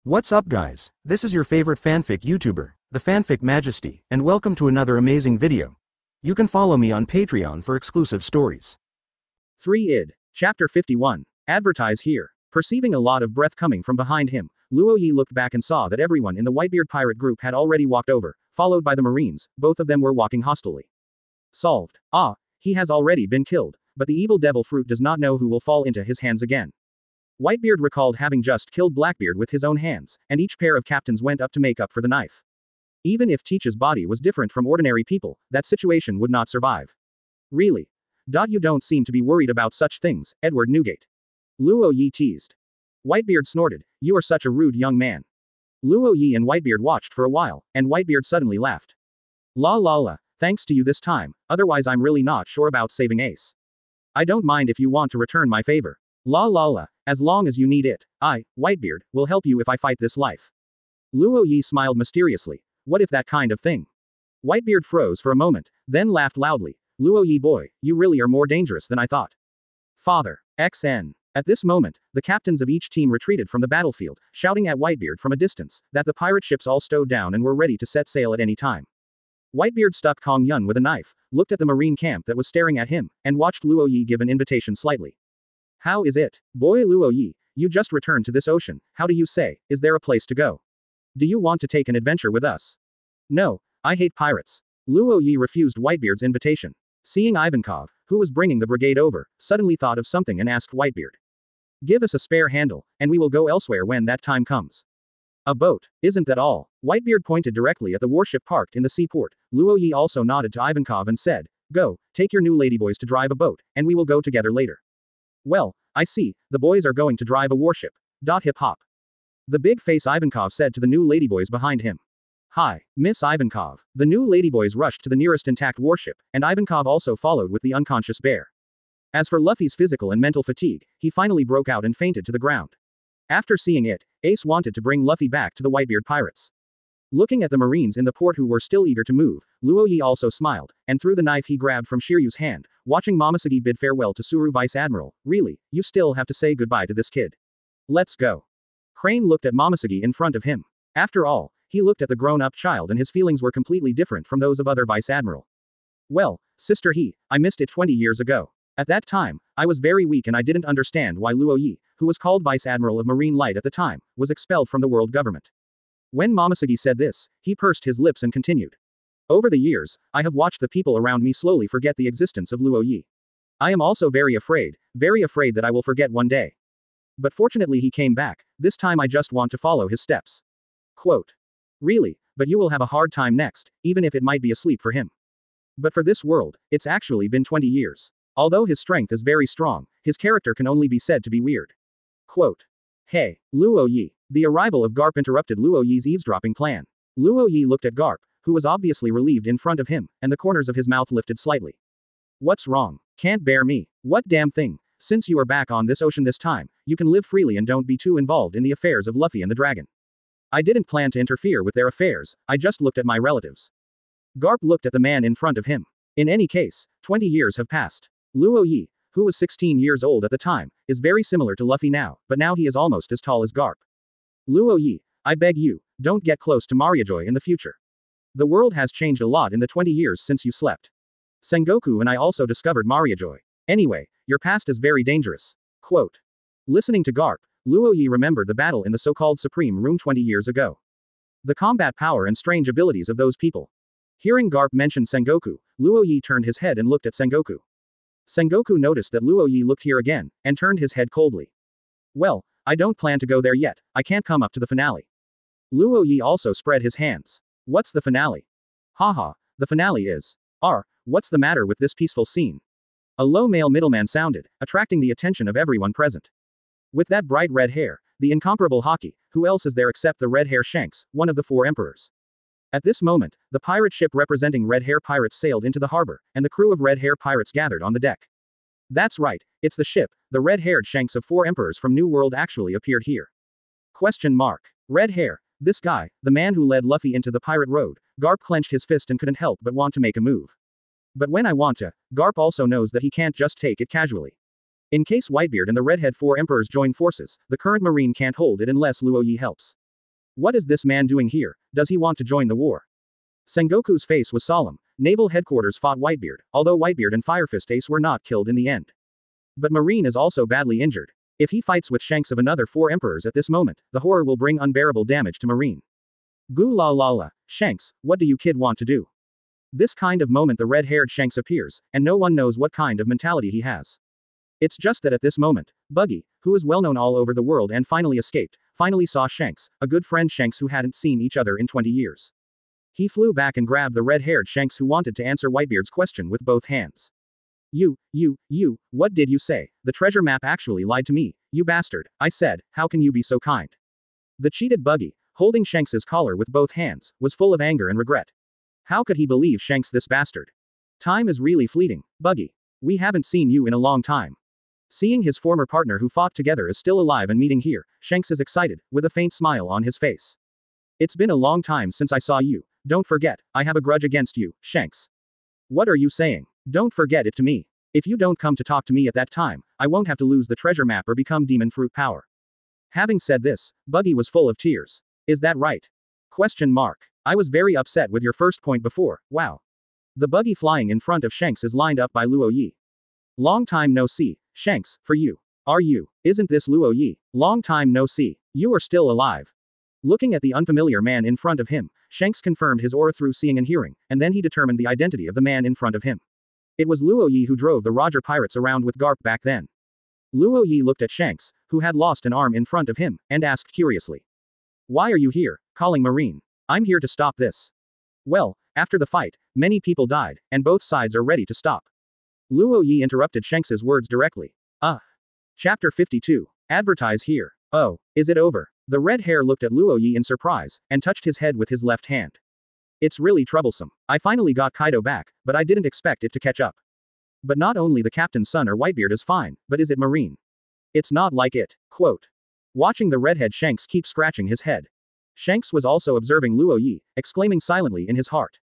What's up guys, this is your favorite fanfic YouTuber, the Fanfic Majesty, and welcome to another amazing video. You can follow me on Patreon for exclusive stories. 3 id. Chapter 51. Advertise here. Perceiving a lot of breath coming from behind him, Luo Ye looked back and saw that everyone in the Whitebeard pirate group had already walked over, followed by the Marines. Both of them were walking hostilely. Solved. Ah, he has already been killed, but the evil devil fruit does not know who will fall into his hands again. Whitebeard recalled having just killed Blackbeard with his own hands, and each pair of captains went up to make up for the knife. Even if Teach's body was different from ordinary people, that situation would not survive. Really? You don't seem to be worried about such things, Edward Newgate. Luo Ye teased. Whitebeard snorted, you are such a rude young man. Luo Ye and Whitebeard watched for a while, and Whitebeard suddenly laughed. La, thanks to you this time, otherwise I'm really not sure about saving Ace. I don't mind if you want to return my favor. La, as long as you need it, I, Whitebeard, will help you if I fight this life. Luo Ye smiled mysteriously. What if that kind of thing? Whitebeard froze for a moment, then laughed loudly. Luo Ye boy, you really are more dangerous than I thought. Father. XN. At this moment, the captains of each team retreated from the battlefield, shouting at Whitebeard from a distance, that the pirate ships all stowed down and were ready to set sail at any time. Whitebeard stuck Kong Yun with a knife, looked at the marine camp that was staring at him, and watched Luo Ye give an invitation slightly. How is it? Boy Luo Ye, you just returned to this ocean, how do you say, is there a place to go? Do you want to take an adventure with us? No, I hate pirates. Luo Ye refused Whitebeard's invitation. Seeing Ivankov, who was bringing the brigade over, suddenly thought of something and asked Whitebeard. Give us a spare handle, and we will go elsewhere when that time comes. A boat, isn't that all? Whitebeard pointed directly at the warship parked in the seaport. Luo Ye also nodded to Ivankov and said, go, take your new ladyboys to drive a boat, and we will go together later. Well, I see, the boys are going to drive a warship. Hip hop. The big face Ivankov said to the new ladyboys behind him. Hi, Miss Ivankov. The new ladyboys rushed to the nearest intact warship, and Ivankov also followed with the unconscious bear. As for Luffy's physical and mental fatigue, he finally broke out and fainted to the ground. After seeing it, Ace wanted to bring Luffy back to the Whitebeard pirates. Looking at the Marines in the port who were still eager to move, Luo Ye also smiled, and threw the knife he grabbed from Shiryu's hand, watching Momosuke bid farewell to Suru Vice Admiral. Really, you still have to say goodbye to this kid. Let's go. Crane looked at Momosuke in front of him. After all, he looked at the grown-up child and his feelings were completely different from those of other Vice Admiral. Well, sister I missed it 20 years ago. At that time, I was very weak and I didn't understand why Luo Ye, who was called Vice Admiral of Marine Light at the time, was expelled from the world government. When Momosuke said this, he pursed his lips and continued. Over the years, I have watched the people around me slowly forget the existence of Luo Ye. I am also very afraid that I will forget one day. But fortunately he came back, this time I just want to follow his steps. Quote. Really, but you will have a hard time next, even if it might be asleep for him. But for this world, it's actually been 20 years. Although his strength is very strong, his character can only be said to be weird. Quote. Hey, Luo Ye. The arrival of Garp interrupted Luo Ye's eavesdropping plan. Luo Ye looked at Garp, who was obviously relieved in front of him, and the corners of his mouth lifted slightly. What's wrong? Can't bear me. What damn thing? Since you are back on this ocean this time, you can live freely and don't be too involved in the affairs of Luffy and the dragon. I didn't plan to interfere with their affairs, I just looked at my relatives. Garp looked at the man in front of him. In any case, 20 years have passed. Luo Ye, who was 16 years old at the time, is very similar to Luffy now, but now he is almost as tall as Garp. Luo Ye, I beg you, don't get close to Mariajoy in the future. The world has changed a lot in the 20 years since you slept. Sengoku and I also discovered Mariajoy. Anyway, your past is very dangerous. Quote. Listening to Garp, Luo Ye remembered the battle in the so-called Supreme Room 20 years ago. The combat power and strange abilities of those people. Hearing Garp mention Sengoku, Luo Ye turned his head and looked at Sengoku. Sengoku noticed that Luo Ye looked here again, and turned his head coldly. Well, I don't plan to go there yet, I can't come up to the finale. Luo Ye also spread his hands. What's the finale? Haha, the finale is. What's the matter with this peaceful scene? A low male middleman sounded, attracting the attention of everyone present. With that bright red hair, the incomparable Haki, who else is there except the red hair Shanks, one of the 4 emperors? At this moment, the pirate ship representing red hair pirates sailed into the harbor, and the crew of red hair pirates gathered on the deck. That's right, it's the ship, the red-haired Shanks of 4 emperors from New World actually appeared here. Question mark. Red hair, this guy, the man who led Luffy into the pirate road. Garp clenched his fist and couldn't help but want to make a move. But when I want to, Garp also knows that he can't just take it casually. In case Whitebeard and the redhead 4 emperors join forces, the current marine can't hold it unless Luo Ye helps. What is this man doing here? Does he want to join the war? Sengoku's face was solemn. Naval headquarters fought Whitebeard, although Whitebeard and Firefist Ace were not killed in the end. But Marine is also badly injured. If he fights with Shanks of another 4 emperors at this moment, the horror will bring unbearable damage to Marine. Goo la la la. Shanks, what do you kid want to do? This kind of moment the red-haired Shanks appears, and no one knows what kind of mentality he has. It's just that at this moment, Buggy, who is well known all over the world and finally escaped, finally saw Shanks, a good friend Shanks who hadn't seen each other in 20 years. He flew back and grabbed the red-haired Shanks who wanted to answer Whitebeard's question with both hands. You, what did you say? The treasure map actually lied to me, you bastard, I said, how can you be so kind? The cheated Buggy, holding Shanks's collar with both hands, was full of anger and regret. How could he believe Shanks this bastard? Time is really fleeting, Buggy. We haven't seen you in a long time. Seeing his former partner who fought together is still alive and meeting here, Shanks is excited, with a faint smile on his face. It's been a long time since I saw you. Don't forget, I have a grudge against you, Shanks. What are you saying? Don't forget it to me. If you don't come to talk to me at that time, I won't have to lose the treasure map or become demon fruit power. Having said this, Buggy was full of tears. Is that right? Question mark. I was very upset with your first point before, wow. The Buggy flying in front of Shanks is lined up by Luo Ye. Long time no see, Shanks, for you. Are you? Isn't this Luo Ye? Long time no see. You are still alive. Looking at the unfamiliar man in front of him, Shanks confirmed his aura through seeing and hearing, and then he determined the identity of the man in front of him. It was Luo Ye who drove the Roger pirates around with Garp back then. Luo Ye looked at Shanks, who had lost an arm in front of him, and asked curiously. Why are you here, calling Marine? I'm here to stop this. Well, after the fight, many people died, and both sides are ready to stop. Luo Ye interrupted Shanks's words directly. Chapter 52. Advertise here. Oh, is it over? The red hair looked at Luo Ye in surprise, and touched his head with his left hand. It's really troublesome. I finally got Kaido back, but I didn't expect it to catch up. But not only the captain's son or Whitebeard is fine, but is it Marine? It's not like it. Quote. Watching the redhead Shanks keep scratching his head. Shanks was also observing Luo Ye, exclaiming silently in his heart.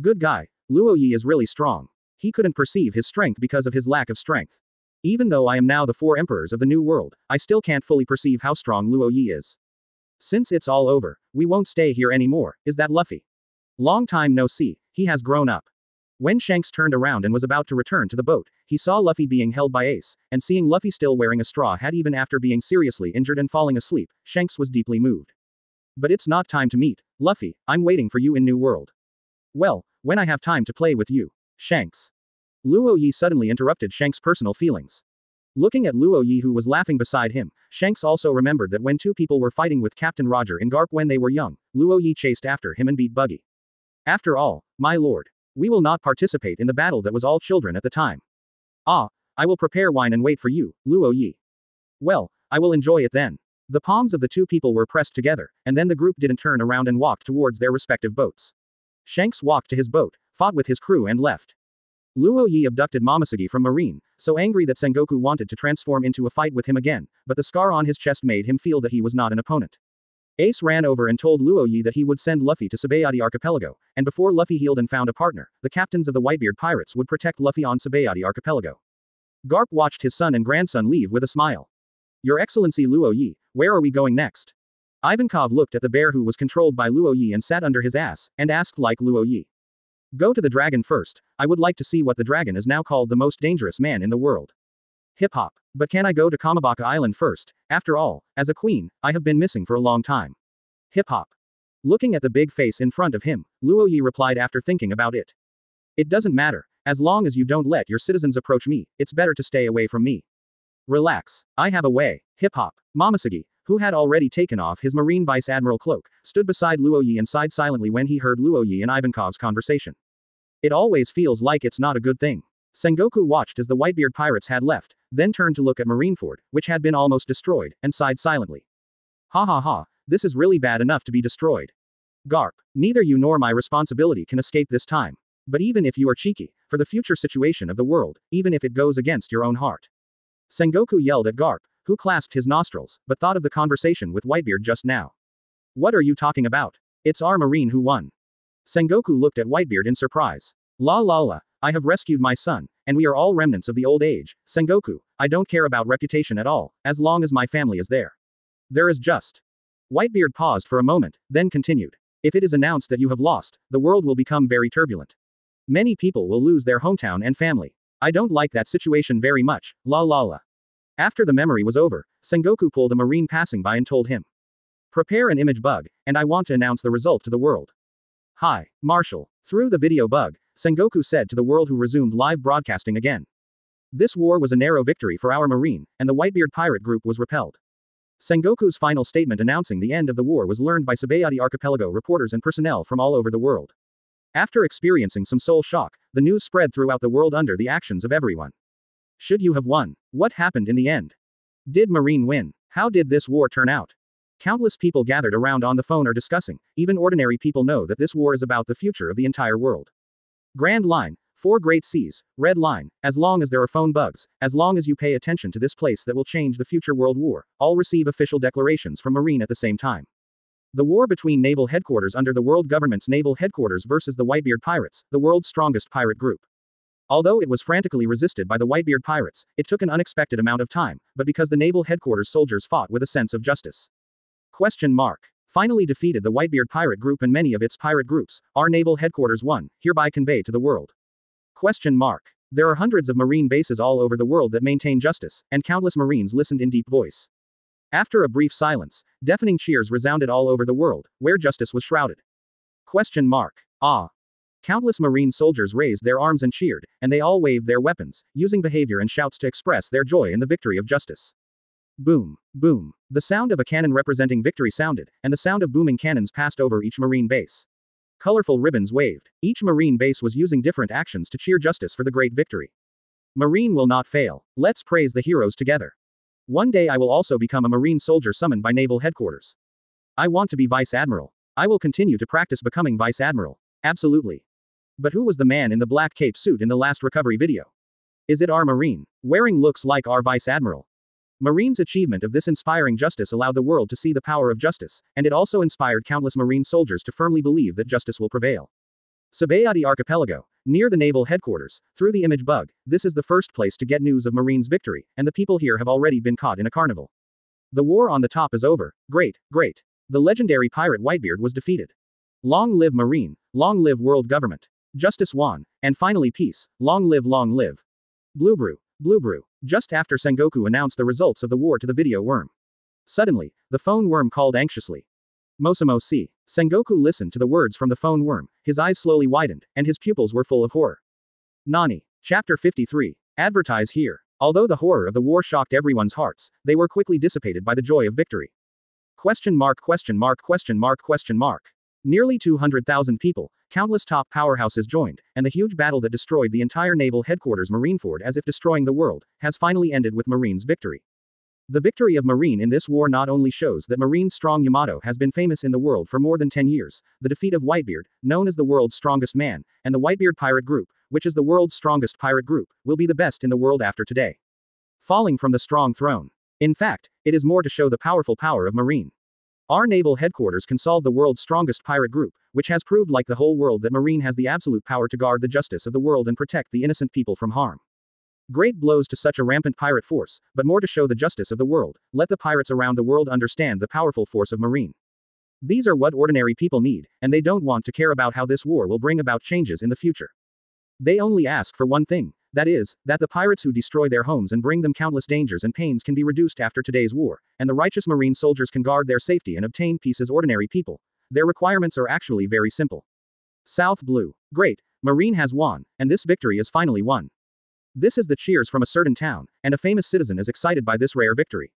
Good guy. Luo Ye is really strong. He couldn't perceive his strength because of his lack of strength. Even though I am now the 4 emperors of the new world, I still can't fully perceive how strong Luo Ye is. Since it's all over, we won't stay here anymore, is that Luffy? Long time no see, he has grown up. When Shanks turned around and was about to return to the boat, he saw Luffy being held by Ace, and seeing Luffy still wearing a straw hat even after being seriously injured and falling asleep, Shanks was deeply moved. But it's not time to meet, Luffy, I'm waiting for you in New World. Well, when I have time to play with you, Shanks. Luo Ye suddenly interrupted Shanks' personal feelings. Looking at Luo Ye who was laughing beside him, Shanks also remembered that when 2 people were fighting with Captain Roger in Garp when they were young, Luo Ye chased after him and beat Buggy. After all, my lord, we will not participate in the battle that was all children at the time. I will prepare wine and wait for you, Luo Ye. Well, I will enjoy it then. The palms of the 2 people were pressed together, and then the group didn't turn around and walked towards their respective boats. Shanks walked to his boat, fought with his crew and left. Luo Ye abducted Momoshiki from Marine, so angry that Sengoku wanted to transform into a fight with him again, but the scar on his chest made him feel that he was not an opponent. Ace ran over and told Luo Ye that he would send Luffy to Sabayati Archipelago, and before Luffy healed and found a partner, the captains of the Whitebeard pirates would protect Luffy on Sabayati Archipelago. Garp watched his son and grandson leave with a smile. Your Excellency Luo Ye, where are we going next? Ivankov looked at the bear who was controlled by Luo Ye and sat under his ass, and asked like Luo Ye. Go to the dragon first, I would like to see what the dragon is now called the most dangerous man in the world. Hip hop. But can I go to Kamabaka Island first? After all, as a queen, I have been missing for a long time. Hip hop. Looking at the big face in front of him, Luo Ye replied after thinking about it. It doesn't matter, as long as you don't let your citizens approach me, it's better to stay away from me. Relax, I have a way. Hip hop. Momoshiki, who had already taken off his Marine Vice Admiral cloak, stood beside Luo Ye and sighed silently when he heard Luo Ye and Ivankov's conversation. It always feels like it's not a good thing. Sengoku watched as the Whitebeard pirates had left, then turned to look at Marineford, which had been almost destroyed, and sighed silently. Ha ha ha, this is really bad enough to be destroyed. Garp, neither you nor my responsibility can escape this time. But even if you are cheeky, for the future situation of the world, even if it goes against your own heart. Sengoku yelled at Garp, who clasped his nostrils, but thought of the conversation with Whitebeard just now. What are you talking about? It's our Marine who won. Sengoku looked at Whitebeard in surprise. La la la, I have rescued my son, and we are all remnants of the old age. Sengoku, I don't care about reputation at all, as long as my family is there. There is just Whitebeard paused for a moment, then continued. If it is announced that you have lost, the world will become very turbulent. Many people will lose their hometown and family. I don't like that situation very much, la la la. After the memory was over, Sengoku pulled a marine passing by and told him. Prepare an image bug, and I want to announce the result to the world. Hi, Marshal. Through the video bug, Sengoku said to the world who resumed live broadcasting again. This war was a narrow victory for our marine, and the Whitebeard pirate group was repelled. Sengoku's final statement announcing the end of the war was learned by Sabayati Archipelago reporters and personnel from all over the world. After experiencing some soul shock, the news spread throughout the world under the actions of everyone. Should you have won? What happened in the end? Did Marine win? How did this war turn out? Countless people gathered around on the phone are discussing. Even ordinary people know that this war is about the future of the entire world. Grand Line, 4 Great Seas, Red Line, as long as there are phone bugs, as long as you pay attention to this place that will change the future world war, all receive official declarations from Marine at the same time. The war between naval headquarters under the world government's naval headquarters versus the Whitebeard pirates, the world's strongest pirate group. Although it was frantically resisted by the Whitebeard pirates, it took an unexpected amount of time, but because the naval headquarters soldiers fought with a sense of justice. Finally defeated the Whitebeard pirate group and many of its pirate groups, our naval headquarters won, hereby convey to the world. There are hundreds of marine bases all over the world that maintain justice, and countless marines listened in deep voice. After a brief silence, deafening cheers resounded all over the world, where justice was shrouded. Ah. Countless marine soldiers raised their arms and cheered, and they all waved their weapons, using behavior and shouts to express their joy in the victory of justice. Boom, boom. The sound of a cannon representing victory sounded, and the sound of booming cannons passed over each marine base. Colorful ribbons waved. Each marine base was using different actions to cheer justice for the great victory. Marine will not fail. Let's praise the heroes together. One day I will also become a marine soldier summoned by naval headquarters. I want to be vice admiral. I will continue to practice becoming vice admiral. Absolutely. But who was the man in the black cape suit in the last recovery video? Is it our marine? Wearing looks like our vice admiral. Marine's achievement of this inspiring justice allowed the world to see the power of justice, and it also inspired countless marine soldiers to firmly believe that justice will prevail. Sabayati Archipelago, near the naval headquarters, through the image bug, this is the first place to get news of Marine's victory, and the people here have already been caught in a carnival. The war on the top is over. Great, great. The legendary pirate Whitebeard was defeated. Long live Marine, long live world government. Justice won, and finally peace, long live long live. Blue brew. Just after Sengoku announced the results of the war to the video worm. Suddenly, the phone worm called anxiously. Mosumo si. Sengoku listened to the words from the phone worm, his eyes slowly widened, and his pupils were full of horror. Nani. Chapter 53. Advertise here. Although the horror of the war shocked everyone's hearts, they were quickly dissipated by the joy of victory. Nearly 200,000 people, countless top powerhouses joined, and the huge battle that destroyed the entire naval headquarters Marineford as if destroying the world, has finally ended with Marine's victory. The victory of Marine in this war not only shows that Marine's strong Yamato has been famous in the world for more than 10 years, the defeat of Whitebeard, known as the world's strongest man, and the Whitebeard pirate group, which is the world's strongest pirate group, will be the best in the world after today. Falling from the strong throne. In fact, it is more to show the powerful power of Marine. Our naval headquarters can solve the world's strongest pirate group, which has proved like the whole world that Marine has the absolute power to guard the justice of the world and protect the innocent people from harm. Great blows to such a rampant pirate force, but more to show the justice of the world. Let the pirates around the world understand the powerful force of Marine. These are what ordinary people need, and they don't want to care about how this war will bring about changes in the future. They only ask for one thing, that is, that the pirates who destroy their homes and bring them countless dangers and pains can be reduced after today's war, and the righteous Marine soldiers can guard their safety and obtain peace as ordinary people. Their requirements are actually very simple. South Blue. Great, Marine has won, and this victory is finally won. This is the cheers from a certain town, and a famous citizen is excited by this rare victory.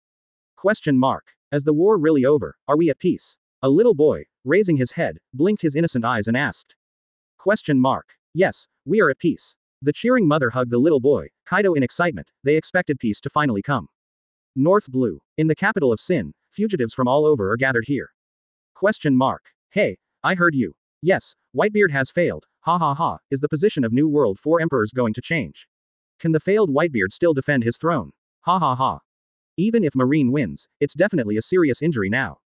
Is the war really over? Are we at peace? A little boy, raising his head, blinked his innocent eyes and asked. Yes, we are at peace. The cheering mother hugged the little boy, Kaido in excitement. They expected peace to finally come. North Blue. In the capital of Sin, fugitives from all over are gathered here. Hey, I heard you. Yes, Whitebeard has failed. Ha ha ha. Is the position of New World 4 emperors going to change? Can the failed Whitebeard still defend his throne? Ha ha ha. Even if Marine wins, it's definitely a serious injury now.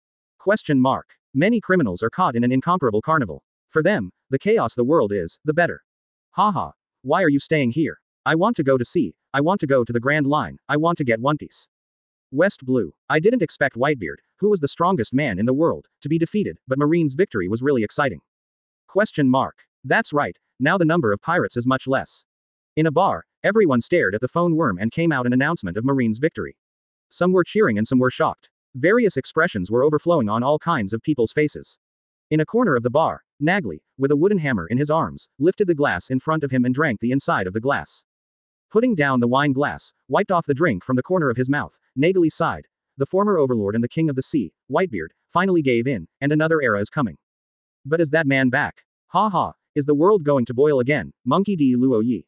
Many criminals are caught in an incomparable carnival. For them, the chaos the world is, the better. Ha ha. Why are you staying here? I want to go to sea. I want to go to the Grand Line. I want to get One Piece. West Blue. I didn't expect Whitebeard, who was the strongest man in the world, to be defeated, but Marine's victory was really exciting. Question mark. That's right, now the number of pirates is much less. In a bar, everyone stared at the phone worm and came out an announcement of Marine's victory. Some were cheering and some were shocked. Various expressions were overflowing on all kinds of people's faces. In a corner of the bar, Nagli, with a wooden hammer in his arms, lifted the glass in front of him and drank the inside of the glass. Putting down the wine glass, wiped off the drink from the corner of his mouth, Nagli sighed. The former overlord and the king of the sea, Whitebeard, finally gave in, and another era is coming. But is that man back? Ha ha, is the world going to boil again? Monkey D. Luo Ye.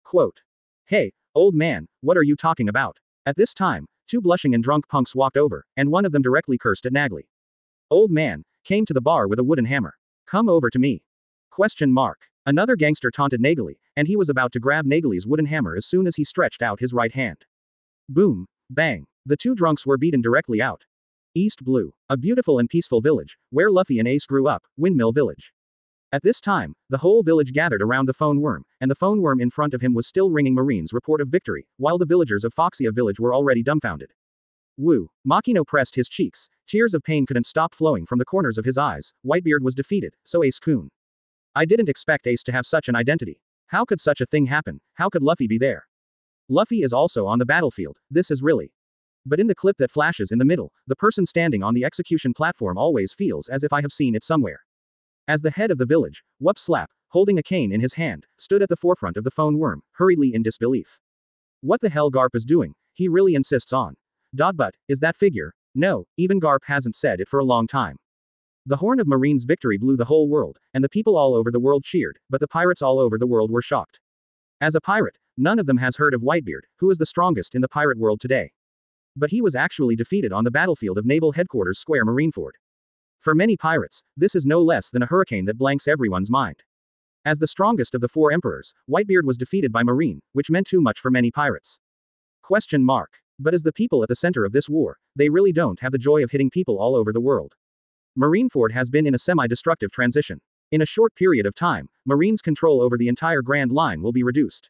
Quote. Hey, old man, what are you talking about? At this time, two blushing and drunk punks walked over, and one of them directly cursed at Nagli. Old man, came to the bar with a wooden hammer. Come over to me. Question mark. Another gangster taunted Nagli, and he was about to grab Nagli's wooden hammer as soon as he stretched out his right hand. Boom, bang. The two drunks were beaten directly out. East Blue, a beautiful and peaceful village, where Luffy and Ace grew up, Windmill Village. At this time, the whole village gathered around the phone worm, and the phone worm in front of him was still ringing Marine's report of victory, while the villagers of Foxia village were already dumbfounded. Woo. Makino pressed his cheeks, tears of pain couldn't stop flowing from the corners of his eyes. Whitebeard was defeated, so Ace-kun. I didn't expect Ace to have such an identity. How could such a thing happen? How could Luffy be there? Luffy is also on the battlefield, this is really. But in the clip that flashes in the middle, the person standing on the execution platform always feels as if I have seen it somewhere. As the head of the village, Whoop Slap, holding a cane in his hand, stood at the forefront of the phone worm, hurriedly in disbelief. What the hell Garp is doing? He really insists on. But, is that figure? No, even Garp hasn't said it for a long time. The horn of Marine's victory blew the whole world, and the people all over the world cheered, but the pirates all over the world were shocked. As a pirate, none of them has heard of Whitebeard, who is the strongest in the pirate world today. But he was actually defeated on the battlefield of Naval Headquarters Square Marineford. For many pirates, this is no less than a hurricane that blanks everyone's mind. As the strongest of the four emperors, Whitebeard was defeated by Marine, which meant too much for many pirates. Question mark. But as the people at the center of this war, they really don't have the joy of hitting people all over the world. Marineford has been in a semi-destructive transition. In a short period of time, Marine's control over the entire Grand Line will be reduced.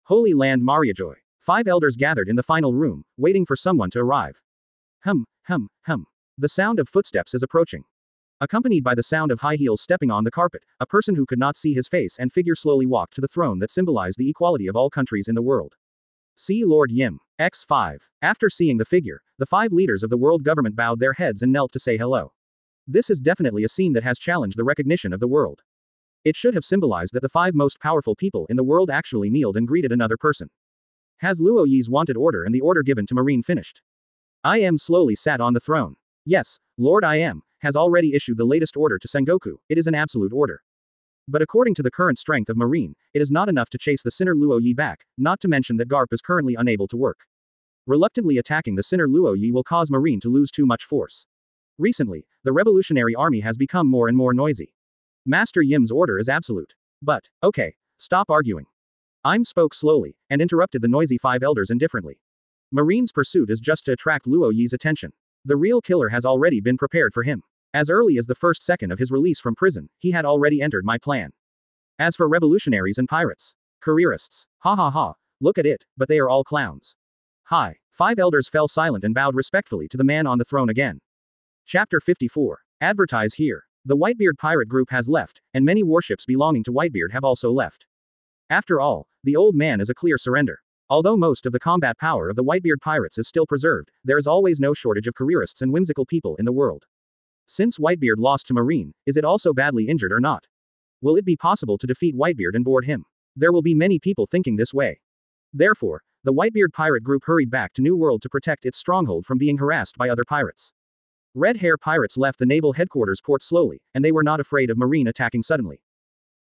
Holy Land Mariajoy. 5 elders gathered in the final room, waiting for someone to arrive. Hum. The sound of footsteps is approaching. Accompanied by the sound of high heels stepping on the carpet, a person who could not see his face and figure slowly walked to the throne that symbolized the equality of all countries in the world. See Lord Yim. X5. After seeing the figure, the 5 leaders of the world government bowed their heads and knelt to say hello. This is definitely a scene that has challenged the recognition of the world. It should have symbolized that the 5 most powerful people in the world actually kneeled and greeted another person. Has Luo Ye's wanted order and the order given to Marine finished? I Am slowly sat on the throne. Yes, Lord I Am has already issued the latest order to Sengoku. It is an absolute order. But according to the current strength of Marine, it is not enough to chase the sinner Luo Ye back, not to mention that Garp is currently unable to work. Reluctantly attacking the sinner Luo Ye will cause Marine to lose too much force. Recently, the revolutionary army has become more and more noisy. Master Yim's order is absolute. But, okay, stop arguing. I'm spoke slowly, and interrupted the noisy 5 elders indifferently. Marine's pursuit is just to attract Luo Ye's attention. The real killer has already been prepared for him. As early as the first second of his release from prison, he had already entered my plan. As for revolutionaries and pirates, careerists, ha, look at it, but they are all clowns. Hi. 5 elders fell silent and bowed respectfully to the man on the throne again. Chapter 54. Advertise here. The Whitebeard pirate group has left, and many warships belonging to Whitebeard have also left. After all, the old man is a clear surrender. Although most of the combat power of the Whitebeard pirates is still preserved, there is always no shortage of careerists and whimsical people in the world. Since Whitebeard lost to Marine, is it also badly injured or not? Will it be possible to defeat Whitebeard and board him? There will be many people thinking this way. Therefore, the Whitebeard pirate group hurried back to New World to protect its stronghold from being harassed by other pirates. Red Hair pirates left the naval headquarters port slowly, and they were not afraid of Marine attacking suddenly.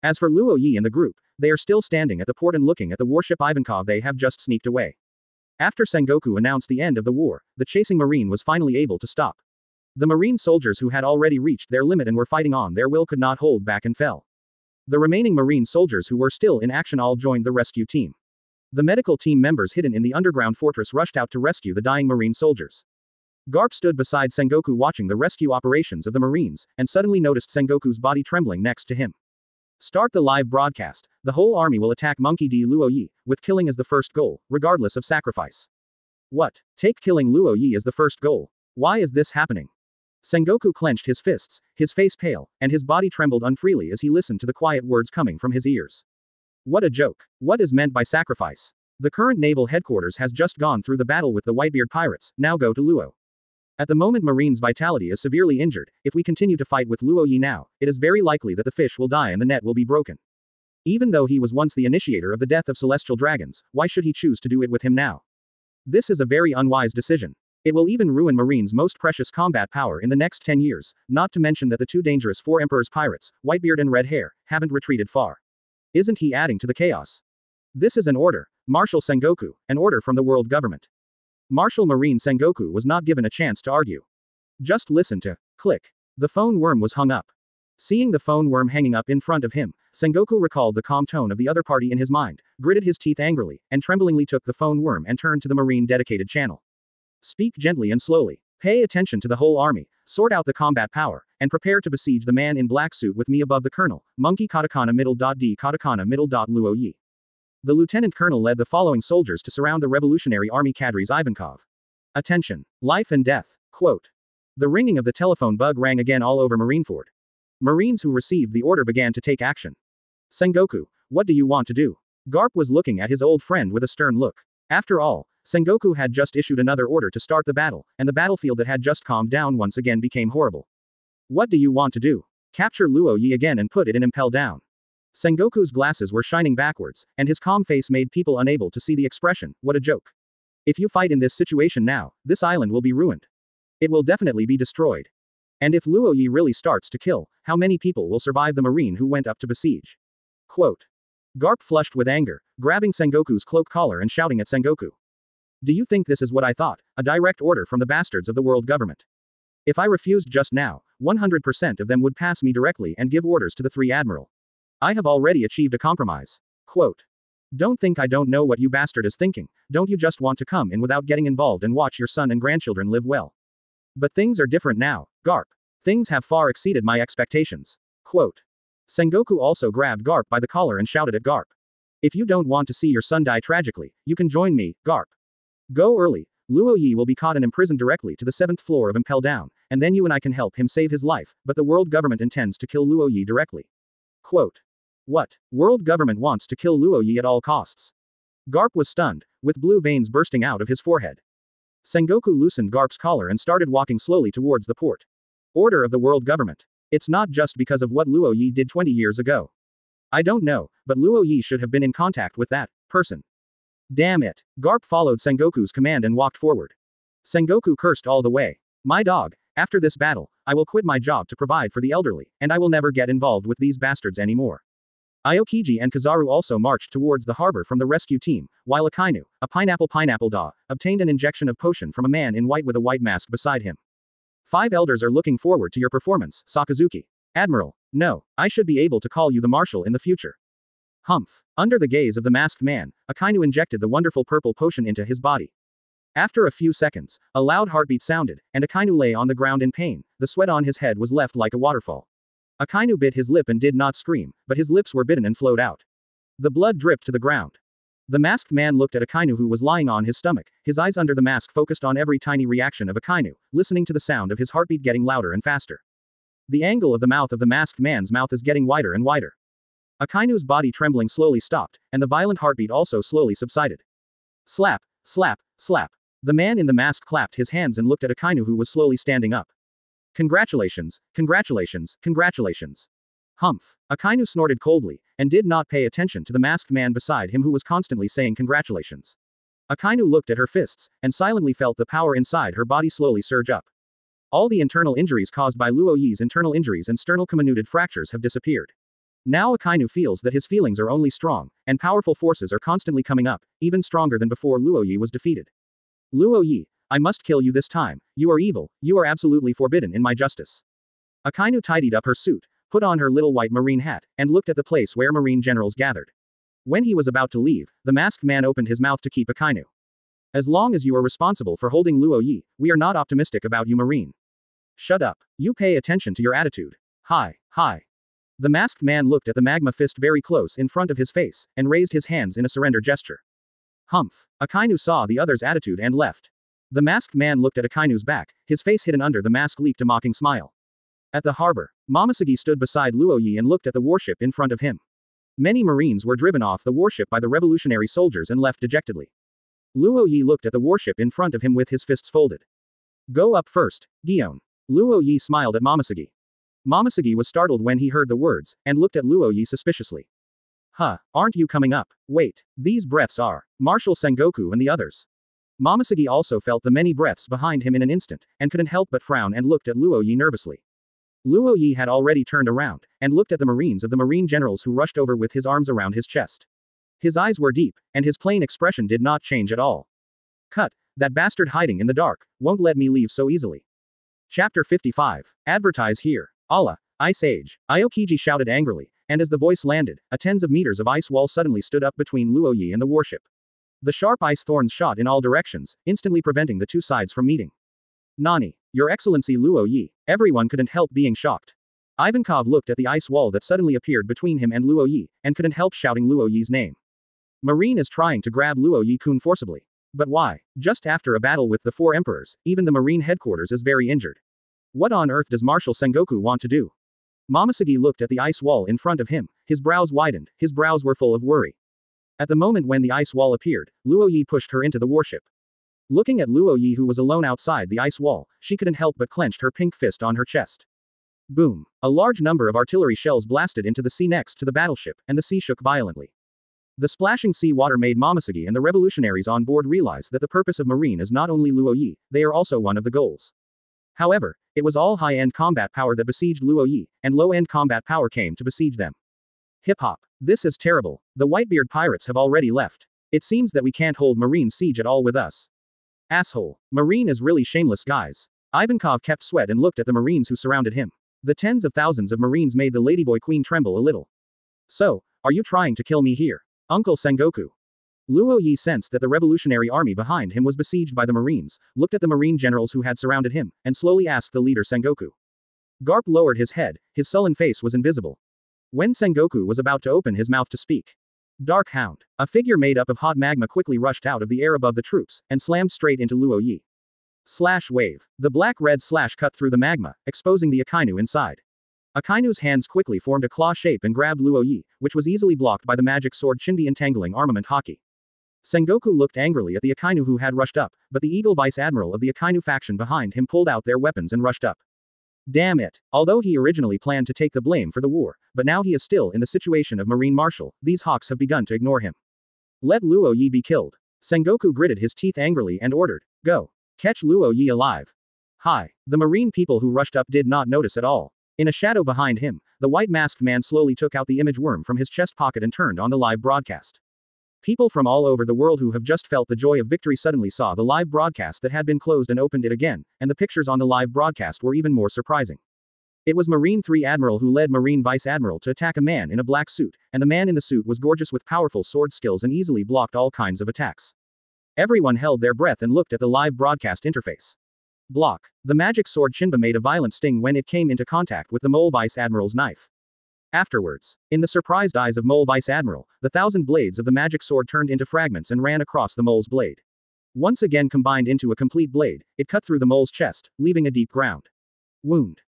As for Luo Ye and the group, they are still standing at the port and looking at the warship Ivankov they have just sneaked away. After Sengoku announced the end of the war, the chasing Marine was finally able to stop. The Marine soldiers who had already reached their limit and were fighting on their will could not hold back and fell. The remaining Marine soldiers who were still in action all joined the rescue team. The medical team members hidden in the underground fortress rushed out to rescue the dying Marine soldiers. Garp stood beside Sengoku watching the rescue operations of the Marines, and suddenly noticed Sengoku's body trembling next to him. Start the live broadcast. The whole army will attack Monkey D. Luo Ye, with killing as the first goal, regardless of sacrifice. What? Take killing Luo Ye as the first goal. Why is this happening? Sengoku clenched his fists, his face pale, and his body trembled unfreely as he listened to the quiet words coming from his ears. What a joke. What is meant by sacrifice? The current naval headquarters has just gone through the battle with the Whitebeard pirates, now go to Luo. At the moment Marine's vitality is severely injured. If we continue to fight with Luo Ye now, it is very likely that the fish will die and the net will be broken. Even though he was once the initiator of the death of celestial dragons, why should he choose to do it with him now? This is a very unwise decision. It will even ruin Marine's most precious combat power in the next 10 years, not to mention that the two dangerous Four Emperors pirates, Whitebeard and Red Hair, haven't retreated far. Isn't he adding to the chaos? This is an order, Marshal Sengoku, an order from the world government. Marshal Marine Sengoku was not given a chance to argue. Just listen to, click. The phone worm was hung up. Seeing the phone worm hanging up in front of him, Sengoku recalled the calm tone of the other party in his mind, gritted his teeth angrily, and tremblingly took the phone worm and turned to the Marine dedicated channel. Speak gently and slowly. Pay attention to the whole army, sort out the combat power, and prepare to besiege the man in black suit with me above the colonel, monkey katakana middle dot d katakana middle dot Luo Ye. The lieutenant colonel led the following soldiers to surround the Revolutionary Army cadres Ivankov. Attention. Life and death. Quote. The ringing of the telephone bug rang again all over Marineford. Marines who received the order began to take action. Sengoku, what do you want to do? Garp was looking at his old friend with a stern look. After all, Sengoku had just issued another order to start the battle, and the battlefield that had just calmed down once again became horrible. What do you want to do? Capture Luo Ye again and put it in Impel down. Sengoku's glasses were shining backwards, and his calm face made people unable to see the expression, what a joke. If you fight in this situation now, this island will be ruined. It will definitely be destroyed. And if Luo Ye really starts to kill, how many people will survive the marine who went up to besiege? Quote. Garp flushed with anger, grabbing Sengoku's cloak collar and shouting at Sengoku. Do you think this is what I thought? A direct order from the bastards of the world government. If I refused just now, 100% of them would pass me directly and give orders to the three admiral. I have already achieved a compromise. Quote. Don't think I don't know what you bastard is thinking. Don't you just want to come in without getting involved and watch your son and grandchildren live well? But things are different now, Garp. Things have far exceeded my expectations. Quote. Sengoku also grabbed Garp by the collar and shouted at Garp. If you don't want to see your son die tragically, you can join me, Garp. Go early. Luo Ye will be caught and imprisoned directly to the 7th floor of Impel Down, and then you and I can help him save his life, but the world government intends to kill Luo Ye directly. Quote. What? World government wants to kill Luo Ye at all costs. Garp was stunned, with blue veins bursting out of his forehead. Sengoku loosened Garp's collar and started walking slowly towards the port. Order of the world government. It's not just because of what Luo Ye did 20 years ago. I don't know, but Luo Ye should have been in contact with that person. Damn it. Garp followed Sengoku's command and walked forward. Sengoku cursed all the way. My dog, after this battle, I will quit my job to provide for the elderly, and I will never get involved with these bastards anymore. Aokiji and Kazaru also marched towards the harbor from the rescue team, while Akainu, a pineapple da, obtained an injection of potion from a man in white with a white mask beside him. 5 elders are looking forward to your performance, Sakazuki. Admiral. No, I should be able to call you the marshal in the future. Humph. Under the gaze of the masked man, Akainu injected the wonderful purple potion into his body. After a few seconds, a loud heartbeat sounded, and Akainu lay on the ground in pain. The sweat on his head was left like a waterfall. Akainu bit his lip and did not scream, but his lips were bitten and flowed out. The blood dripped to the ground. The masked man looked at Akainu who was lying on his stomach, his eyes under the mask focused on every tiny reaction of Akainu, listening to the sound of his heartbeat getting louder and faster. The angle of the mouth of the masked man's mouth is getting wider and wider. Akainu's body trembling slowly stopped, and the violent heartbeat also slowly subsided. Slap, slap, slap. The man in the mask clapped his hands and looked at Akainu who was slowly standing up. Congratulations, congratulations, congratulations. Humph. Akainu snorted coldly, and did not pay attention to the masked man beside him who was constantly saying congratulations. Akainu looked at her fists, and silently felt the power inside her body slowly surge up. All the internal injuries caused by Luo Ye's internal injuries and sternal comminuted fractures have disappeared. Now Akainu feels that his feelings are only strong, and powerful forces are constantly coming up, even stronger than before Luo Ye was defeated. Luo Ye, I must kill you this time. You are evil, you are absolutely forbidden in my justice. Akainu tidied up her suit, put on her little white marine hat, and looked at the place where marine generals gathered. When he was about to leave, the masked man opened his mouth to keep Akainu. As long as you are responsible for holding Luo Ye, we are not optimistic about you, marine. Shut up. You pay attention to your attitude. Hi. The masked man looked at the magma fist very close in front of his face, and raised his hands in a surrender gesture. Humph. Akainu saw the other's attitude and left. The masked man looked at Akainu's back, his face hidden under the mask leaked a mocking smile. At the harbor, Momosuke stood beside Luo Ye and looked at the warship in front of him. Many Marines were driven off the warship by the revolutionary soldiers and left dejectedly. Luo Ye looked at the warship in front of him with his fists folded. Go up first, Gion. Luo Ye smiled at Momosuke. Momosuke was startled when he heard the words, and looked at Luo Ye suspiciously. Huh, aren't you coming up? Wait, these breaths are Marshal Sengoku and the others. Momosuke also felt the many breaths behind him in an instant, and couldn't help but frown and looked at Luo Ye nervously. Luo Ye had already turned around, and looked at the Marines of the Marine generals who rushed over with his arms around his chest. His eyes were deep, and his plain expression did not change at all. Cut, that bastard hiding in the dark, won't let me leave so easily. Chapter 55. Advertise here. Allah, Ice Age. Aokiji shouted angrily, and as the voice landed, a tens of meters of ice wall suddenly stood up between Luo Ye and the warship. The sharp ice thorns shot in all directions, instantly preventing the two sides from meeting. Nani, Your Excellency Luo Ye. Everyone couldn't help being shocked. Ivankov looked at the ice wall that suddenly appeared between him and Luo Ye, and couldn't help shouting Luo Ye's name. Marine is trying to grab Luo Ye-kun forcibly. But why? Just after a battle with the four emperors, even the Marine headquarters is very injured. What on earth does Marshal Sengoku want to do? Momosuke looked at the ice wall in front of him, his brows widened, his brows were full of worry. At the moment when the ice wall appeared, Luo Ye pushed her into the warship. Looking at Luo Ye who was alone outside the ice wall, she couldn't help but clenched her pink fist on her chest. Boom! A large number of artillery shells blasted into the sea next to the battleship, and the sea shook violently. The splashing sea water made Momosuke and the revolutionaries on board realize that the purpose of Marine is not only Luo Ye, they are also one of the goals. However, it was all high-end combat power that besieged Luo Ye, and low-end combat power came to besiege them. Hip-hop. This is terrible. The Whitebeard pirates have already left. It seems that we can't hold Marine siege at all with us. Asshole. Marine is really shameless guys. Ivankov kept sweat and looked at the Marines who surrounded him. The tens of thousands of Marines made the Ladyboy Queen tremble a little. So, are you trying to kill me here? Uncle Sengoku. Luo Ye sensed that the revolutionary army behind him was besieged by the Marines, looked at the Marine generals who had surrounded him, and slowly asked the leader Sengoku. Garp lowered his head, his sullen face was invisible. When Sengoku was about to open his mouth to speak, Dark Hound, a figure made up of hot magma quickly rushed out of the air above the troops, and slammed straight into Luo Ye. Slash wave. The black-red slash cut through the magma, exposing the Akainu inside. Akainu's hands quickly formed a claw shape and grabbed Luo Ye, which was easily blocked by the magic sword Chindi entangling armament Haki. Sengoku looked angrily at the Akainu who had rushed up, but the Eagle Vice Admiral of the Akainu faction behind him pulled out their weapons and rushed up. Damn it. Although he originally planned to take the blame for the war, but now he is still in the situation of Marine Marshal, these hawks have begun to ignore him. Let Luo Ye be killed. Sengoku gritted his teeth angrily and ordered, go. Catch Luo Ye alive. Hi. The Marine people who rushed up did not notice at all. In a shadow behind him, the white masked man slowly took out the image worm from his chest pocket and turned on the live broadcast. People from all over the world who have just felt the joy of victory suddenly saw the live broadcast that had been closed and opened it again, and the pictures on the live broadcast were even more surprising. It was Marine 3 Admiral who led Marine Vice Admiral to attack a man in a black suit, and the man in the suit was gorgeous with powerful sword skills and easily blocked all kinds of attacks. Everyone held their breath and looked at the live broadcast interface. Block. The magic sword Shinba made a violent sting when it came into contact with the Mole Vice Admiral's knife. Afterwards, in the surprised eyes of Mole Vice Admiral, the 1,000 blades of the magic sword turned into fragments and ran across the mole's blade. Once again combined into a complete blade, it cut through the mole's chest, leaving a deep ground. Wound.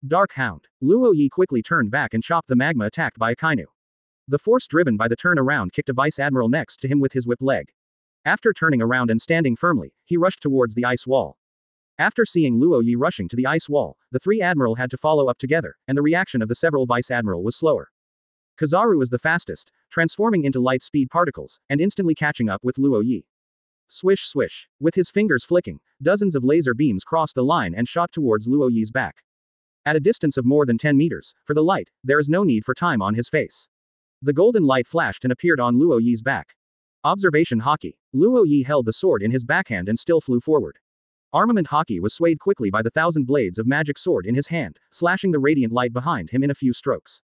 Dark Hound. Luo Ye quickly turned back and chopped the magma attacked by Akainu. The force driven by the turnaround kicked a Vice Admiral next to him with his whip leg. After turning around and standing firmly, he rushed towards the ice wall. After seeing Luo Ye rushing to the ice wall, the 3 Admiral had to follow up together, and the reaction of the several Vice Admiral was slower. Kizaru was the fastest, transforming into light-speed particles, and instantly catching up with Luo Ye. Swish swish. With his fingers flicking, dozens of laser beams crossed the line and shot towards Luo Ye's back. At a distance of more than 10 meters, for the light, there is no need for time on his face. The golden light flashed and appeared on Luo Ye's back. Observation Haki. Luo Ye held the sword in his backhand and still flew forward. Armament Haki was swayed quickly by the 1,000 blades of magic sword in his hand, slashing the radiant light behind him in a few strokes.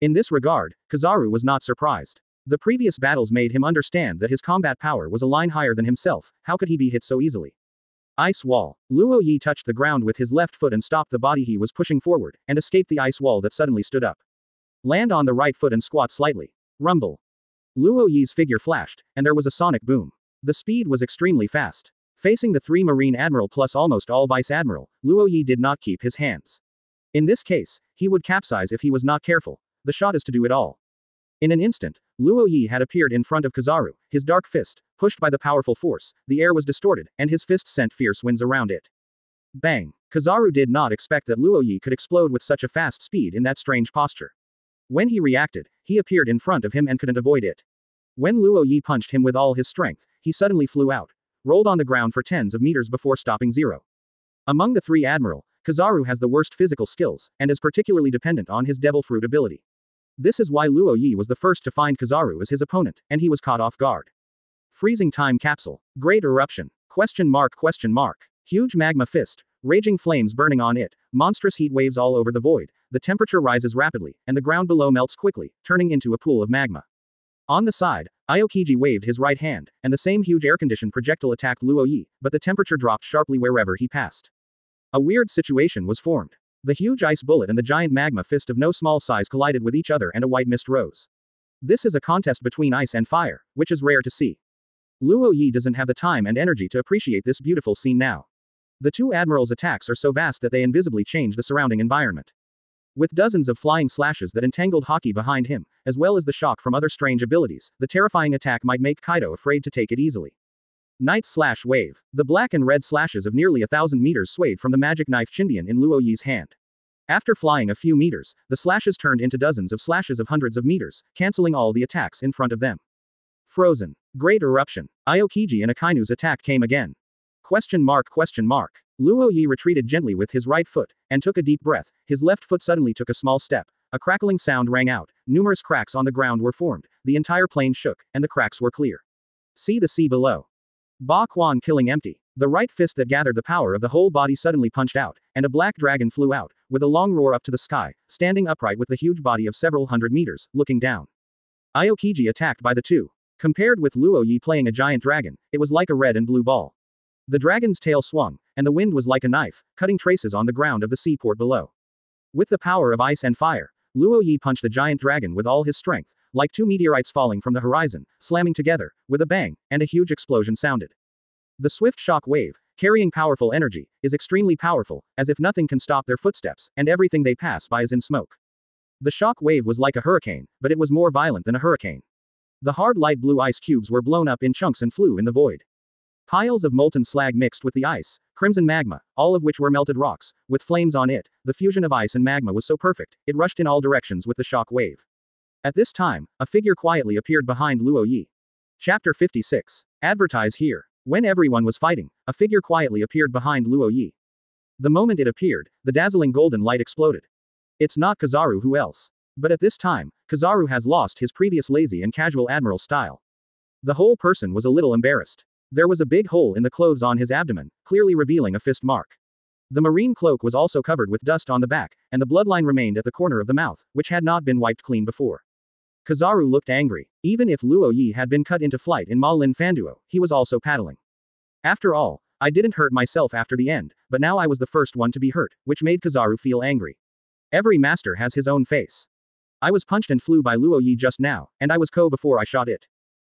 In this regard, Kizaru was not surprised. The previous battles made him understand that his combat power was a line higher than himself, how could he be hit so easily? Ice wall. Luo Ye touched the ground with his left foot and stopped the body he was pushing forward, and escaped the ice wall that suddenly stood up. Land on the right foot and squat slightly. Rumble. Luo Ye's figure flashed, and there was a sonic boom. The speed was extremely fast. Facing the 3 Marine Admiral plus almost all Vice Admiral, Luo Ye did not keep his hands. In this case, he would capsize if he was not careful. The shot is to do it all. In an instant, Luo Ye had appeared in front of Kizaru, his dark fist, pushed by the powerful force, the air was distorted, and his fist sent fierce winds around it. Bang! Kizaru did not expect that Luo Ye could explode with such a fast speed in that strange posture. When he reacted, he appeared in front of him and couldn't avoid it. When Luo Ye punched him with all his strength, he suddenly flew out, rolled on the ground for tens of meters before stopping zero. Among the 3 Admiral, Kizaru has the worst physical skills, and is particularly dependent on his Devil Fruit ability. This is why Luo Ye was the first to find Kizaru as his opponent, and he was caught off guard. Freezing time capsule. Great eruption. Question mark. Huge magma fist. Raging flames burning on it, monstrous heat waves all over the void, the temperature rises rapidly, and the ground below melts quickly, turning into a pool of magma. On the side, Aokiji waved his right hand, and the same huge air-conditioned projectile attacked Luo Ye, but the temperature dropped sharply wherever he passed. A weird situation was formed. The huge ice bullet and the giant magma fist of no small size collided with each other and a white mist rose. This is a contest between ice and fire, which is rare to see. Luo Ye doesn't have the time and energy to appreciate this beautiful scene now. The 2 admirals' attacks are so vast that they invisibly change the surrounding environment. With dozens of flying slashes that entangled Haki behind him, as well as the shock from other strange abilities, the terrifying attack might make Kaido afraid to take it easily. Night Slash Wave. The black and red slashes of nearly 1,000 meters swayed from the magic knife Chindian in Luo Ye's hand. After flying a few meters, the slashes turned into dozens of slashes of hundreds of meters, canceling all the attacks in front of them. Frozen. Great eruption. Aokiji and Akainu's attack came again. Question mark. Luo Ye retreated gently with his right foot, and took a deep breath. His left foot suddenly took a small step. A crackling sound rang out, numerous cracks on the ground were formed, the entire plane shook, and the cracks were clear. See the sea below. Ba Quan killing empty. The right fist that gathered the power of the whole body suddenly punched out, and a black dragon flew out, with a long roar up to the sky, standing upright with the huge body of several hundred meters, looking down. Aokiji attacked by the 2. Compared with Luo Ye playing a giant dragon, it was like a red and blue ball. The dragon's tail swung, and the wind was like a knife, cutting traces on the ground of the seaport below. With the power of ice and fire, Luo Ye punched the giant dragon with all his strength, like 2 meteorites falling from the horizon, slamming together, with a bang, and a huge explosion sounded. The swift shock wave, carrying powerful energy, is extremely powerful, as if nothing can stop their footsteps, and everything they pass by is in smoke. The shock wave was like a hurricane, but it was more violent than a hurricane. The hard light blue ice cubes were blown up in chunks and flew in the void. Piles of molten slag mixed with the ice, crimson magma, all of which were melted rocks, with flames on it. The fusion of ice and magma was so perfect, it rushed in all directions with the shock wave. At this time, a figure quietly appeared behind Luo Ye. Chapter 56. Advertise here. When everyone was fighting, a figure quietly appeared behind Luo Ye. The moment it appeared, the dazzling golden light exploded. It's not Kizaru, who else? But at this time, Kizaru has lost his previous lazy and casual admiral style. The whole person was a little embarrassed. There was a big hole in the clothes on his abdomen, clearly revealing a fist mark. The marine cloak was also covered with dust on the back, and the bloodline remained at the corner of the mouth, which had not been wiped clean before. Kizaru looked angry. Even if Luo Ye had been cut into flight in Ma Lin Fanduo, he was also paddling. After all, I didn't hurt myself after the end, but now I was the first one to be hurt, which made Kizaru feel angry. Every master has his own face. I was punched and flew by Luo Ye just now, and I was Ko before I shot it.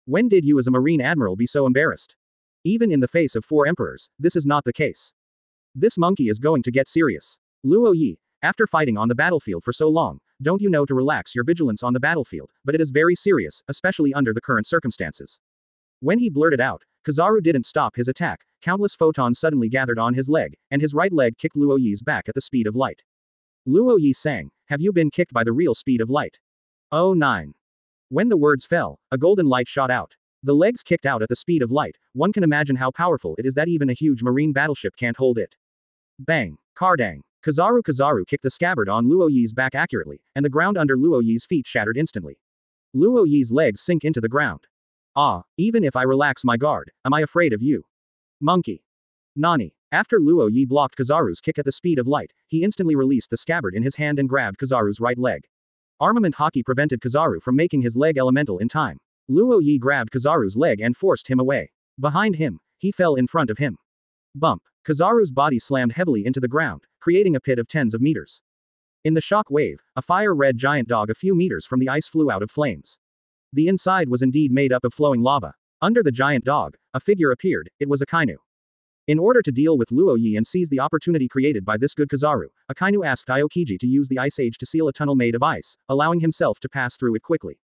When did you as a marine admiral be so embarrassed? Even in the face of 4 emperors, this is not the case. This monkey is going to get serious. Luo Ye, after fighting on the battlefield for so long, don't you know to relax your vigilance on the battlefield, but it is very serious, especially under the current circumstances. When he blurted out, Kizaru didn't stop his attack. Countless photons suddenly gathered on his leg, and his right leg kicked Luo Ye's back at the speed of light. Luo Ye sang, "Have you been kicked by the real speed of light?" Oh 9. When the words fell, a golden light shot out. The legs kicked out at the speed of light. One can imagine how powerful it is that even a huge marine battleship can't hold it. Bang! Kardang! Kizaru kicked the scabbard on Luo Ye's back accurately, and the ground under Luo Ye's feet shattered instantly. Luo Ye's legs sink into the ground. Ah, even if I relax my guard, am I afraid of you? Monkey. Nani. After Luo Ye blocked Kizaru's kick at the speed of light, he instantly released the scabbard in his hand and grabbed Kizaru's right leg. Armament Haki prevented Kizaru from making his leg elemental in time. Luo Ye grabbed Kizaru's leg and forced him away. Behind him, he fell in front of him. Bump. Kizaru's body slammed heavily into the ground, creating a pit of tens of meters. In the shock wave, a fire-red giant dog a few meters from the ice flew out of flames. The inside was indeed made up of flowing lava. Under the giant dog, a figure appeared. It was Akainu. In order to deal with Luo Ye and seize the opportunity created by this good Kizaru, Akainu asked Aokiji to use the Ice Age to seal a tunnel made of ice, allowing himself to pass through it quickly.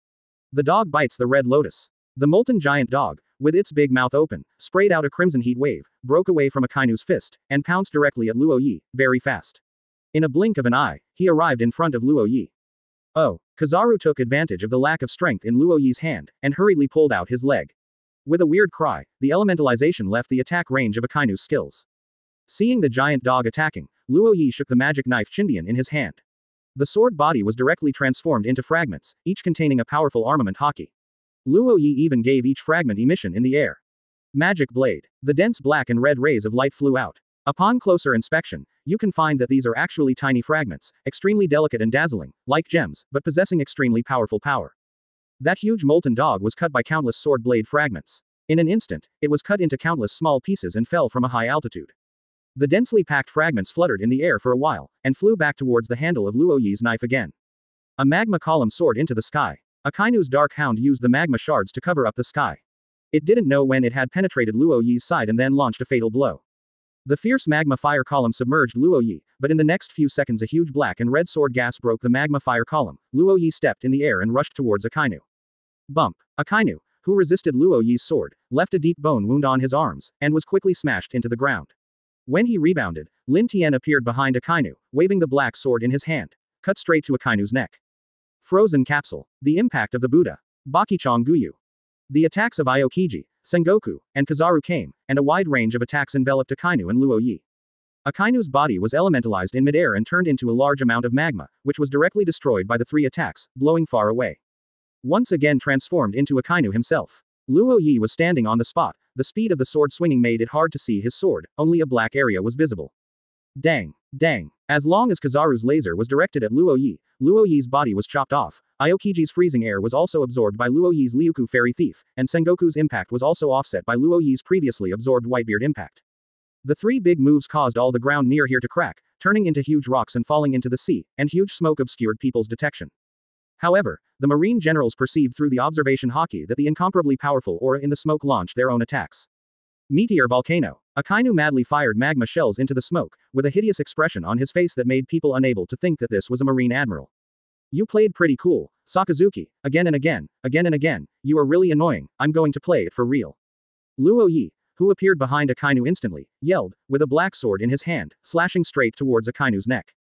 The dog bites the red lotus. The molten giant dog, with its big mouth open, sprayed out a crimson heat wave, broke away from Akainu's fist, and pounced directly at Luo Ye, very fast. In a blink of an eye, he arrived in front of Luo Ye. Oh, Kizaru took advantage of the lack of strength in Luo Ye's hand, and hurriedly pulled out his leg. With a weird cry, the elementalization left the attack range of Akainu's skills. Seeing the giant dog attacking, Luo Ye shook the magic knife Chindian in his hand. The sword body was directly transformed into fragments, each containing a powerful armament haki. Luo Ye even gave each fragment emission in the air. Magic blade. The dense black and red rays of light flew out. Upon closer inspection, you can find that these are actually tiny fragments, extremely delicate and dazzling, like gems, but possessing extremely powerful power. That huge molten dog was cut by countless sword blade fragments. In an instant, it was cut into countless small pieces and fell from a high altitude. The densely packed fragments fluttered in the air for a while, and flew back towards the handle of Luo Ye's knife again. A magma column soared into the sky. Akainu's dark hound used the magma shards to cover up the sky. It didn't know when it had penetrated Luo Ye's side and then launched a fatal blow. The fierce magma fire column submerged Luo Ye, but in the next few seconds a huge black and red sword gas broke the magma fire column. Luo Ye stepped in the air and rushed towards Akainu. Bump. Akainu, who resisted Luo Ye's sword, left a deep bone wound on his arms, and was quickly smashed into the ground. When he rebounded, Lin Tian appeared behind Akainu, waving the black sword in his hand, cut straight to Akainu's neck. Frozen capsule. The impact of the Buddha. Bakichong Guyu. The attacks of Aokiji, Sengoku, and Kizaru came, and a wide range of attacks enveloped Akainu and Luo Ye. Akainu's body was elementalized in midair and turned into a large amount of magma, which was directly destroyed by the three attacks, blowing far away. Once again transformed into Akainu himself. Luo Ye was standing on the spot. The speed of the sword swinging made it hard to see his sword, only a black area was visible. Dang. Dang. As long as Kizaru's laser was directed at Luo Ye's body was chopped off. Aokiji's freezing air was also absorbed by Luo Ye's Liuku Fairy Thief, and Sengoku's impact was also offset by Luo Ye's previously absorbed Whitebeard impact. The three big moves caused all the ground near here to crack, turning into huge rocks and falling into the sea, and huge smoke obscured people's detection. However, the marine generals perceived through the observation haki that the incomparably powerful aura in the smoke launched their own attacks. Meteor volcano. Akainu madly fired magma shells into the smoke, with a hideous expression on his face that made people unable to think that this was a marine admiral. You played pretty cool, Sakazuki, again and again, you are really annoying, I'm going to play it for real. Luo Ye, who appeared behind Akainu instantly, yelled, with a black sword in his hand, slashing straight towards Akainu's neck.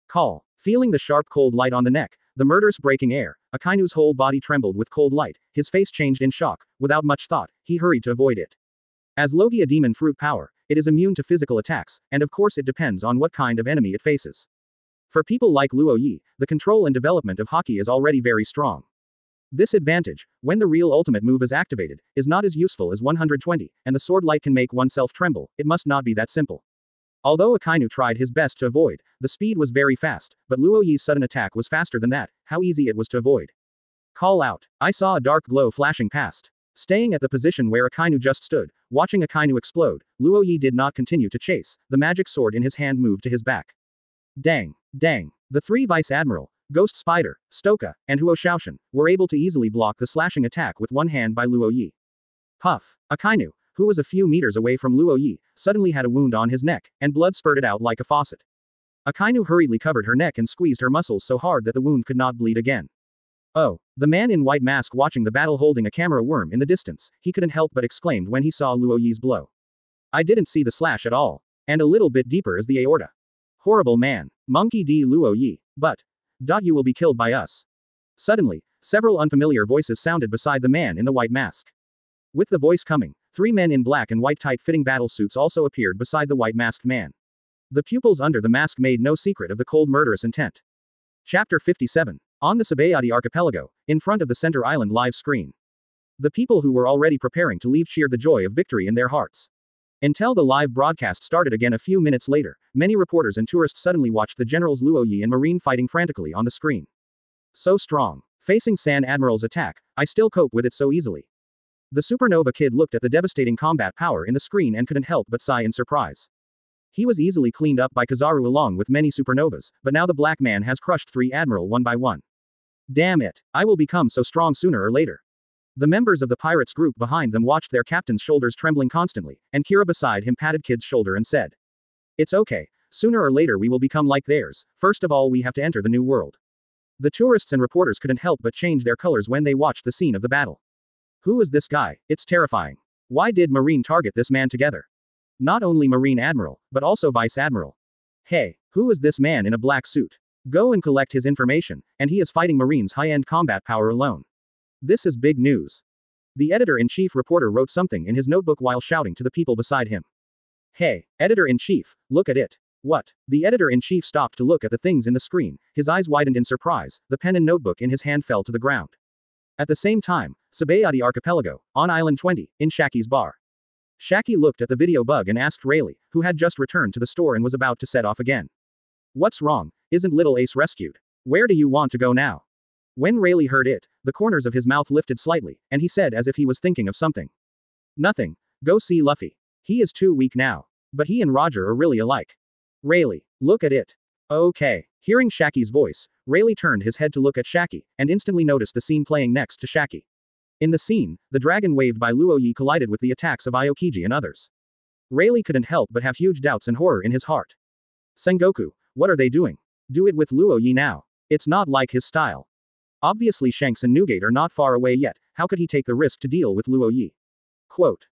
Call. Feeling the sharp cold light on the neck, the murderous breaking air, Akainu's whole body trembled with cold light, his face changed in shock, without much thought, he hurried to avoid it. As Logia demon fruit power, it is immune to physical attacks, and of course it depends on what kind of enemy it faces. For people like Luo Ye, the control and development of haki is already very strong. This advantage, when the real ultimate move is activated, is not as useful as 120, and the sword light can make oneself tremble, it must not be that simple. Although Akainu tried his best to avoid, the speed was very fast, but Luo Ye's sudden attack was faster than that, how easy it was to avoid. Call out. I saw a dark glow flashing past. Staying at the position where Akainu just stood, watching Akainu explode, Luo Ye did not continue to chase, the magic sword in his hand moved to his back. Dang. Dang. The three Vice Admiral, Ghost Spider, Stoka, and Huo Shaoshan, were able to easily block the slashing attack with one hand by Luo Ye. Puff. Akainu, who was a few meters away from Luo Ye, suddenly had a wound on his neck, and blood spurted out like a faucet. Akainu hurriedly covered her neck and squeezed her muscles so hard that the wound could not bleed again. Oh. The man in white mask watching the battle holding a camera worm in the distance, he couldn't help but exclaimed when he saw Luo Ye's blow. I didn't see the slash at all. And a little bit deeper is the aorta. Horrible man. Monkey D. Luo Ye. But. You will be killed by us. Suddenly, several unfamiliar voices sounded beside the man in the white mask. With the voice coming, three men in black and white tight-fitting battle suits also appeared beside the white masked man. The pupils under the mask made no secret of the cold murderous intent. Chapter 57. On the Sabayati archipelago, in front of the center island live screen. The people who were already preparing to leave cheered the joy of victory in their hearts. Until the live broadcast started again a few minutes later, many reporters and tourists suddenly watched the generals Luo Ye and Marine fighting frantically on the screen. So strong. Facing San Admiral's attack, I still cope with it so easily. The Supernova Kid looked at the devastating combat power in the screen and couldn't help but sigh in surprise. He was easily cleaned up by Kizaru along with many supernovas, but now the black man has crushed three Admiral one by one. Damn it, I will become so strong sooner or later. The members of the pirates group behind them watched their captain's shoulders trembling constantly, and Kira beside him patted Kid's shoulder and said, "It's okay. Sooner or later we will become like theirs. First of all we have to enter the new world." The tourists and reporters couldn't help but change their colors when they watched the scene of the battle. Who is this guy? It's terrifying. Why did Marine target this man together? Not only Marine Admiral, but also Vice Admiral. Hey, who is this man in a black suit? Go and collect his information, and he is fighting Marine's high-end combat power alone. This is big news. The editor-in-chief reporter wrote something in his notebook while shouting to the people beside him. Hey, editor-in-chief, look at it. What? The editor-in-chief stopped to look at the things in the screen, his eyes widened in surprise, the pen and notebook in his hand fell to the ground. At the same time, Sabayati Archipelago, on Island 20, in Shaki's bar. Shaki looked at the video bug and asked Rayleigh, who had just returned to the store and was about to set off again. What's wrong? Isn't little Ace rescued? Where do you want to go now? When Rayleigh heard it, the corners of his mouth lifted slightly, and he said as if he was thinking of something. Nothing. Go see Luffy. He is too weak now. But he and Roger are really alike. Rayleigh, look at it. Okay. Hearing Shaki's voice, Rayleigh turned his head to look at Shaki, and instantly noticed the scene playing next to Shaki. In the scene, the dragon waved by Luo Ye collided with the attacks of Aokiji and others. Rayleigh couldn't help but have huge doubts and horror in his heart. Sengoku, what are they doing? Do it with Luo Ye now. It's not like his style. Obviously Shanks and Newgate are not far away yet, how could he take the risk to deal with Luo Ye? Quote.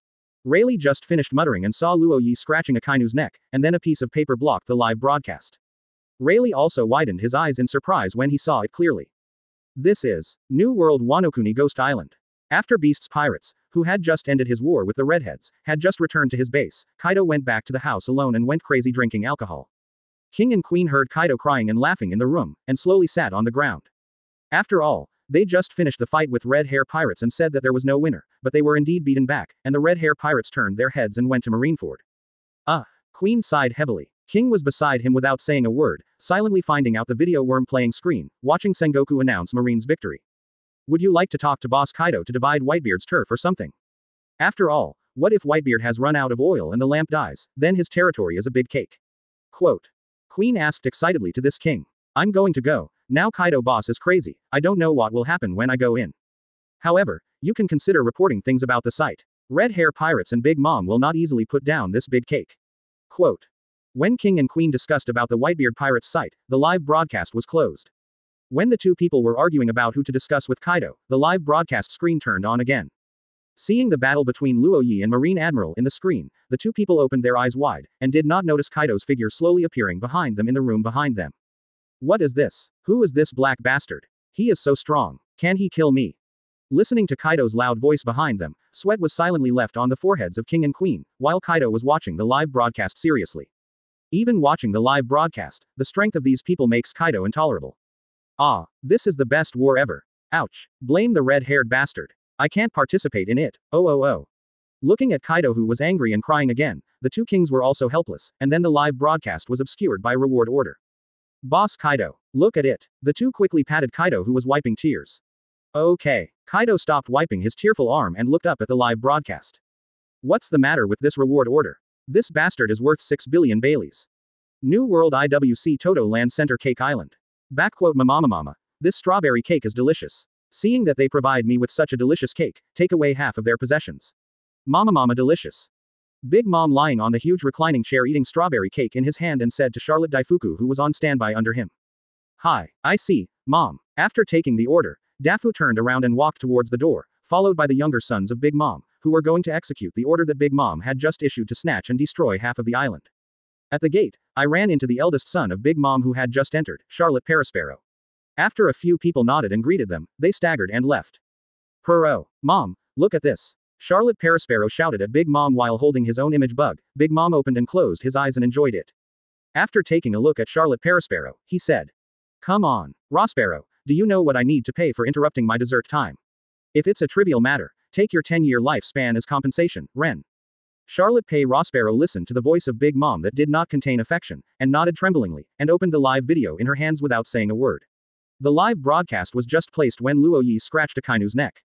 Rayleigh just finished muttering and saw Luo Ye scratching Akainu's neck, and then a piece of paper blocked the live broadcast. Rayleigh also widened his eyes in surprise when he saw it clearly. This is New World Wanokuni Ghost Island. After Beast's pirates, who had just ended his war with the Redheads, had just returned to his base, Kaido went back to the house alone and went crazy drinking alcohol. King and Queen heard Kaido crying and laughing in the room, and slowly sat on the ground. After all, they just finished the fight with Red Hair Pirates and said that there was no winner, but they were indeed beaten back, and the Red Hair Pirates turned their heads and went to Marineford. Queen sighed heavily. King was beside him without saying a word, silently finding out the video worm playing screen, watching Sengoku announce Marine's victory. Would you like to talk to Boss Kaido to divide Whitebeard's turf or something? After all, what if Whitebeard has run out of oil and the lamp dies, then his territory is a big cake. Quote. Queen asked excitedly to this king. I'm going to go. Now Kaido boss is crazy, I don't know what will happen when I go in. However, you can consider reporting things about the site. Red Hair Pirates and Big Mom will not easily put down this big cake. Quote. When King and Queen discussed about the Whitebeard Pirates site, the live broadcast was closed. When the two people were arguing about who to discuss with Kaido, the live broadcast screen turned on again. Seeing the battle between Luo Ye and Marine Admiral in the screen, the two people opened their eyes wide, and did not notice Kaido's figure slowly appearing behind them in the room behind them. What is this? Who is this black bastard? He is so strong. Can he kill me? Listening to Kaido's loud voice behind them, sweat was silently left on the foreheads of King and Queen, while Kaido was watching the live broadcast seriously. Even watching the live broadcast, the strength of these people makes Kaido intolerable. Ah, this is the best war ever. Ouch. Blame the red-haired bastard. I can't participate in it. Oh. Looking at Kaido who was angry and crying again, the two kings were also helpless, and then the live broadcast was obscured by reward order. Boss Kaido. Look at it. The two quickly patted Kaido who was wiping tears. Okay. Kaido stopped wiping his tearful arm and looked up at the live broadcast. What's the matter with this reward order? This bastard is worth 6 billion Baileys. New World IWC Toto Land Center Cake Island. Backquote Mama. This strawberry cake is delicious. Seeing that they provide me with such a delicious cake, take away half of their possessions. Mama delicious. Big Mom lying on the huge reclining chair eating strawberry cake in his hand and said to Charlotte Daifuku who was on standby under him. Hi, I see, Mom. After taking the order, Dafu turned around and walked towards the door, followed by the younger sons of Big Mom, who were going to execute the order that Big Mom had just issued to snatch and destroy half of the island. At the gate, I ran into the eldest son of Big Mom who had just entered, Charlotte Perispero. After a few people nodded and greeted them, they staggered and left. Purro, Mom, look at this. Charlotte Perispero shouted at Big Mom while holding his own image bug. Big Mom opened and closed his eyes and enjoyed it. After taking a look at Charlotte Perispero, he said. Come on, Rospero, do you know what I need to pay for interrupting my dessert time? If it's a trivial matter, take your 10-year lifespan as compensation, Ren. Charlotte Pay Rospero listened to the voice of Big Mom that did not contain affection, and nodded tremblingly, and opened the live video in her hands without saying a word. The live broadcast was just placed when Luo Ye scratched Akainu's neck.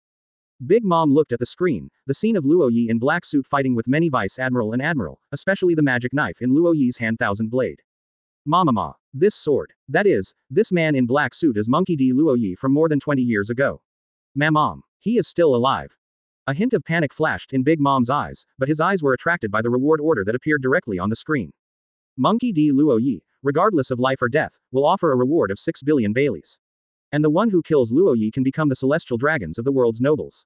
Big Mom looked at the screen, the scene of Luo Ye in black suit fighting with many Vice Admiral and Admiral, especially the magic knife in Luo Ye's hand Thousand Blade. Mama, this sword. That is, this man in black suit is Monkey D. Luo Ye from more than 20 years ago. Mom. He is still alive. A hint of panic flashed in Big Mom's eyes, but his eyes were attracted by the reward order that appeared directly on the screen. Monkey D. Luo Ye, regardless of life or death, will offer a reward of 6 billion Baileys. And the one who kills Luo Ye can become the celestial dragons of the world's nobles.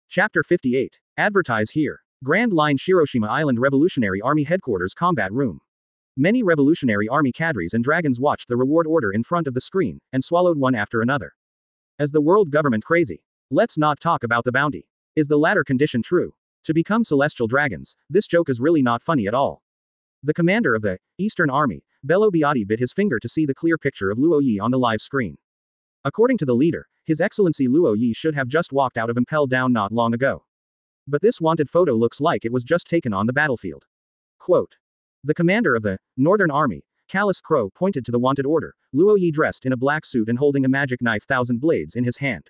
Chapter 58. Advertise here. Grand Line Shiroshima Island Revolutionary Army Headquarters Combat Room. Many Revolutionary Army cadres and dragons watched the reward order in front of the screen, and swallowed one after another. Is the world government crazy? Let's not talk about the bounty. Is the latter condition true? To become celestial dragons, this joke is really not funny at all. The commander of the Eastern Army, Bello Biati, bit his finger to see the clear picture of Luo Ye on the live screen. According to the leader, His Excellency Luo Ye should have just walked out of Impel down not long ago. But this wanted photo looks like it was just taken on the battlefield. Quote. The commander of the Northern Army, Callous Crow, pointed to the wanted order, Luo Ye dressed in a black suit and holding a magic knife 1,000 blades in his hand.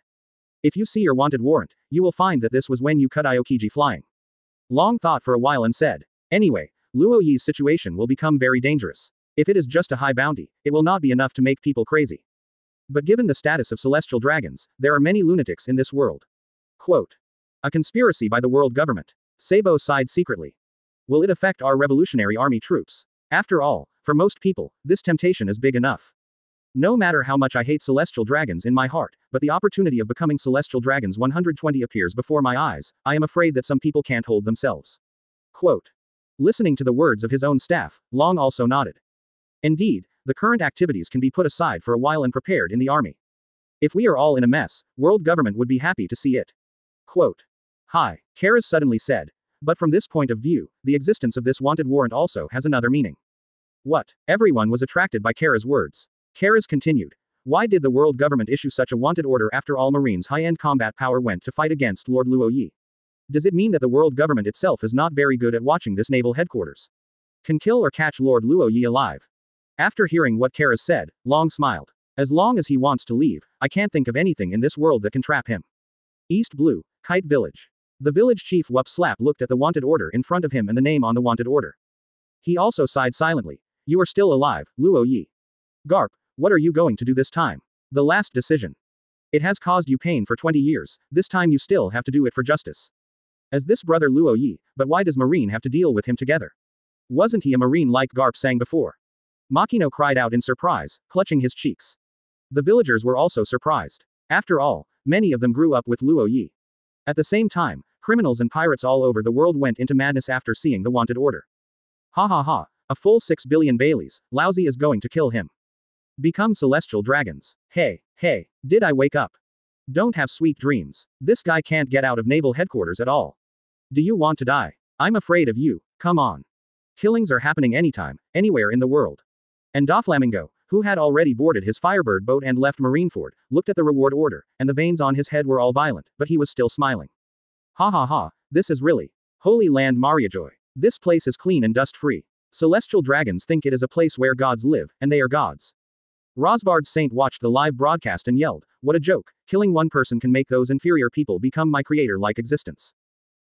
If you see your wanted warrant, you will find that this was when you cut Aokiji flying. Long thought for a while and said, anyway, Luo Ye's situation will become very dangerous. If it is just a high bounty, it will not be enough to make people crazy. But given the status of celestial dragons, there are many lunatics in this world. Quote. A conspiracy by the world government. Sabo sighed secretly. Will it affect our Revolutionary Army troops? After all, for most people, this temptation is big enough. No matter how much I hate celestial dragons in my heart, but the opportunity of becoming celestial dragons 120 appears before my eyes, I am afraid that some people can't hold themselves. Quote. Listening to the words of his own staff, Long also nodded. Indeed, the current activities can be put aside for a while and prepared in the army. If we are all in a mess, world government would be happy to see it. Quote. Hi, Karas suddenly said. But from this point of view, the existence of this wanted warrant also has another meaning. What? Everyone was attracted by Karas' words. Karas continued. Why did the world government issue such a wanted order after all Marines' high-end combat power went to fight against Lord Luo Ye? Does it mean that the world government itself is not very good at watching this naval headquarters? Can kill or catch Lord Luo Ye alive? After hearing what Karas said, Long smiled. As long as he wants to leave, I can't think of anything in this world that can trap him. East Blue, Kite Village. The village chief Wup Slap looked at the wanted order in front of him and the name on the wanted order. He also sighed silently. You are still alive, Luo Ye. Garp, what are you going to do this time? The last decision. It has caused you pain for 20 years, this time you still have to do it for justice. As this brother Luo Ye, but why does Marine have to deal with him together? Wasn't he a Marine like Garp sang before? Makino cried out in surprise, clutching his cheeks. The villagers were also surprised. After all, many of them grew up with Luo Ye. At the same time, criminals and pirates all over the world went into madness after seeing the wanted order. Ha ha ha, a full 6 billion Baileys, Lousy is going to kill him. Become celestial dragons. Hey, did I wake up? Don't have sweet dreams. This guy can't get out of naval headquarters at all. Do you want to die? I'm afraid of you, come on. Killings are happening anytime, anywhere in the world. And Doflamingo, who had already boarded his Firebird boat and left Marineford, looked at the reward order, and the veins on his head were all violent, but he was still smiling. Ha ha ha, this is really Holy Land Mariajoy. This place is clean and dust-free. Celestial dragons think it is a place where gods live, and they are gods. Rosbard Saint watched the live broadcast and yelled, what a joke, killing one person can make those inferior people become my creator-like existence.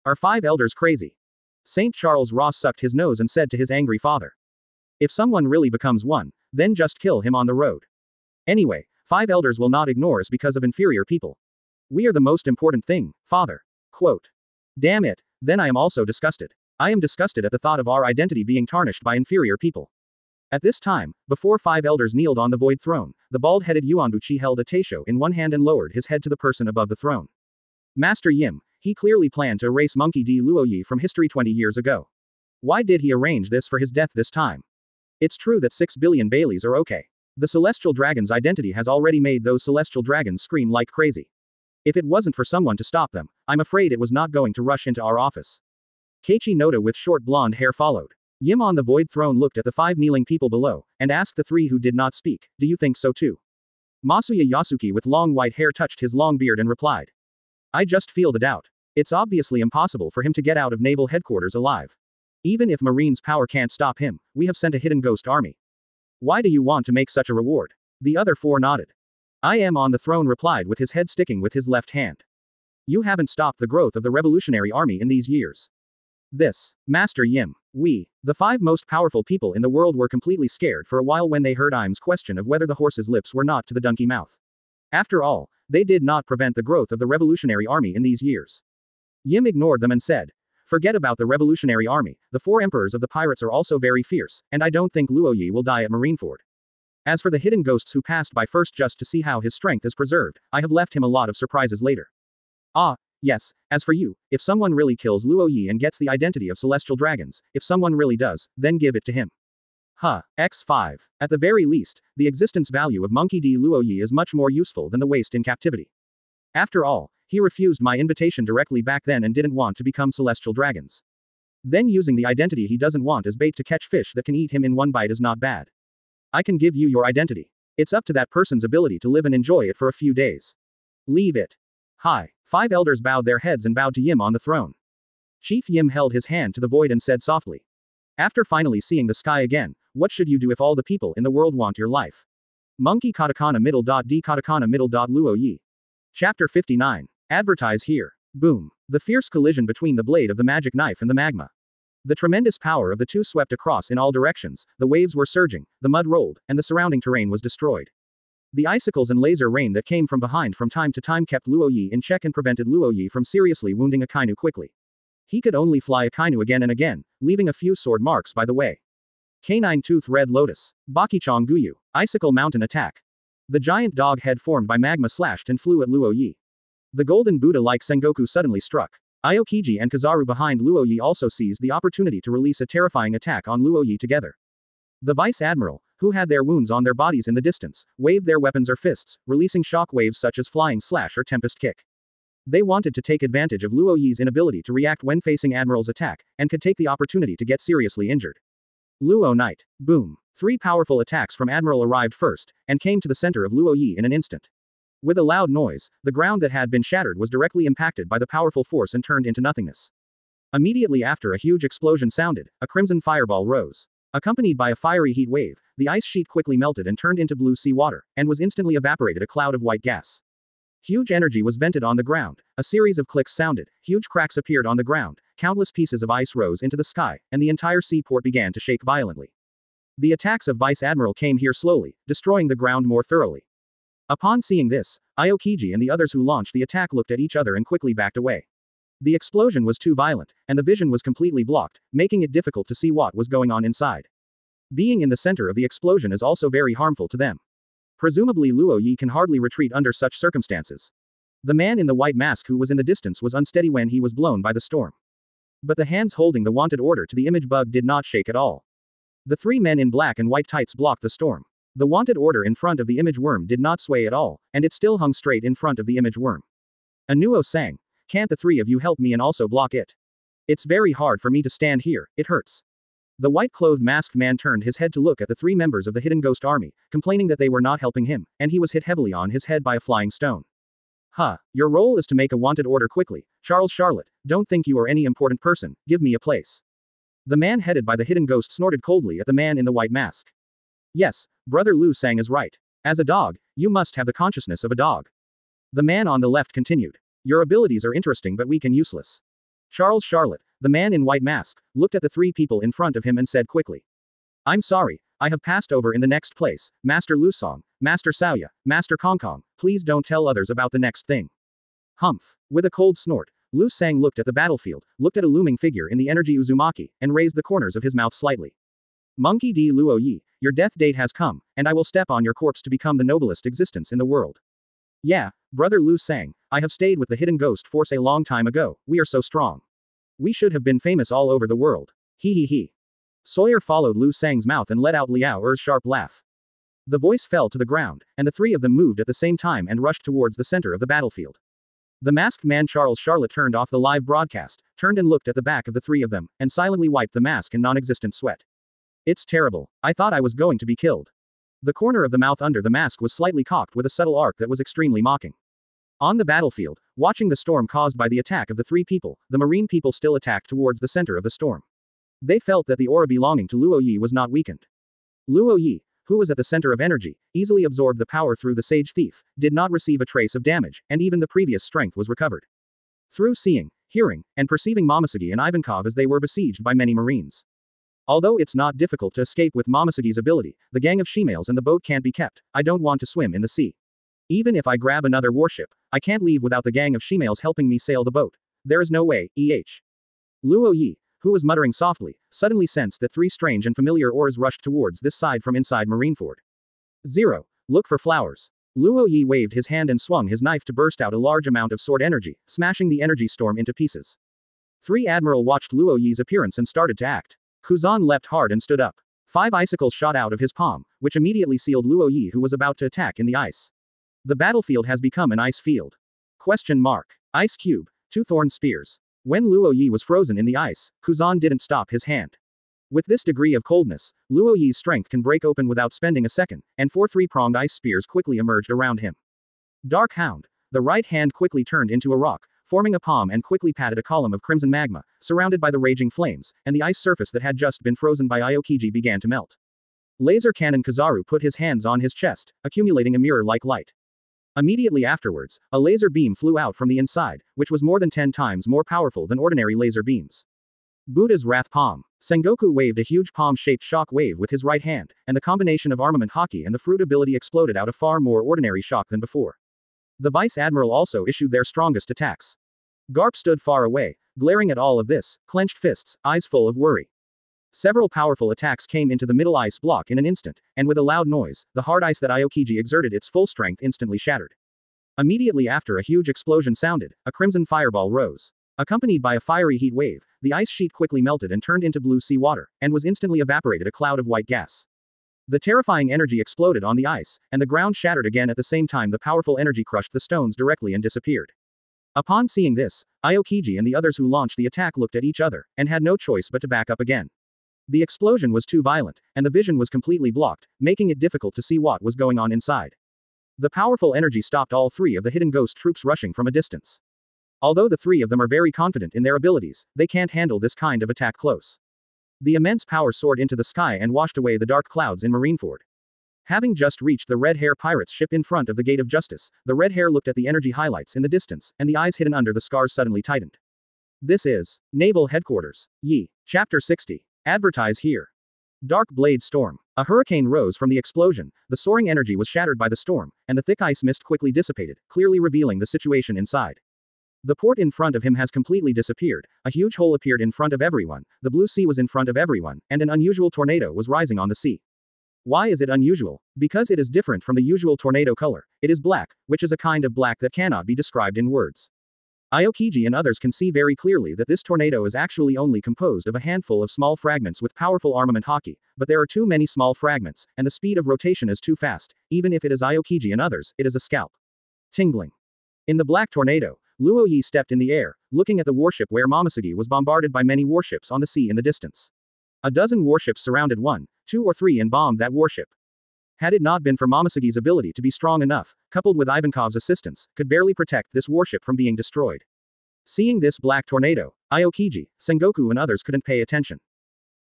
Are 5 elders crazy? Saint Charles Ross sucked his nose and said to his angry father. If someone really becomes one, then just kill him on the road. Anyway, 5 elders will not ignore us because of inferior people. We are the most important thing, father. Quote. Damn it, then I am also disgusted. I am disgusted at the thought of our identity being tarnished by inferior people. At this time, before 5 elders kneeled on the void throne, the bald-headed Yuanbuchi held a teisho in one hand and lowered his head to the person above the throne. Master Yim, he clearly planned to erase Monkey D. Luo Ye from history 20 years ago. Why did he arrange this for his death this time? It's true that 6 billion Baileys are okay. The celestial dragon's identity has already made those celestial dragons scream like crazy. If it wasn't for someone to stop them, I'm afraid it was not going to rush into our office. Keiichi Noda with short blonde hair followed. Yim on the void throne looked at the 5 kneeling people below, and asked the 3 who did not speak, do you think so too? Masuya Yasuki with long white hair touched his long beard and replied. I just feel the doubt. It's obviously impossible for him to get out of naval headquarters alive. Even if Marine's power can't stop him, we have sent a hidden ghost army. Why do you want to make such a reward? The other 4 nodded. I am on the throne replied with his head sticking with his left hand. You haven't stopped the growth of the Revolutionary Army in these years. This, Master Yim, we, the 5 most powerful people in the world were completely scared for a while when they heard Im's question of whether the horse's lips were not to the donkey mouth. After all, They did not prevent the growth of the Revolutionary Army in these years. Yim ignored them and said, "Forget about the Revolutionary Army, the 4 emperors of the pirates are also very fierce, and I don't think Luo Ye will die at Marineford. As for the hidden ghosts who passed by first just to see how his strength is preserved, I have left him a lot of surprises later. Ah, yes, as for you, if someone really kills Luo Ye and gets the identity of celestial dragons, if someone really does, then give it to him." X5. At the very least, the existence value of Monkey D. Luo Ye is much more useful than the waste in captivity. After all, he refused my invitation directly back then and didn't want to become celestial dragons. Then using the identity he doesn't want as bait to catch fish that can eat him in one bite is not bad. I can give you your identity. It's up to that person's ability to live and enjoy it for a few days. Leave it. Hi. 5 elders bowed their heads and bowed to Yim on the throne. Chief Yim held his hand to the void and said softly, "After finally seeing the sky again, what should you do if all the people in the world want your life?" Monkey katakana middle dot d katakana middle dot Luo Ye. Chapter 59. Advertise here. Boom. The fierce collision between the blade of the magic knife and the magma. The tremendous power of the two swept across in all directions, the waves were surging, the mud rolled, and the surrounding terrain was destroyed. The icicles and laser rain that came from behind from time to time kept Luo Ye in check and prevented Luo Ye from seriously wounding Akainu quickly. He could only fly Akainu again and again, leaving a few sword marks by the way. Canine Tooth Red Lotus. Bakichong Guyu. Icicle Mountain Attack. The giant dog head formed by magma slashed and flew at Luo Ye. The golden Buddha-like Sengoku suddenly struck. Aokiji and Kazaru behind Luo Ye also seized the opportunity to release a terrifying attack on Luo Ye together. The Vice Admiral, who had their wounds on their bodies in the distance, waved their weapons or fists, releasing shock waves such as Flying Slash or Tempest Kick. They wanted to take advantage of Luo Ye's inability to react when facing Admiral's attack, and could take the opportunity to get seriously injured. Luo Knight. Boom. 3 powerful attacks from Admiral arrived first, and came to the center of Luo Ye in an instant. With a loud noise, the ground that had been shattered was directly impacted by the powerful force and turned into nothingness. Immediately after a huge explosion sounded, a crimson fireball rose. Accompanied by a fiery heat wave, the ice sheet quickly melted and turned into blue sea water, and was instantly evaporated a cloud of white gas. Huge energy was vented on the ground, a series of clicks sounded, huge cracks appeared on the ground, countless pieces of ice rose into the sky, and the entire seaport began to shake violently. The attacks of Vice Admiral came here slowly, destroying the ground more thoroughly. Upon seeing this, Aokiji and the others who launched the attack looked at each other and quickly backed away. The explosion was too violent, and the vision was completely blocked, making it difficult to see what was going on inside. Being in the center of the explosion is also very harmful to them. Presumably Luo Ye can hardly retreat under such circumstances. The man in the white mask who was in the distance was unsteady when he was blown by the storm. But the hands holding the wanted order to the image bug did not shake at all. The 3 men in black and white tights blocked the storm. The wanted order in front of the image worm did not sway at all, and it still hung straight in front of the image worm. Anuo sang, "Can't the 3 of you help me and also block it? It's very hard for me to stand here, it hurts." The white-clothed masked man turned his head to look at the 3 members of the hidden ghost army, complaining that they were not helping him, and he was hit heavily on his head by a flying stone. Your role is to make a wanted order quickly, Charles Charlotte, don't think you are any important person, give me a place. The man headed by the hidden ghost snorted coldly at the man in the white mask. Yes, Brother Lu Sang is right. As a dog, you must have the consciousness of a dog. The man on the left continued. Your abilities are interesting but weak and useless. Charles Charlotte, the man in white mask, looked at the 3 people in front of him and said quickly. I'm sorry, I have passed over in the next place, Master Lu Song, Master Saoya, Master Kong Kong, please don't tell others about the next thing. Humph. With a cold snort, Lu Sang looked at the battlefield, looked at a looming figure in the energy Uzumaki, and raised the corners of his mouth slightly. Monkey D. Luo Ye, your death date has come, and I will step on your corpse to become the noblest existence in the world. Yeah, Brother Lu Sang, I have stayed with the hidden ghost force a long time ago, we are so strong. We should have been famous all over the world. He. Sawyer followed Lu Sang's mouth and let out Liao Er's sharp laugh. The voice fell to the ground, and the 3 of them moved at the same time and rushed towards the center of the battlefield. The masked man Charles Charlotte turned off the live broadcast, turned and looked at the back of the 3 of them, and silently wiped the mask in non-existent sweat. It's terrible. I thought I was going to be killed. The corner of the mouth under the mask was slightly cocked with a subtle arc that was extremely mocking. On the battlefield, watching the storm caused by the attack of the 3 people, the marine people still attacked towards the center of the storm. They felt that the aura belonging to Luo Ye was not weakened. Luo Ye, who was at the center of energy, easily absorbed the power through the Sage Thief, did not receive a trace of damage, and even the previous strength was recovered. Through seeing, hearing, and perceiving Momosuke and Ivankov as they were besieged by many marines. Although it's not difficult to escape with Momosuke's ability, the gang of shemales and the boat can't be kept, I don't want to swim in the sea. Even if I grab another warship, I can't leave without the gang of shemales helping me sail the boat. There is no way, Luo Ye, who was muttering softly, suddenly sensed that three strange and familiar oars rushed towards this side from inside Marineford. 0. Look for flowers. Luo Ye waved his hand and swung his knife to burst out a large amount of sword energy, smashing the energy storm into pieces. 3. Admiral watched Luo Ye's appearance and started to act. Kuzan leapt hard and stood up. 5 icicles shot out of his palm, which immediately sealed Luo Ye, who was about to attack in the ice. The battlefield has become an ice field. Question mark. Ice cube. 2 thorn spears. When Luo Ye was frozen in the ice, Kuzan didn't stop his hand. With this degree of coldness, Luo Ye's strength can break open without spending a second, and 4 3-pronged ice spears quickly emerged around him. Dark Hound. The right hand quickly turned into a rock, forming a palm and quickly patted a column of crimson magma, surrounded by the raging flames, and the ice surface that had just been frozen by Aokiji began to melt. Laser Cannon Kizaru put his hands on his chest, accumulating a mirror-like light. Immediately afterwards, a laser beam flew out from the inside, which was more than 10 times more powerful than ordinary laser beams. Buddha's Wrath Palm. Sengoku waved a huge palm-shaped shock wave with his right hand, and the combination of armament hockey and the fruit ability exploded out a far more ordinary shock than before. The Vice Admiral also issued their strongest attacks. Garp stood far away, glaring at all of this, clenched fists, eyes full of worry. Several powerful attacks came into the middle ice block in an instant, and with a loud noise, the hard ice that Aokiji exerted its full strength instantly shattered. Immediately after a huge explosion sounded, a crimson fireball rose. Accompanied by a fiery heat wave, the ice sheet quickly melted and turned into blue sea water, and was instantly evaporated a cloud of white gas. The terrifying energy exploded on the ice, and the ground shattered again at the same time the powerful energy crushed the stones directly and disappeared. Upon seeing this, Aokiji and the others who launched the attack looked at each other, and had no choice but to back up again. The explosion was too violent, and the vision was completely blocked, making it difficult to see what was going on inside. The powerful energy stopped all 3 of the hidden ghost troops rushing from a distance. Although the 3 of them are very confident in their abilities, they can't handle this kind of attack close. The immense power soared into the sky and washed away the dark clouds in Marineford. Having just reached the Red Hair pirate's ship in front of the Gate of Justice, the Red Hair looked at the energy highlights in the distance, and the eyes hidden under the scars suddenly tightened. This is Naval Headquarters. Yi. Chapter 60. Advertise here. Dark Blade Storm. A hurricane rose from the explosion, the soaring energy was shattered by the storm, and the thick ice mist quickly dissipated, clearly revealing the situation inside. The port in front of him has completely disappeared, a huge hole appeared in front of everyone, the blue sea was in front of everyone, and an unusual tornado was rising on the sea. Why is it unusual? Because it is different from the usual tornado color. It is black, which is a kind of black that cannot be described in words. Aokiji and others can see very clearly that this tornado is actually only composed of a handful of small fragments with powerful armament hockey, but there are too many small fragments, and the speed of rotation is too fast. Even if it is Aokiji and others, it is a scalp. Tingling. In the black tornado, Luo Ye stepped in the air, looking at the warship where Momosuke was bombarded by many warships on the sea in the distance. A dozen warships surrounded 1, 2 or 3 and bombed that warship. Had it not been for Momosuke's ability to be strong enough, coupled with Ivankov's assistance, could barely protect this warship from being destroyed. Seeing this black tornado, Aokiji, Sengoku and others couldn't pay attention.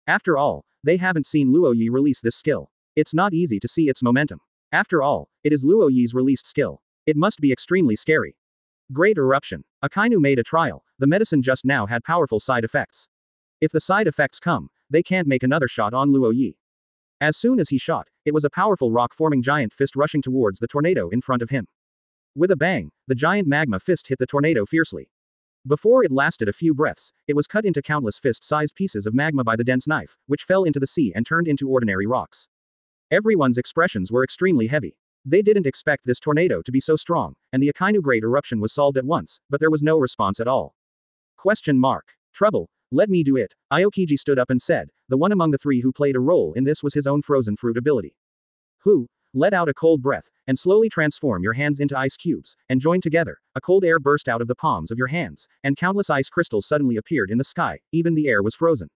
After all, they haven't seen Luo Ye release this skill. It's not easy to see its momentum. After all, it is Luo Ye's released skill. It must be extremely scary. Great Eruption. Akainu made a trial, the medicine just now had powerful side effects. If the side effects come, they can't make another shot on Luo Ye. As soon as he shot, it was a powerful rock-forming giant fist rushing towards the tornado in front of him. With a bang, the giant magma fist hit the tornado fiercely. Before it lasted a few breaths, it was cut into countless fist-sized pieces of magma by the dense knife, which fell into the sea and turned into ordinary rocks. Everyone's expressions were extremely heavy. They didn't expect this tornado to be so strong, and the Akainu Great Eruption was solved at once, but there was no response at all. Question mark. Trouble. Let me do it. Aokiji stood up and said, the one among the 3 who played a role in this was his own frozen fruit ability. Who? Let out a cold breath, and slowly transform your hands into ice cubes, and join together. A cold air burst out of the palms of your hands, and countless ice crystals suddenly appeared in the sky, even the air was frozen.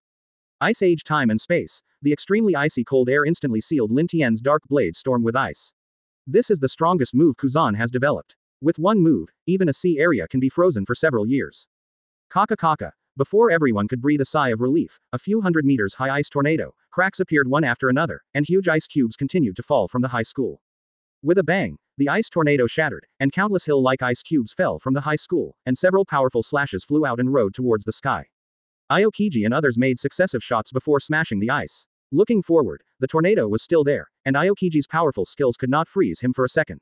Ice Age Time and Space. The extremely icy cold air instantly sealed Lin Tian's Dark Blade Storm with ice. This is the strongest move Kuzan has developed. With one move, even a sea area can be frozen for several years. Kaka Kaka. Before everyone could breathe a sigh of relief, a few hundred meters high ice tornado, cracks appeared one after another, and huge ice cubes continued to fall from the high school. With a bang, the ice tornado shattered, and countless hill-like ice cubes fell from the high school, and several powerful slashes flew out and rode towards the sky. Aokiji and others made successive shots before smashing the ice. Looking forward, the tornado was still there, and Aokiji's powerful skills could not freeze him for a second.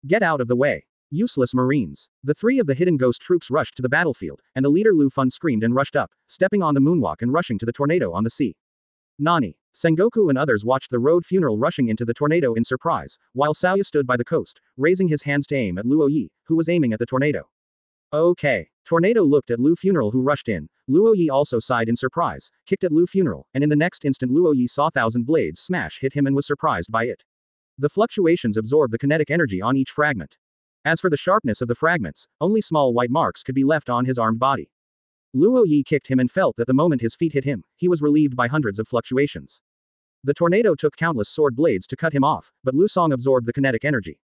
Get out of the way. Useless Marines. The three of the hidden ghost troops rushed to the battlefield, and the leader Lu Fun screamed and rushed up, stepping on the moonwalk and rushing to the tornado on the sea. Nani, Sengoku and others watched the road funeral rushing into the tornado in surprise, while Saoya stood by the coast, raising his hands to aim at Luo Ye, who was aiming at the tornado. Okay. Tornado looked at Lu Funeral who rushed in. Luo Ye also sighed in surprise, kicked at Lu Funeral, and in the next instant Luo Ye saw thousand blades smash hit him and was surprised by it. The fluctuations absorbed the kinetic energy on each fragment. As for the sharpness of the fragments, only small white marks could be left on his armed body. Luo Ye kicked him and felt that the moment his feet hit him, he was relieved by hundreds of fluctuations. The tornado took countless sword blades to cut him off, but Lu Song absorbed the kinetic energy.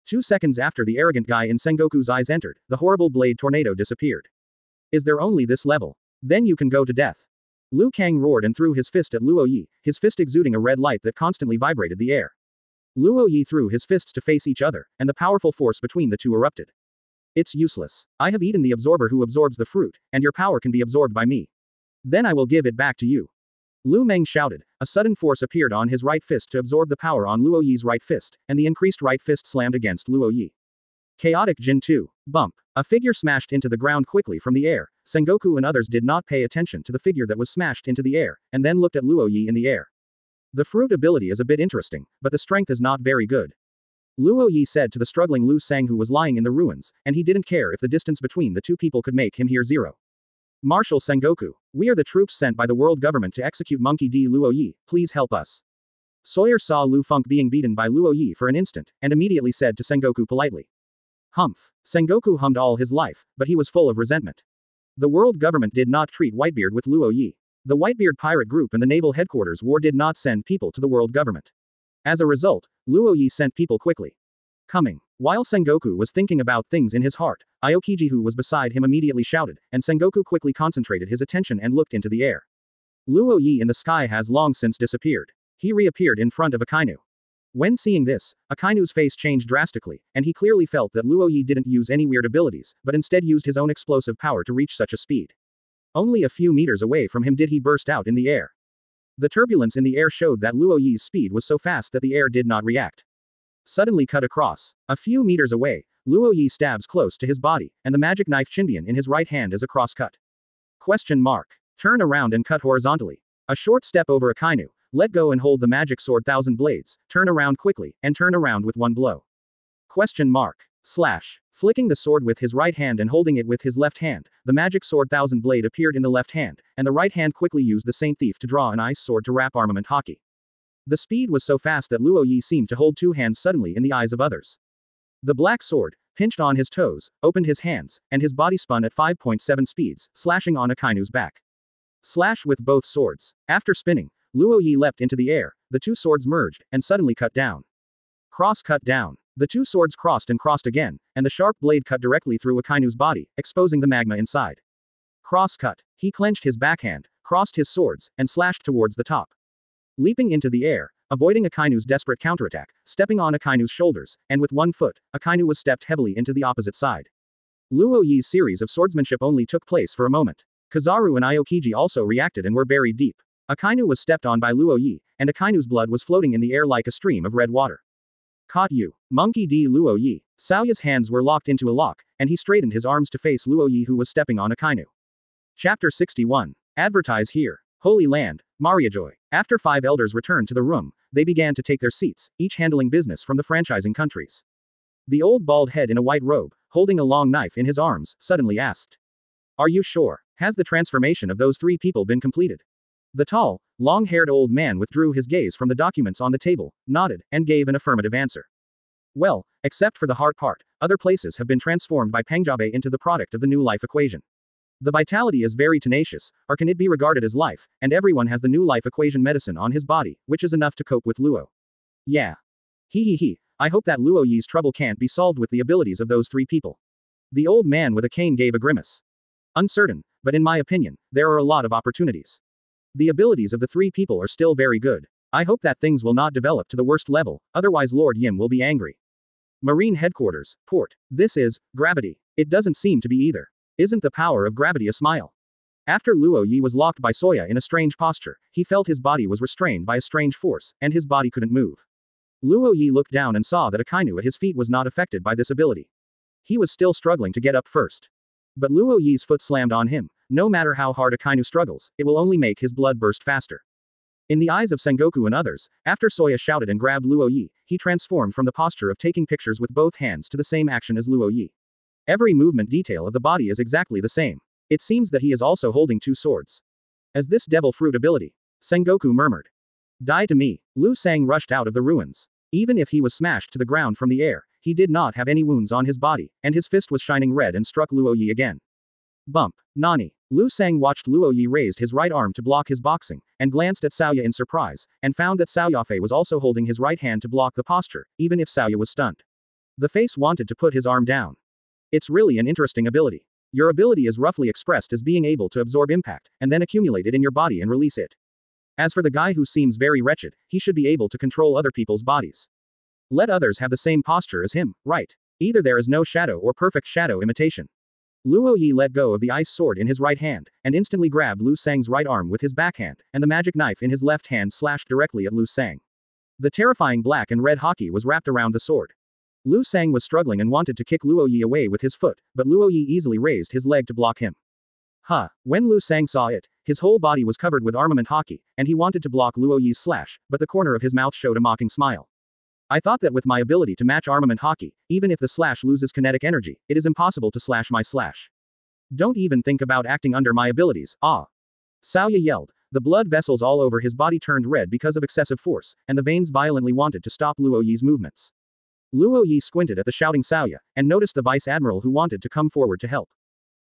2 seconds after the arrogant guy in Sengoku's eyes entered, the horrible blade tornado disappeared. Is there only this level? Then you can go to death. Liu Kang roared and threw his fist at Luo Ye, his fist exuding a red light that constantly vibrated the air. Luo Ye threw his fists to face each other, and the powerful force between the two erupted. It's useless. I have eaten the absorber who absorbs the fruit, and your power can be absorbed by me. Then I will give it back to you. Lu Meng shouted. A sudden force appeared on his right fist to absorb the power on Luo Ye's right fist, and the increased right fist slammed against Luo Ye. Chaotic Jin 2. Bump. A figure smashed into the ground quickly from the air. Sengoku and others did not pay attention to the figure that was smashed into the air, and then looked at Luo Ye in the air. The fruit ability is a bit interesting, but the strength is not very good. Luo Ye said to the struggling Lu Sang who was lying in the ruins, and he didn't care if the distance between the two people could make him hear 0. Marshal Sengoku, we are the troops sent by the world government to execute Monkey D. Luo Ye, please help us. Sawyer saw Lu Funk being beaten by Luo Ye for an instant, and immediately said to Sengoku politely. Humph. Sengoku hummed all his life, but he was full of resentment. The world government did not treat Whitebeard with Luo Ye. The Whitebeard pirate group and the naval headquarters war did not send people to the world government. As a result, Luo Ye sent people quickly. Coming. While Sengoku was thinking about things in his heart, Aokiji who was beside him immediately shouted, and Sengoku quickly concentrated his attention and looked into the air. Luo Ye in the sky has long since disappeared. He reappeared in front of Akainu. When seeing this, Akainu's face changed drastically, and he clearly felt that Luo Ye didn't use any weird abilities, but instead used his own explosive power to reach such a speed. Only a few meters away from him did he burst out in the air. The turbulence in the air showed that Luo Ye's speed was so fast that the air did not react. Suddenly cut across. A few meters away, Luo Ye stabs close to his body, and the magic knife Chinbian in his right hand is a cross cut. Question mark. Turn around and cut horizontally. A short step over Akainu, let go and hold the magic sword thousand blades, turn around quickly, and turn around with one blow. Question mark. Slash. Flicking the sword with his right hand and holding it with his left hand, the magic sword thousand blade appeared in the left hand, and the right hand quickly used the Saint Thief to draw an ice sword to wrap armament hockey. The speed was so fast that Luo Ye seemed to hold 2 hands suddenly in the eyes of others. The black sword, pinched on his toes, opened his hands, and his body spun at 5.7 speeds, slashing on Akainu's back. Slash with both swords. After spinning, Luo Ye leapt into the air, the 2 swords merged, and suddenly cut down. Cross cut down. The 2 swords crossed and crossed again, and the sharp blade cut directly through Akainu's body, exposing the magma inside. Cross cut. He clenched his backhand, crossed his swords, and slashed towards the top. Leaping into the air, avoiding Akainu's desperate counterattack, stepping on Akainu's shoulders, and with one foot, Akainu was stepped heavily into the opposite side. Luo Ye's series of swordsmanship only took place for a moment. Kizaru and Aokiji also reacted and were buried deep. Akainu was stepped on by Luo Ye, and Akainu's blood was floating in the air like a stream of red water. Caught you. Monkey D. Luo Ye. Saoya's hands were locked into a lock, and he straightened his arms to face Luo Ye who was stepping on Akainu. Chapter 61. Advertise here. Holy Land, Mariajoy. After 5 elders returned to the room, they began to take their seats, each handling business from the franchising countries. The old bald head in a white robe, holding a long knife in his arms, suddenly asked. Are you sure? Has the transformation of those 3 people been completed? The tall, long-haired old man withdrew his gaze from the documents on the table, nodded, and gave an affirmative answer. Well, except for the heart part, other places have been transformed by Pengjabe into the product of the new life equation. The vitality is very tenacious, or can it be regarded as life, and everyone has the new life equation medicine on his body, which is enough to cope with Luo. Yeah. He. I hope that Luo Ye's trouble can't be solved with the abilities of those 3 people. The old man with a cane gave a grimace. Uncertain, but in my opinion, there are a lot of opportunities. The abilities of the 3 people are still very good. I hope that things will not develop to the worst level, otherwise Lord Yim will be angry. Marine Headquarters, Port. This is gravity. It doesn't seem to be either. Isn't the power of gravity a smile? After Luo Ye was locked by Soya in a strange posture, he felt his body was restrained by a strange force, and his body couldn't move. Luo Ye looked down and saw that Akainu at his feet was not affected by this ability. He was still struggling to get up first. But Luo Ye's foot slammed on him. No matter how hard Akainu struggles, it will only make his blood burst faster. In the eyes of Sengoku and others, after Soya shouted and grabbed Luo Ye, he transformed from the posture of taking pictures with both hands to the same action as Luo Ye. Every movement detail of the body is exactly the same. It seems that he is also holding two swords. As this devil fruit ability, Sengoku murmured. Die to me. Lu Sang rushed out of the ruins. Even if he was smashed to the ground from the air, he did not have any wounds on his body, and his fist was shining red and struck Luo Ye again. Bump. Nani. Lu Sang watched Luo Ye raised his right arm to block his boxing, and glanced at Xiaoya in surprise, and found that Xiaoyafei was also holding his right hand to block the posture, even if Xiaoya was stunned. The face wanted to put his arm down. It's really an interesting ability. Your ability is roughly expressed as being able to absorb impact, and then accumulate it in your body and release it. As for the guy who seems very wretched, he should be able to control other people's bodies. Let others have the same posture as him, right? Either there is no shadow or perfect shadow imitation. Luo Ye let go of the ice sword in his right hand, and instantly grabbed Lu Sang's right arm with his backhand, and the magic knife in his left hand slashed directly at Lu Sang. The terrifying black and red hockey was wrapped around the sword. Lu Sang was struggling and wanted to kick Luo Ye away with his foot, but Luo Ye easily raised his leg to block him. When Lu Sang saw it, his whole body was covered with armament hockey, and he wanted to block Luo Ye's slash, but the corner of his mouth showed a mocking smile. I thought that with my ability to match armament hockey, even if the slash loses kinetic energy, it is impossible to slash my slash. Don't even think about acting under my abilities, ah. Xiaoya yelled. The blood vessels all over his body turned red because of excessive force, and the veins violently wanted to stop Luo Ye's movements. Luo Ye squinted at the shouting Xiaoya, and noticed the vice admiral who wanted to come forward to help.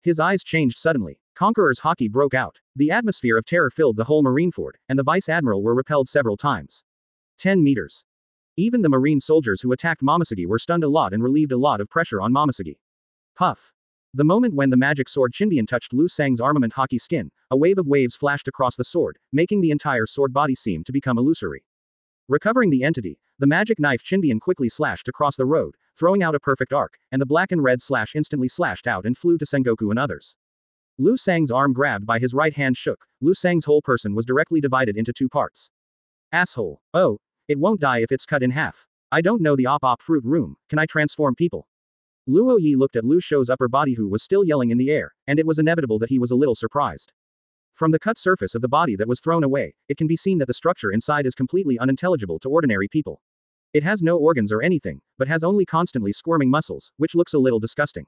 His eyes changed suddenly. Conqueror's hockey broke out. The atmosphere of terror filled the whole Marineford, and the vice admiral were repelled several times. 10 meters. Even the marine soldiers who attacked Momosuke were stunned a lot and relieved a lot of pressure on Momosuke. Puff. The moment when the magic sword Shinbian touched Lu Sang's armament hockey skin, a wave of waves flashed across the sword, making the entire sword body seem to become illusory. Recovering the entity, the magic knife Shinbian quickly slashed across the road, throwing out a perfect arc, and the black and red slash instantly slashed out and flew to Sengoku and others. Lu Sang's arm grabbed by his right hand shook. Lu Sang's whole person was directly divided into two parts. Asshole. Oh. It won't die if it's cut in half. I don't know the op fruit room, can I transform people? Luo Ye looked at Lu Shou's upper body who was still yelling in the air, and it was inevitable that he was a little surprised. From the cut surface of the body that was thrown away, it can be seen that the structure inside is completely unintelligible to ordinary people. It has no organs or anything, but has only constantly squirming muscles, which looks a little disgusting.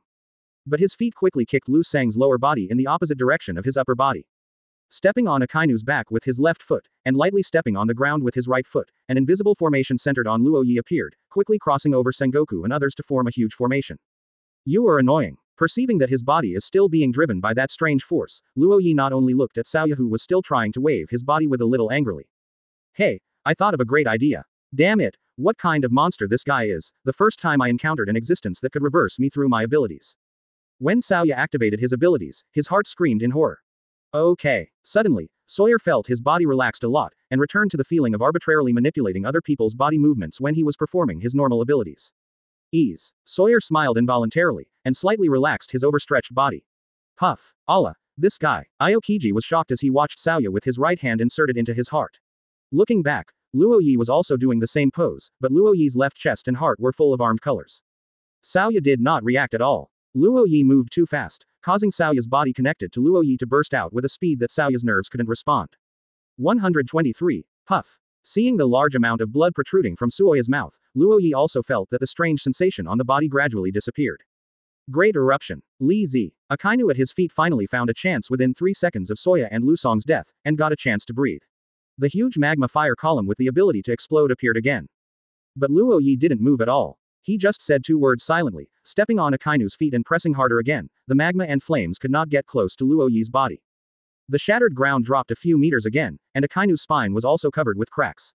But his feet quickly kicked Lu Sang's lower body in the opposite direction of his upper body. Stepping on Akainu's back with his left foot, and lightly stepping on the ground with his right foot, an invisible formation centered on Luo Ye appeared, quickly crossing over Sengoku and others to form a huge formation. You are annoying. Perceiving that his body is still being driven by that strange force, Luo Ye not only looked at Xiaoya who was still trying to wave his body with a little angrily. Hey, I thought of a great idea. Damn it, what kind of monster this guy is, the first time I encountered an existence that could reverse me through my abilities. When Xiaoya activated his abilities, his heart screamed in horror. Okay. Suddenly, Sawyer felt his body relaxed a lot, and returned to the feeling of arbitrarily manipulating other people's body movements when he was performing his normal abilities. Ease. Sawyer smiled involuntarily, and slightly relaxed his overstretched body. Puff. Allah. This guy. Aokiji was shocked as he watched Xiaoya with his right hand inserted into his heart. Looking back, Luo Ye was also doing the same pose, but Luo Ye's left chest and heart were full of armed colors. Xiaoya did not react at all. Luo Ye moved too fast, causing Xiaoya's body connected to Luo Ye to burst out with a speed that Xiaoya's nerves couldn't respond. 123. Puff. Seeing the large amount of blood protruding from Xiaoya's mouth, Luo Ye also felt that the strange sensation on the body gradually disappeared. Great eruption. Li Zi. Akainu at his feet finally found a chance within 3 seconds of Soya and Lu Song's death, and got a chance to breathe. The huge magma fire column with the ability to explode appeared again. But Luo Ye didn't move at all. He just said 2 words silently, stepping on Akainu's feet and pressing harder again. The magma and flames could not get close to Luo Ye's body. The shattered ground dropped a few meters again, and Akainu's spine was also covered with cracks.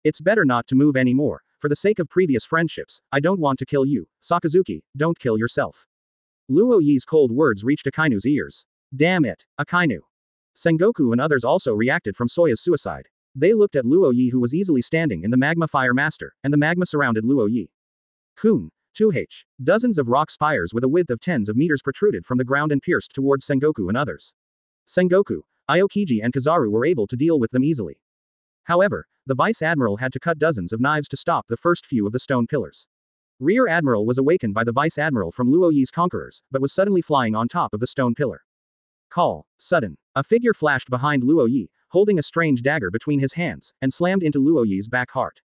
It's better not to move anymore. For the sake of previous friendships, I don't want to kill you. Sakazuki, don't kill yourself. Luo Ye's cold words reached Akainu's ears. Damn it, Akainu. Sengoku and others also reacted from Soya's suicide. They looked at Luo Ye who was easily standing in the magma fire master, and the magma surrounded Luo Ye. Kun. 2H. Dozens of rock spires with a width of tens of meters protruded from the ground and pierced towards Sengoku and others. Sengoku, Aokiji and Kizaru were able to deal with them easily. However, the Vice Admiral had to cut dozens of knives to stop the first few of the stone pillars. Rear Admiral was awakened by the Vice Admiral from Luo Ye's conquerors, but was suddenly flying on top of the stone pillar. Call. Sudden. A figure flashed behind Luo Ye, holding a strange dagger between his hands, and slammed into Luo Ye's back heart.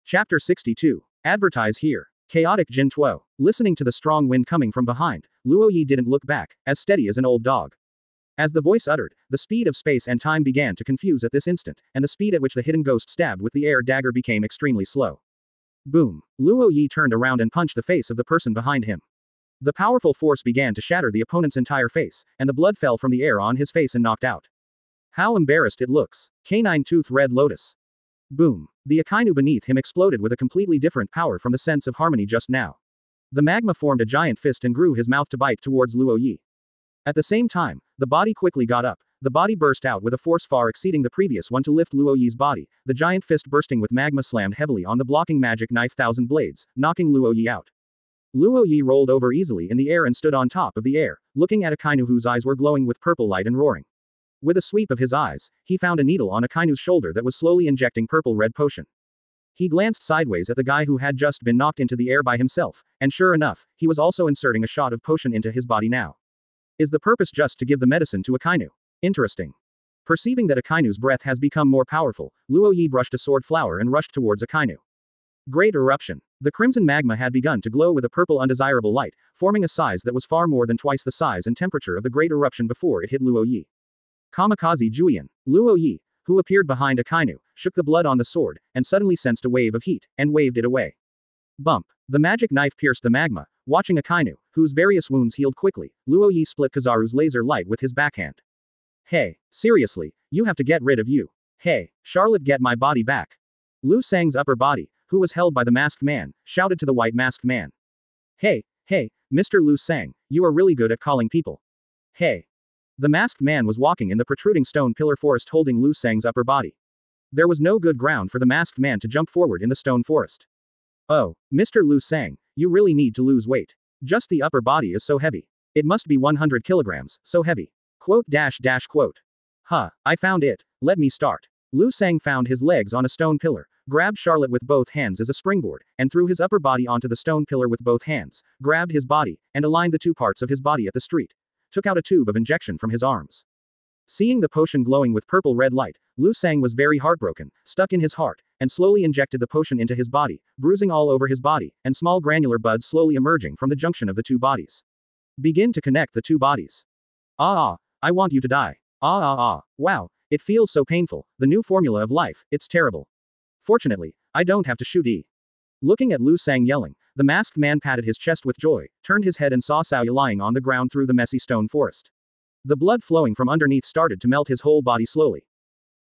Chapter 62. Advertise here. Chaotic Jin Tuo. Listening to the strong wind coming from behind, Luo Ye didn't look back, as steady as an old dog. As the voice uttered, the speed of space and time began to confuse at this instant, and the speed at which the hidden ghost stabbed with the air dagger became extremely slow. Boom. Luo Ye turned around and punched the face of the person behind him. The powerful force began to shatter the opponent's entire face, and the blood fell from the air on his face and knocked out. How embarrassed it looks. Canine Tooth Red Lotus. Boom. The Akainu beneath him exploded with a completely different power from the sense of harmony just now. The magma formed a giant fist and grew his mouth to bite towards Luo Ye. At the same time, the body quickly got up. The body burst out with a force far exceeding the previous one to lift Luo Ye's body. The giant fist bursting with magma slammed heavily on the blocking magic knife thousand blades, knocking Luo Ye out. Luo Ye rolled over easily in the air and stood on top of the air, looking at Akainu whose eyes were glowing with purple light and roaring. With a sweep of his eyes, he found a needle on Akainu's shoulder that was slowly injecting purple-red potion. He glanced sideways at the guy who had just been knocked into the air by himself, and sure enough, he was also inserting a shot of potion into his body now. Is the purpose just to give the medicine to Akainu? Interesting. Perceiving that Akainu's breath has become more powerful, Luo Ye brushed a sword flower and rushed towards Akainu. Great eruption. The crimson magma had begun to glow with a purple undesirable light, forming a size that was far more than twice the size and temperature of the great eruption before it hit Luo Ye. Kamikaze Juyin. Luo Ye, who appeared behind Akainu, shook the blood on the sword, and suddenly sensed a wave of heat, and waved it away. Bump. The magic knife pierced the magma. Watching Akainu, whose various wounds healed quickly, Luo Ye split Kizaru's laser light with his backhand. Hey, seriously, you have to get rid of you. Hey, Charlotte, get my body back. Lu Sang's upper body, who was held by the masked man, shouted to the white masked man. Hey, Mr. Lu Sang, you are really good at calling people. Hey. The masked man was walking in the protruding stone pillar forest holding Lu Sang's upper body. There was no good ground for the masked man to jump forward in the stone forest. Oh, Mr. Lu Sang, you really need to lose weight. Just the upper body is so heavy. It must be 100 kilograms, so heavy. Quote. Huh, I found it. Let me start. Lu Sang found his legs on a stone pillar, grabbed Charlotte with both hands as a springboard, and threw his upper body onto the stone pillar with both hands, grabbed his body, and aligned the two parts of his body at the street. Took out a tube of injection from his arms. Seeing the potion glowing with purple-red light, Lu Sang was very heartbroken, stuck in his heart, and slowly injected the potion into his body, bruising all over his body, and small granular buds slowly emerging from the junction of the two bodies. Begin to connect the two bodies. I want you to die. Wow, it feels so painful, the new formula of life, it's terrible. Fortunately, I don't have to shoot E. Looking at Lu Sang yelling, the masked man patted his chest with joy, turned his head and saw Xiaoyu lying on the ground through the messy stone forest. The blood flowing from underneath started to melt his whole body slowly.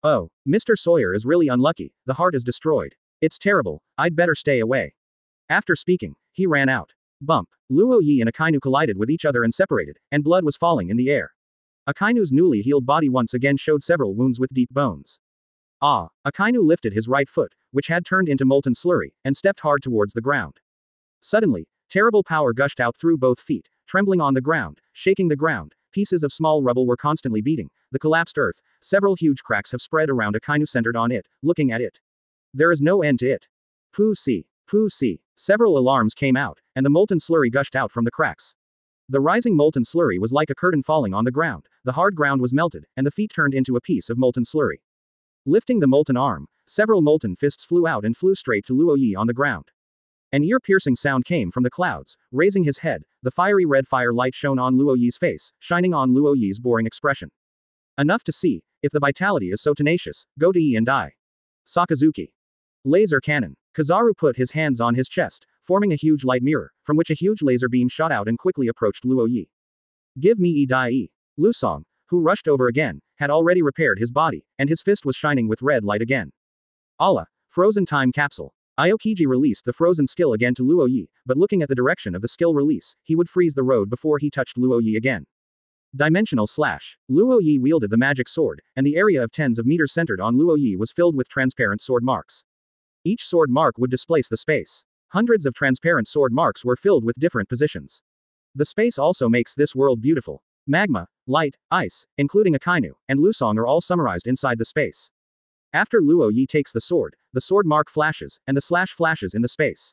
Oh, Mr. Sawyer is really unlucky, the heart is destroyed. It's terrible, I'd better stay away. After speaking, he ran out. Bump. Luo Ye and Akainu collided with each other and separated, and blood was falling in the air. Akainu's newly healed body once again showed several wounds with deep bones. Akainu lifted his right foot, which had turned into molten slurry, and stepped hard towards the ground. Suddenly, terrible power gushed out through both feet, trembling on the ground, shaking the ground. Pieces of small rubble were constantly beating the collapsed earth. Several huge cracks have spread around Akainu centered on it, looking at it. There is no end to it. Pooh see. Several alarms came out, and the molten slurry gushed out from the cracks. The rising molten slurry was like a curtain falling on the ground. The hard ground was melted, and the feet turned into a piece of molten slurry. Lifting the molten arm, several molten fists flew out and flew straight to Luo Ye on the ground. An ear-piercing sound came from the clouds. Raising his head, the fiery red fire light shone on Luo Ye's face, shining on Luo Ye's boring expression. Enough to see, if the vitality is so tenacious, go to Yi and die. Sakazuki. Laser cannon. Kizaru put his hands on his chest, forming a huge light mirror, from which a huge laser beam shot out and quickly approached Luo Ye. Give me Yi die Yi. Lu Song, who rushed over again, had already repaired his body, and his fist was shining with red light again. Allah. Frozen time capsule. Aokiji released the frozen skill again to Luo Ye, but looking at the direction of the skill release, he would freeze the road before he touched Luo Ye again. Dimensional slash. Luo Ye wielded the magic sword, and the area of tens of meters centered on Luo Ye was filled with transparent sword marks. Each sword mark would displace the space. Hundreds of transparent sword marks were filled with different positions. The space also makes this world beautiful. Magma, light, ice, including Akainu, and Lusong are all summarized inside the space. After Luo Ye takes the sword mark flashes, and the slash flashes in the space.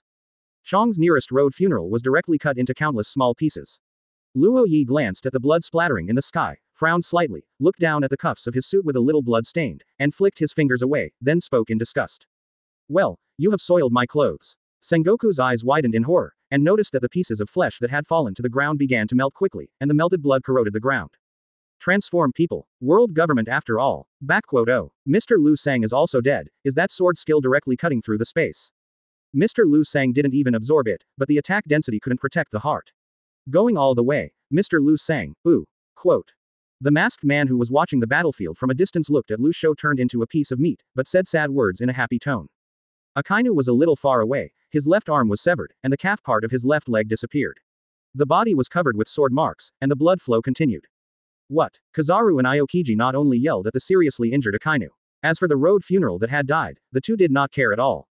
Chang's nearest road funeral was directly cut into countless small pieces. Luo Ye glanced at the blood splattering in the sky, frowned slightly, looked down at the cuffs of his suit with a little blood stained, and flicked his fingers away, then spoke in disgust. Well, you have soiled my clothes. Sengoku's eyes widened in horror, and noticed that the pieces of flesh that had fallen to the ground began to melt quickly, and the melted blood corroded the ground. Transform people. World government after all. Oh. Mr. Liu Sang is also dead. Is that sword skill directly cutting through the space? Mr. Liu Sang didn't even absorb it, but the attack density couldn't protect the heart. Going all the way. Mr. Liu Sang. Ooh. Quote. The masked man who was watching the battlefield from a distance looked at Lu Shou turned into a piece of meat, but said sad words in a happy tone. Akainu was a little far away, his left arm was severed, and the calf part of his left leg disappeared. The body was covered with sword marks, and the blood flow continued. What? Kizaru and Aokiji not only yelled at the seriously injured Akainu. As for the road funeral that had died, the two did not care at all.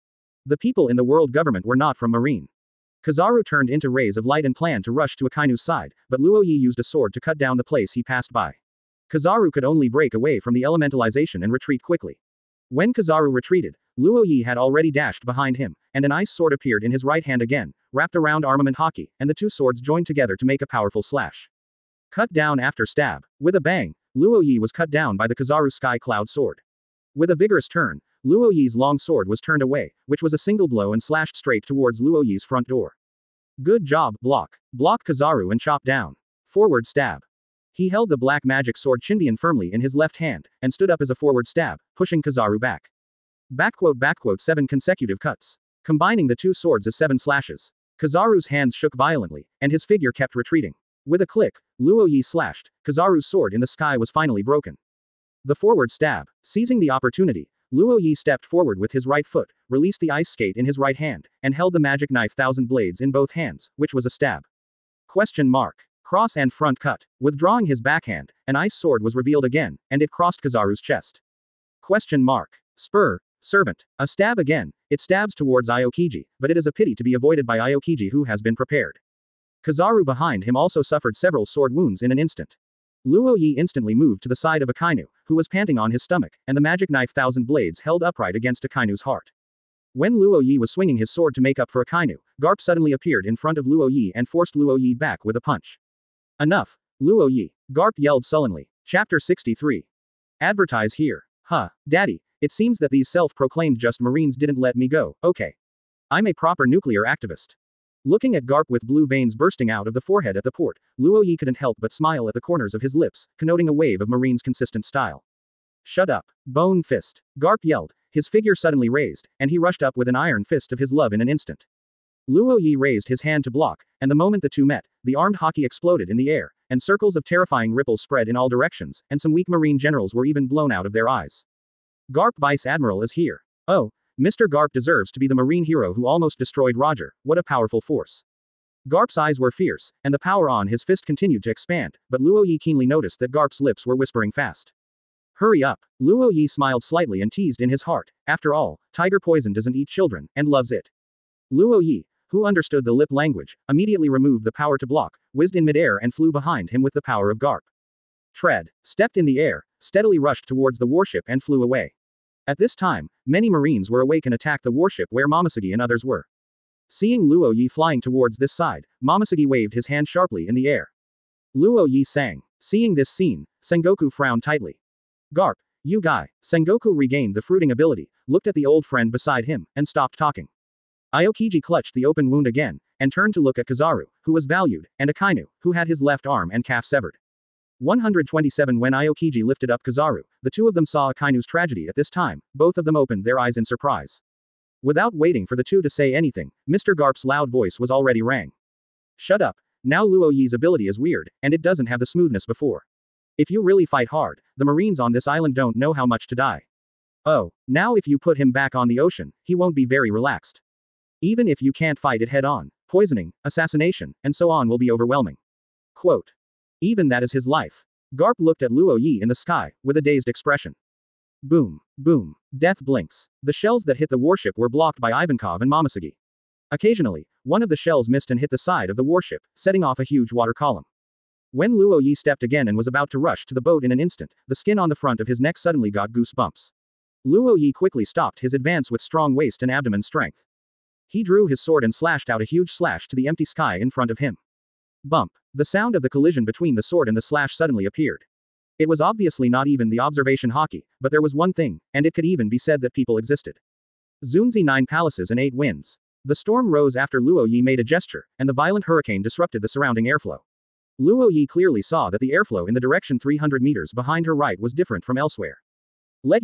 The people in the world government were not from Marine. Kizaru turned into rays of light and planned to rush to Akainu's side, but Luo Ye used a sword to cut down the place he passed by. Kizaru could only break away from the elementalization and retreat quickly. When Kizaru retreated, Luo Ye had already dashed behind him, and an ice sword appeared in his right hand again, wrapped around armament hockey, and the two swords joined together to make a powerful slash. Cut down after stab. With a bang, Luo Ye was cut down by the Kizaru Sky Cloud sword. With a vigorous turn, Luo Ye's long sword was turned away, which was a single blow and slashed straight towards Luo Ye's front door. Good job, block. Block Kizaru and chop down. Forward stab. He held the black magic sword Shinbian firmly in his left hand, and stood up as a forward stab, pushing Kizaru back. 7 consecutive cuts. Combining the two swords as 7 slashes. Kizaru's hands shook violently, and his figure kept retreating. With a click, Luo Ye slashed. Kizaru's sword in the sky was finally broken. The forward stab. Seizing the opportunity, Luo Ye stepped forward with his right foot, released the ice skate in his right hand, and held the magic knife 1000 blades in both hands, which was a stab. Question mark. Cross and front cut. Withdrawing his backhand, an ice sword was revealed again, and it crossed Kizaru's chest. Question mark. Spur. Servant. A stab again. It stabs towards Aokiji, but it is a pity to be avoided by Aokiji who has been prepared. Kizaru behind him also suffered several sword wounds in an instant. Luo Ye instantly moved to the side of Akainu, who was panting on his stomach, and the magic knife 1000 blades held upright against Akainu's heart. When Luo Ye was swinging his sword to make up for Akainu, Garp suddenly appeared in front of Luo Ye and forced Luo Ye back with a punch. Enough. Luo Ye. Garp yelled sullenly. Chapter 63. Advertise here. Huh, Daddy, it seems that these self-proclaimed just Marines didn't let me go, okay. I'm a proper nuclear activist. Looking at Garp with blue veins bursting out of the forehead at the port, Luo Ye couldn't help but smile at the corners of his lips, connoting a wave of Marine's consistent style. Shut up. Bone fist. Garp yelled, his figure suddenly raised, and he rushed up with an iron fist of his love in an instant. Luo Ye raised his hand to block, and the moment the two met, the armed hockey exploded in the air, and circles of terrifying ripples spread in all directions, and some weak Marine generals were even blown out of their eyes. Garp Vice Admiral is here. Oh. Mr. Garp deserves to be the Marine hero who almost destroyed Roger, what a powerful force. Garp's eyes were fierce, and the power on his fist continued to expand, but Luo Ye keenly noticed that Garp's lips were whispering fast. Hurry up. Luo Ye smiled slightly and teased in his heart, after all, tiger poison doesn't eat children, and loves it. Luo Ye, who understood the lip language, immediately removed the power to block, whizzed in midair and flew behind him with the power of Garp. Tread, stepped in the air, steadily rushed towards the warship and flew away. At this time, many Marines were awake and attacked the warship where Momosuke and others were. Seeing Luo Ye flying towards this side, Momosuke waved his hand sharply in the air. Luo Ye sang. Seeing this scene, Sengoku frowned tightly. Garp, you guy. Sengoku regained the fruiting ability, looked at the old friend beside him, and stopped talking. Aokiji clutched the open wound again, and turned to look at Kizaru, who was valued, and Akainu, who had his left arm and calf severed. 127 When Aokiji lifted up Kizaru, the two of them saw Akainu's tragedy at this time, both of them opened their eyes in surprise. Without waiting for the two to say anything, Mr. Garp's loud voice was already rang. Shut up. Now Luo Ye's ability is weird, and it doesn't have the smoothness before. If you really fight hard, the Marines on this island don't know how much to die. Oh, now if you put him back on the ocean, he won't be very relaxed. Even if you can't fight it head on, poisoning, assassination, and so on will be overwhelming. Quote. Even that is his life. Garp looked at Luo Ye in the sky, with a dazed expression. Boom. Boom. Death blinks. The shells that hit the warship were blocked by Ivankov and Momosuke. Occasionally, one of the shells missed and hit the side of the warship, setting off a huge water column. When Luo Ye stepped again and was about to rush to the boat in an instant, the skin on the front of his neck suddenly got goosebumps. Luo Ye quickly stopped his advance with strong waist and abdomen strength. He drew his sword and slashed out a huge slash to the empty sky in front of him. Bump. The sound of the collision between the sword and the slash suddenly appeared. It was obviously not even the observation hockey, but there was one thing, and it could even be said that people existed. Zunzi 9 palaces and 8 winds. The storm rose after Luo Ye made a gesture, and the violent hurricane disrupted the surrounding airflow. Luo Ye clearly saw that the airflow in the direction 300 meters behind her right was different from elsewhere. Let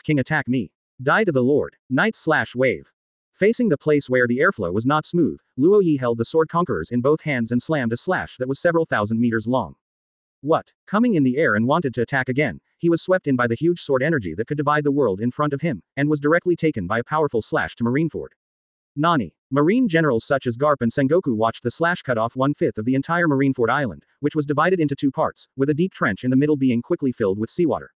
King attack me. Die to the Lord. Knight/wave. Facing the place where the airflow was not smooth, Luo Ye held the sword conquerors in both hands and slammed a slash that was several thousand meters long. What? Coming in the air and wanted to attack again, he was swept in by the huge sword energy that could divide the world in front of him, and was directly taken by a powerful slash to Marineford. Nani. Marine generals such as Garp and Sengoku watched the slash cut off 1/5 of the entire Marineford island, which was divided into 2 parts, with a deep trench in the middle being quickly filled with seawater.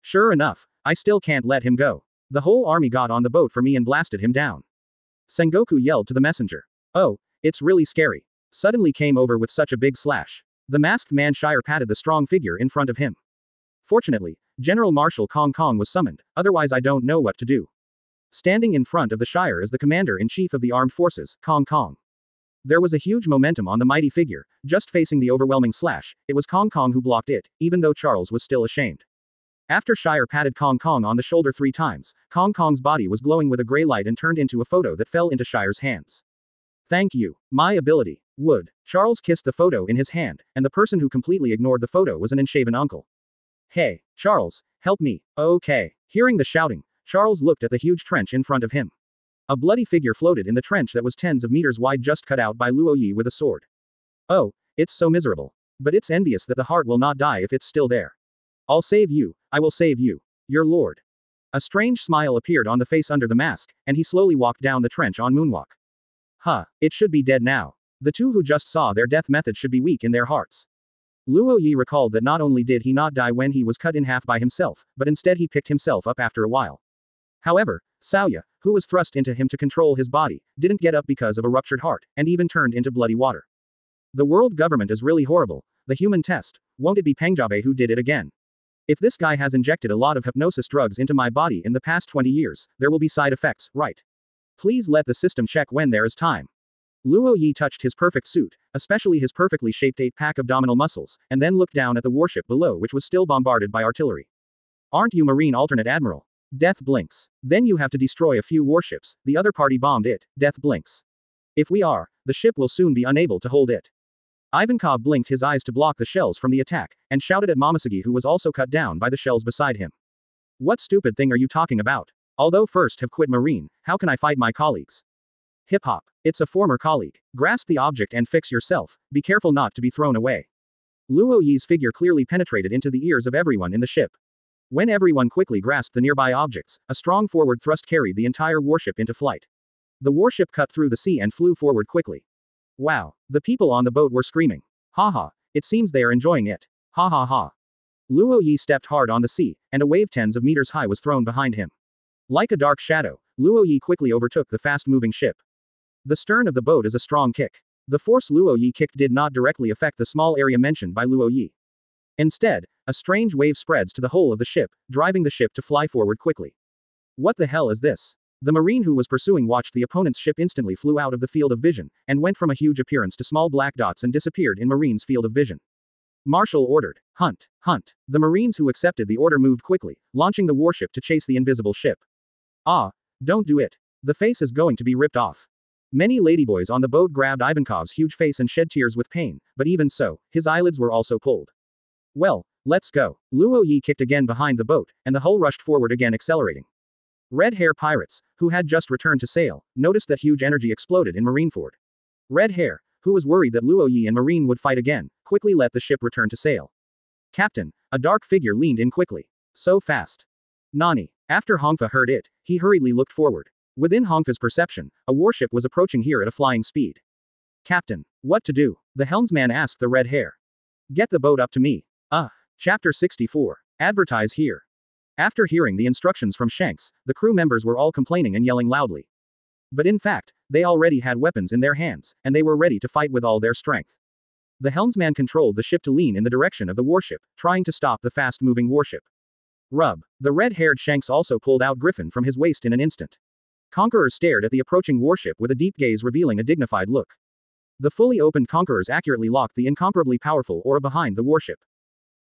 Sure enough, I still can't let him go. The whole army got on the boat for me and blasted him down. Sengoku yelled to the messenger. Oh, it's really scary. Suddenly came over with such a big slash. The masked man Shire patted the strong figure in front of him. Fortunately, General Marshal Kong Kong was summoned, otherwise I don't know what to do. Standing in front of the Shire is the commander-in-chief of the armed forces, Kong Kong. There was a huge momentum on the mighty figure, just facing the overwhelming slash. It was Kong Kong who blocked it, even though Charles was still ashamed. After Shire patted Kong Kong on the shoulder 3 times, Kong Kong's body was glowing with a gray light and turned into a photo that fell into Shire's hands. Thank you. My ability. Would. Charles kissed the photo in his hand, and the person who completely ignored the photo was an unshaven uncle. Hey, Charles, help me. Okay. Hearing the shouting, Charles looked at the huge trench in front of him. A bloody figure floated in the trench that was tens of meters wide, just cut out by Luo Ye with a sword. Oh, it's so miserable. But it's envious that the heart will not die if it's still there. I'll save you, I will save you. Your lord. A strange smile appeared on the face under the mask, and he slowly walked down the trench on moonwalk. Huh, it should be dead now. The two who just saw their death method should be weak in their hearts. Luo Ye recalled that not only did he not die when he was cut in half by himself, but instead he picked himself up after a while. However, Saoya, who was thrust into him to control his body, didn't get up because of a ruptured heart, and even turned into bloody water. The world government is really horrible. The human test. Won't it be Pengjabe who did it again? If this guy has injected a lot of hypnosis drugs into my body in the past 20 years, there will be side effects, right? Please let the system check when there is time. Luo Ye touched his perfect suit, especially his perfectly shaped 8-pack abdominal muscles, and then looked down at the warship below, which was still bombarded by artillery. Aren't you Marine Alternate Admiral? Death blinks. Then you have to destroy a few warships, the other party bombed it, Death blinks. If we are, the ship will soon be unable to hold it. Ivankov blinked his eyes to block the shells from the attack, and shouted at Momosuke, who was also cut down by the shells beside him. What stupid thing are you talking about? Although first have quit Marine, how can I fight my colleagues? Hip hop. It's a former colleague. Grasp the object and fix yourself, be careful not to be thrown away. Luo Ye's figure clearly penetrated into the ears of everyone in the ship. When everyone quickly grasped the nearby objects, a strong forward thrust carried the entire warship into flight. The warship cut through the sea and flew forward quickly. Wow. The people on the boat were screaming. Haha, it seems they are enjoying it. Ha ha ha. Luo Ye stepped hard on the sea, and a wave tens of meters high was thrown behind him. Like a dark shadow, Luo Ye quickly overtook the fast-moving ship. The stern of the boat is a strong kick. The force Luo Ye kicked did not directly affect the small area mentioned by Luo Ye. Instead, a strange wave spreads to the whole of the ship, driving the ship to fly forward quickly. What the hell is this? The Marine who was pursuing watched the opponent's ship instantly flew out of the field of vision, and went from a huge appearance to small black dots and disappeared in Marine's field of vision. Marshal ordered, "Hunt, hunt." The Marines who accepted the order moved quickly, launching the warship to chase the invisible ship. Ah, don't do it. The face is going to be ripped off. Many ladyboys on the boat grabbed Ivankov's huge face and shed tears with pain, but even so, his eyelids were also pulled. Well, let's go. Luo Ye kicked again behind the boat, and the hull rushed forward again, accelerating. Red Hair pirates, who had just returned to sail, noticed that huge energy exploded in Marineford. Red Hair, who was worried that Luo Ye and Marine would fight again, quickly let the ship return to sail. Captain, a dark figure leaned in quickly. So fast. Nani. After Hongfa heard it, he hurriedly looked forward. Within Hongfa's perception, a warship was approaching here at a flying speed. Captain, what to do? The helmsman asked the Red Hair. Get the boat up to me. Chapter 64. Advertise here. After hearing the instructions from Shanks, the crew members were all complaining and yelling loudly. But in fact, they already had weapons in their hands, and they were ready to fight with all their strength. The helmsman controlled the ship to lean in the direction of the warship, trying to stop the fast-moving warship. Rub. The red-haired Shanks also pulled out Griffin from his waist in an instant. Conqueror stared at the approaching warship with a deep gaze revealing a dignified look. The fully opened Conquerors accurately locked the incomparably powerful aura behind the warship.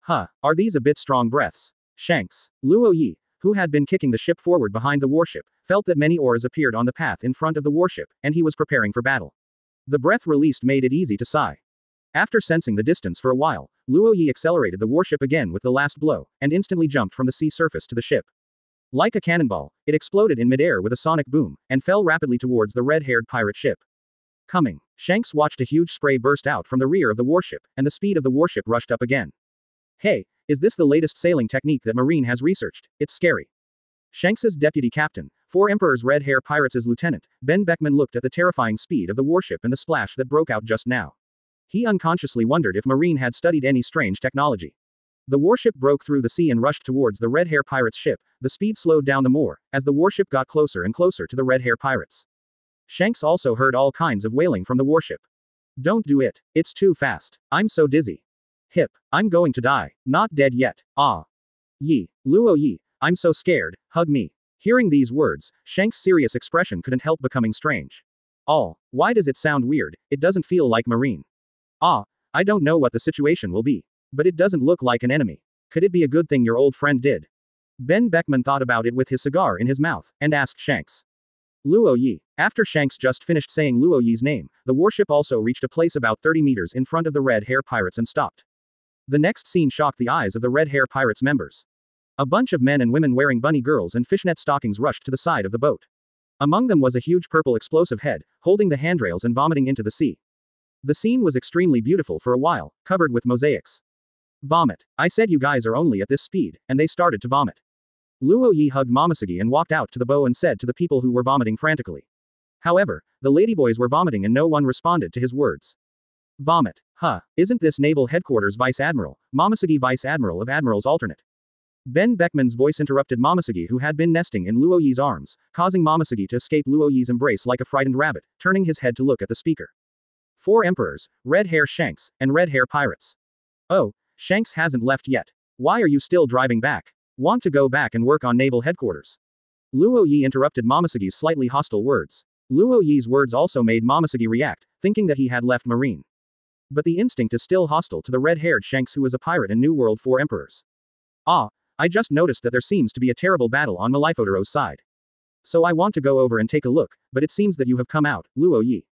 Huh, are these a bit strong breaths? Shanks. Luo Ye, who had been kicking the ship forward behind the warship, felt that many auras appeared on the path in front of the warship, and he was preparing for battle. The breath released made it easy to sigh. After sensing the distance for a while, Luo Ye accelerated the warship again with the last blow, and instantly jumped from the sea surface to the ship. Like a cannonball, it exploded in midair with a sonic boom, and fell rapidly towards the red-haired pirate ship. Coming. Shanks watched a huge spray burst out from the rear of the warship, and the speed of the warship rushed up again. Hey, is this the latest sailing technique that Marine has researched? It's scary. Shanks's deputy captain, 4 Emperor's Red Hair Pirates' lieutenant, Ben Beckman looked at the terrifying speed of the warship and the splash that broke out just now. He unconsciously wondered if Marine had studied any strange technology. The warship broke through the sea and rushed towards the Red Hair Pirates' ship. The speed slowed down the more, as the warship got closer and closer to the Red Hair Pirates. Shanks also heard all kinds of wailing from the warship. Don't do it. It's too fast. I'm so dizzy. Hip. I'm going to die. Not dead yet. Ah. Ye. Luo Ye. I'm so scared. Hug me. Hearing these words, Shanks' serious expression couldn't help becoming strange. Why does it sound weird? It doesn't feel like Marine. I don't know what the situation will be. But it doesn't look like an enemy. Could it be a good thing your old friend did? Ben Beckman thought about it with his cigar in his mouth, and asked Shanks. Luo Ye. After Shanks just finished saying Luo Ye's name, the warship also reached a place about 30 meters in front of the Red Hair Pirates and stopped. The next scene shocked the eyes of the Red Hair Pirates members. A bunch of men and women wearing bunny girls and fishnet stockings rushed to the side of the boat. Among them was a huge purple explosive head, holding the handrails and vomiting into the sea. The scene was extremely beautiful for a while, covered with mosaics. Vomit. I said you guys are only at this speed, and they started to vomit. Luo Ye hugged Momosugi and walked out to the bow and said to the people who were vomiting frantically. However, the ladyboys were vomiting and no one responded to his words. Vomit. Huh, isn't this Naval Headquarters Vice Admiral, Momosugi Vice Admiral of Admiral's alternate? Ben Beckman's voice interrupted Momosugi who had been nesting in Luo Ye's arms, causing Momosugi to escape Luo Ye's embrace like a frightened rabbit, turning his head to look at the speaker. 4 Emperors, Red Hair Shanks, and Red Hair Pirates. Oh, Shanks hasn't left yet. Why are you still driving back? Want to go back and work on Naval Headquarters? Luo Ye interrupted Momosugi's slightly hostile words. Luo Ye's words also made Momosugi react, thinking that he had left Marine. But the instinct is still hostile to the red-haired Shanks who is a pirate in New World 4 Emperors. I just noticed that there seems to be a terrible battle on Malifaudero's side. So I want to go over and take a look, but it seems that you have come out, Luo Ye.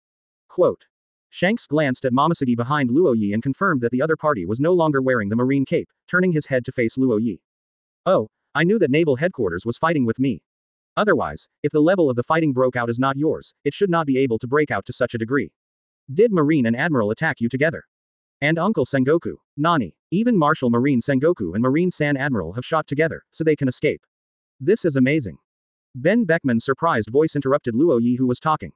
Quote. Shanks glanced at Momosugi behind Luo Ye and confirmed that the other party was no longer wearing the marine cape, turning his head to face Luo Ye. Oh, I knew that Naval Headquarters was fighting with me. Otherwise, if the level of the fighting broke out is not yours, it should not be able to break out to such a degree. Did Marine and Admiral attack you together? And Uncle Sengoku, Nani, even Marshal Marine Sengoku and Marine San Admiral have shot together, so they can escape. This is amazing. Ben Beckman's surprised voice interrupted Luo Ye who was talking.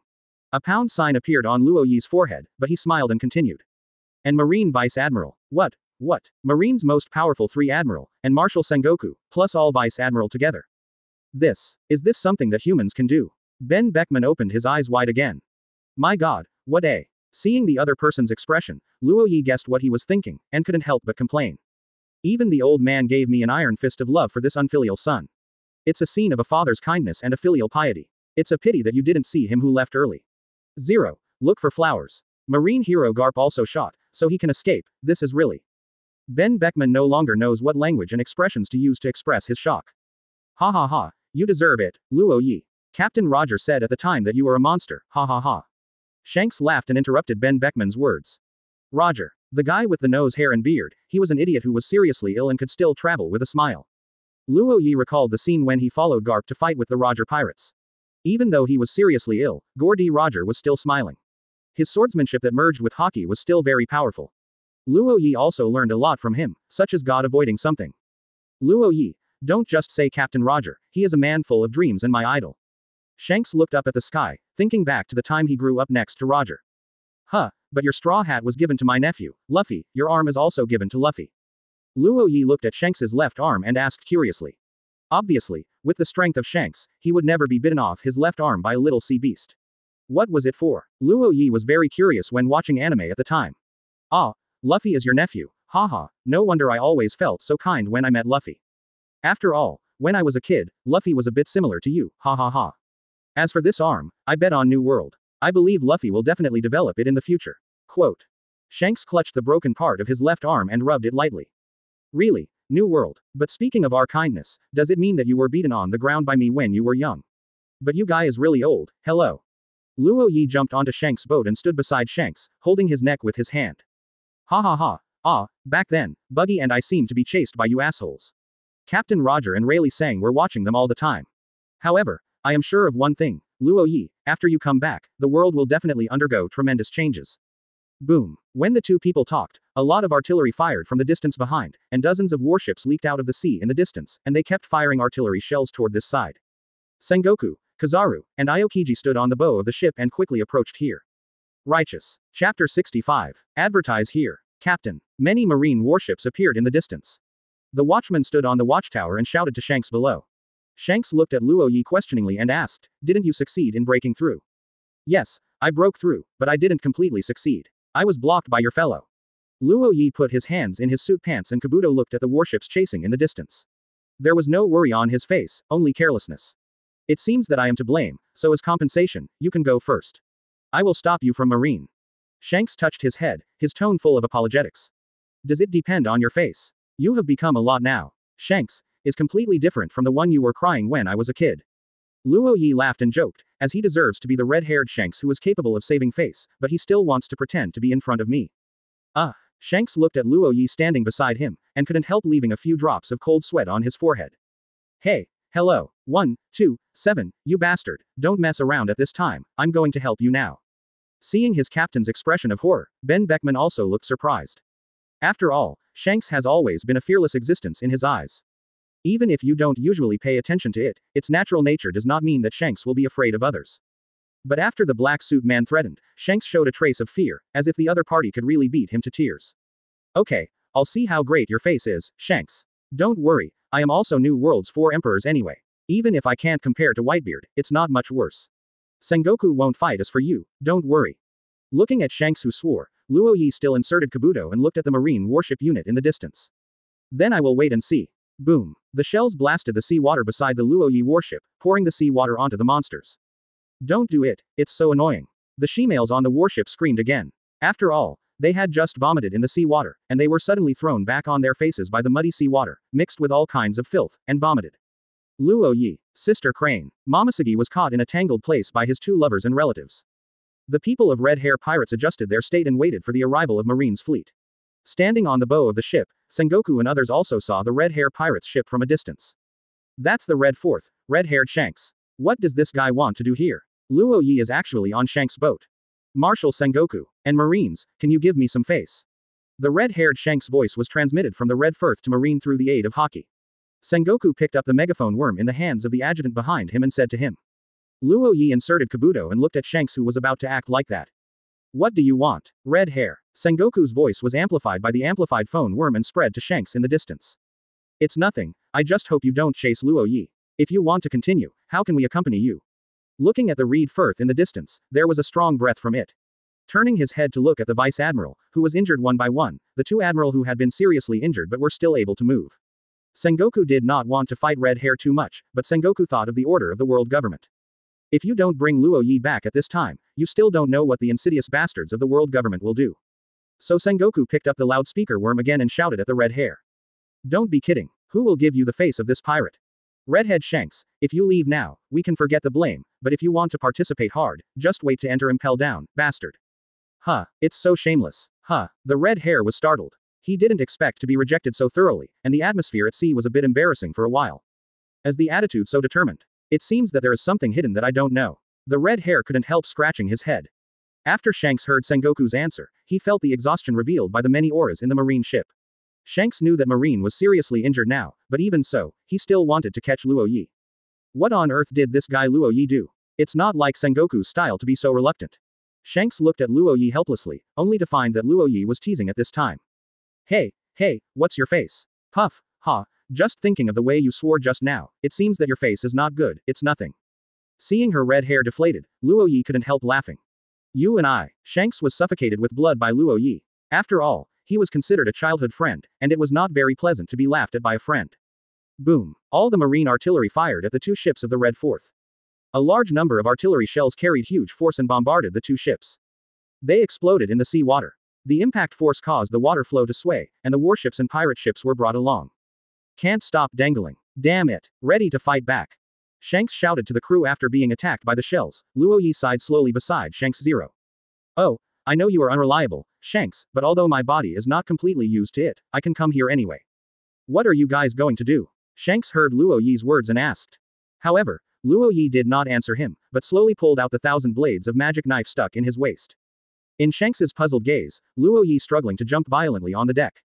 A pound sign appeared on Luo Ye's forehead, but he smiled and continued. And Marine Vice Admiral. What? Marine's most powerful 3 Admiral, and Marshal Sengoku, plus all Vice Admiral together. Is this something that humans can do? Ben Beckman opened his eyes wide again. My god, what a. Seeing the other person's expression, Luo Ye guessed what he was thinking, and couldn't help but complain. Even the old man gave me an iron fist of love for this unfilial son. It's a scene of a father's kindness and a filial piety. It's a pity that you didn't see him who left early. 0. Look for flowers. Marine hero Garp also shot, so he can escape. This is really. Ben Beckman no longer knows what language and expressions to use to express his shock. Ha ha ha, you deserve it, Luo Ye. Captain Roger said at the time that you were a monster, ha ha ha. Shanks laughed and interrupted Ben Beckman's words. Roger. The guy with the nose hair and beard, he was an idiot who was seriously ill and could still travel with a smile. Luo Ye recalled the scene when he followed Garp to fight with the Roger pirates. Even though he was seriously ill, Gordy Roger was still smiling. His swordsmanship that merged with hockey was still very powerful. Luo Ye also learned a lot from him, such as God avoiding something. Luo Ye, don't just say Captain Roger, he is a man full of dreams and my idol. Shanks looked up at the sky, thinking back to the time he grew up next to Roger. Huh, but your straw hat was given to my nephew, Luffy, your arm is also given to Luffy. Luo Ye looked at Shanks's left arm and asked curiously. Obviously, with the strength of Shanks, he would never be bitten off his left arm by a little sea beast. What was it for? Luo Ye was very curious when watching anime at the time. Luffy is your nephew, haha, no wonder I always felt so kind when I met Luffy. After all, when I was a kid, Luffy was a bit similar to you, ha ha ha. As for this arm, I bet on New World. I believe Luffy will definitely develop it in the future. Quote. Shanks clutched the broken part of his left arm and rubbed it lightly. Really, New World. But speaking of our kindness, does it mean that you were beaten on the ground by me when you were young? But you guy is really old, hello. Luo Ye jumped onto Shanks' boat and stood beside Shanks, holding his neck with his hand. Ha ha ha. Ah, back then, Buggy and I seemed to be chased by you assholes. Captain Roger and Rayleigh Sang were watching them all the time. However, I am sure of one thing, Luo Ye, after you come back, the world will definitely undergo tremendous changes. Boom. When the two people talked, a lot of artillery fired from the distance behind, and dozens of warships leaped out of the sea in the distance, and they kept firing artillery shells toward this side. Sengoku, Kizaru, and Aokiji stood on the bow of the ship and quickly approached here. Righteous. Chapter 65. Advertise here. Captain. Many marine warships appeared in the distance. The watchman stood on the watchtower and shouted to Shanks below. Shanks looked at Luo Ye questioningly and asked, "Didn't you succeed in breaking through?" "Yes, I broke through, but I didn't completely succeed. I was blocked by your fellow." Luo Ye put his hands in his suit pants and Kabuto looked at the warships chasing in the distance. There was no worry on his face, only carelessness. "It seems that I am to blame, so as compensation, you can go first. I will stop you from marine." Shanks touched his head, his tone full of apologetics. "Does it depend on your face? You have become a lot now. Shanks is completely different from the one you were crying when I was a kid." Luo Ye laughed and joked, as he deserves to be the red-haired Shanks who is capable of saving face, but he still wants to pretend to be in front of me. Shanks looked at Luo Ye standing beside him, and couldn't help leaving a few drops of cold sweat on his forehead. "Hey, hello, 1, 2, 7, you bastard, don't mess around at this time, I'm going to help you now." Seeing his captain's expression of horror, Ben Beckman also looked surprised. After all, Shanks has always been a fearless existence in his eyes. Even if you don't usually pay attention to it, its natural nature does not mean that Shanks will be afraid of others. But after the black suit man threatened, Shanks showed a trace of fear, as if the other party could really beat him to tears. "Okay, I'll see how great your face is, Shanks. Don't worry, I am also New World's 4 emperors anyway. Even if I can't compare to Whitebeard, it's not much worse. Sengoku won't fight us for you, don't worry." Looking at Shanks who swore, Luo Ye still inserted Kabuto and looked at the marine warship unit in the distance. "Then I will wait and see." Boom. The shells blasted the seawater beside the Luo Ye warship, pouring the seawater onto the monsters. "Don't do it, it's so annoying." The she-males on the warship screamed again. After all, they had just vomited in the seawater, and they were suddenly thrown back on their faces by the muddy seawater, mixed with all kinds of filth, and vomited. Luo Ye, Sister Crane. Momosuke was caught in a tangled place by his 2 lovers and relatives. The people of Red Hair Pirates adjusted their state and waited for the arrival of Marine's fleet. Standing on the bow of the ship, Sengoku and others also saw the Red Hair Pirates ship from a distance. "That's the Red Fourth, red-haired Shanks. What does this guy want to do here?" Luo Ye is actually on Shanks' boat. "Marshal Sengoku, and Marines, can you give me some face?" The red-haired Shanks' voice was transmitted from the Red Firth to Marine through the aid of Haki. Sengoku picked up the megaphone worm in the hands of the adjutant behind him and said to him. Luo Ye inserted Kabuto and looked at Shanks who was about to act like that. "What do you want, red hair?" Sengoku's voice was amplified by the amplified phone worm and spread to Shanks in the distance. "It's nothing, I just hope you don't chase Luo Ye. If you want to continue, how can we accompany you?" Looking at the Reed Firth in the distance, there was a strong breath from it. Turning his head to look at the Vice Admiral, who was injured one by one, the 2 Admiral who had been seriously injured but were still able to move. Sengoku did not want to fight Red Hair too much, but Sengoku thought of the order of the world government. If you don't bring Luo Ye back at this time, you still don't know what the insidious bastards of the world government will do. So Sengoku picked up the loudspeaker worm again and shouted at the red hair. "Don't be kidding, who will give you the face of this pirate? Redhead Shanks, if you leave now, we can forget the blame, but if you want to participate hard, just wait to enter Impel down, bastard." It's so shameless. The red hair was startled. He didn't expect to be rejected so thoroughly, and the atmosphere at sea was a bit embarrassing for a while. As the attitude so determined. "It seems that there is something hidden that I don't know." The red hair couldn't help scratching his head. After Shanks heard Sengoku's answer, he felt the exhaustion revealed by the many auras in the marine ship. Shanks knew that Marine was seriously injured now, but even so, he still wanted to catch Luo Ye. What on earth did this guy Luo Ye do? It's not like Sengoku's style to be so reluctant. Shanks looked at Luo Ye helplessly, only to find that Luo Ye was teasing at this time. Hey, what's your face? Puff, just thinking of the way you swore just now, it seems that your face is not good, it's nothing. Seeing her red hair deflated, Luo Ye couldn't help laughing. You and I. Shanks was suffocated with blood by Luo Ye. After all, he was considered a childhood friend, and it was not very pleasant to be laughed at by a friend. Boom. All the marine artillery fired at the two ships of the Red Fourth. A large number of artillery shells carried huge force and bombarded the two ships. They exploded in the sea water. The impact force caused the water flow to sway, and the warships and pirate ships were brought along. Can't stop dangling. Damn it. Ready to fight back. Shanks shouted to the crew after being attacked by the shells. Luo Ye sighed slowly beside Shanks. Zero. Oh, I know you are unreliable, Shanks, but although my body is not completely used to it, I can come here anyway. What are you guys going to do? Shanks heard Luo Ye's words and asked. However, Luo Ye did not answer him, but slowly pulled out the 1,000 blades of magic knife stuck in his waist. In Shanks's puzzled gaze, Luo Ye struggling to jump violently on the deck.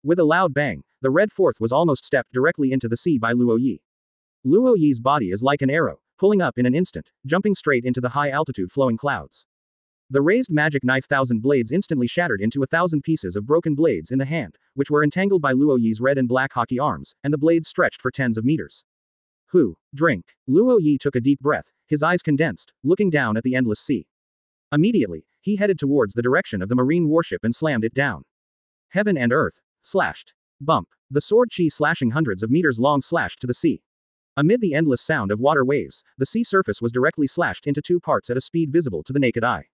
With a loud bang, the Red Fourth was almost stepped directly into the sea by Luo Ye. Luo Ye's body is like an arrow, pulling up in an instant, jumping straight into the high-altitude flowing clouds. The raised magic knife 1,000 blades instantly shattered into 1,000 pieces of broken blades in the hand, which were entangled by Luo Ye's red and black hockey arms, and the blades stretched for tens of meters. Drink. Luo Ye took a deep breath, his eyes condensed, looking down at the endless sea. Immediately, he headed towards the direction of the marine warship and slammed it down. Heaven and earth. Slashed. Bump. The sword chi slashing hundreds of meters long slashed to the sea. Amid the endless sound of water waves, the sea surface was directly slashed into two parts at a speed visible to the naked eye.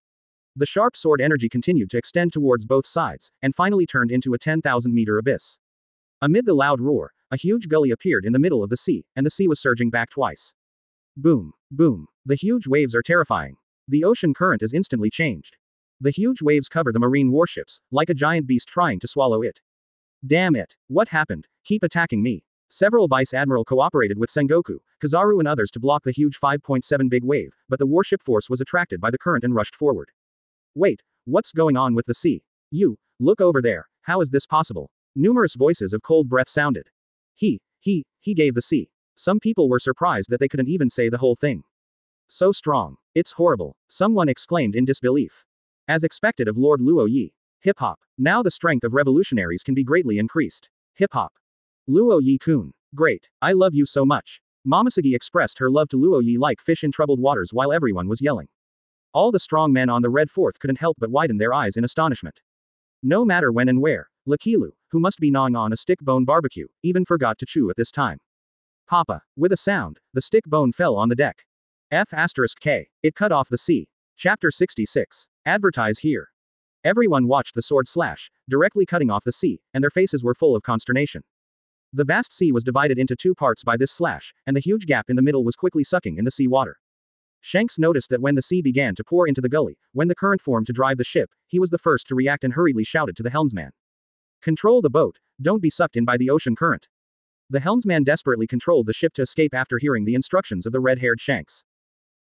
The sharp sword energy continued to extend towards both sides, and finally turned into a 10,000-meter abyss. Amid the loud roar, a huge gully appeared in the middle of the sea, and the sea was surging back twice. Boom. Boom. The huge waves are terrifying. The ocean current is instantly changed. The huge waves cover the marine warships, like a giant beast trying to swallow it. Damn it. What happened? Keep attacking me. Several Vice Admiral cooperated with Sengoku, Kizaru and others to block the huge 5.7 big wave, but the warship force was attracted by the current and rushed forward. Wait, what's going on with the sea? You, look over there, how is this possible? Numerous voices of cold breath sounded. He gave the sea. Some people were surprised that they couldn't even say the whole thing. So strong. It's horrible, someone exclaimed in disbelief. As expected of Lord Luo Ye. Hip-hop. Now the strength of revolutionaries can be greatly increased. Hip-hop. Luo Ye-kun. Great, I love you so much. Momosugi expressed her love to Luo Ye like fish in troubled waters while everyone was yelling. All the strong men on the Red Fourth couldn't help but widen their eyes in astonishment. No matter when and where, Lakilu, who must be gnawing on a stick bone barbecue, even forgot to chew at this time. Papa. With a sound, the stick bone fell on the deck. F*K. It cut off the sea. Chapter 66. Advertise here. Everyone watched the sword slash, directly cutting off the sea, and their faces were full of consternation. The vast sea was divided into two parts by this slash, and the huge gap in the middle was quickly sucking in the sea water. Shanks noticed that when the sea began to pour into the gully, when the current formed to drive the ship, he was the first to react and hurriedly shouted to the helmsman. Control the boat, don't be sucked in by the ocean current. The helmsman desperately controlled the ship to escape after hearing the instructions of the red-haired Shanks.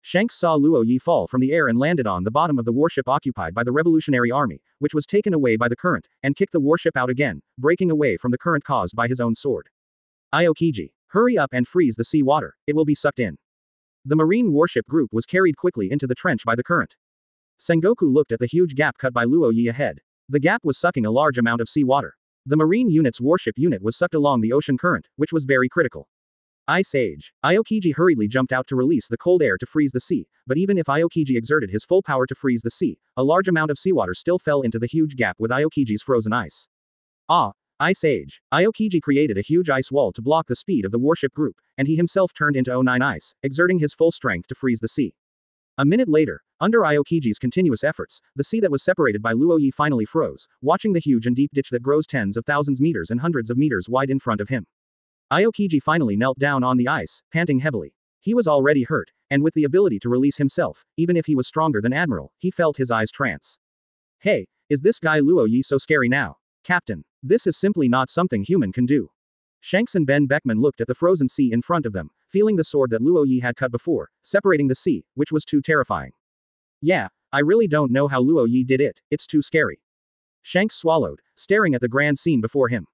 Shanks saw Luo Ye fall from the air and landed on the bottom of the warship occupied by the Revolutionary Army, which was taken away by the current, and kicked the warship out again, breaking away from the current caused by his own sword. Aokiji, hurry up and freeze the sea water, it will be sucked in. The marine warship group was carried quickly into the trench by the current. Sengoku looked at the huge gap cut by Luo Ye ahead. The gap was sucking a large amount of sea water. The marine unit's warship unit was sucked along the ocean current, which was very critical. Ice Age. Aokiji hurriedly jumped out to release the cold air to freeze the sea, but even if Aokiji exerted his full power to freeze the sea, a large amount of seawater still fell into the huge gap with Aokiji's frozen ice. Ice Age. Aokiji created a huge ice wall to block the speed of the warship group, and he himself turned into O9 ice, exerting his full strength to freeze the sea. A minute later, under Aokiji's continuous efforts, the sea that was separated by Luo Ye finally froze, watching the huge and deep ditch that grows tens of thousands meters and hundreds of meters wide in front of him. Aokiji finally knelt down on the ice, panting heavily. He was already hurt, and with the ability to release himself, even if he was stronger than Admiral, he felt his eyes trance. Hey, is this guy Luo Ye so scary now? Captain, this is simply not something human can do. Shanks and Ben Beckman looked at the frozen sea in front of them, feeling the sword that Luo Ye had cut before, separating the sea, which was too terrifying. Yeah, I really don't know how Luo Ye did it, it's too scary. Shanks swallowed, staring at the grand scene before him.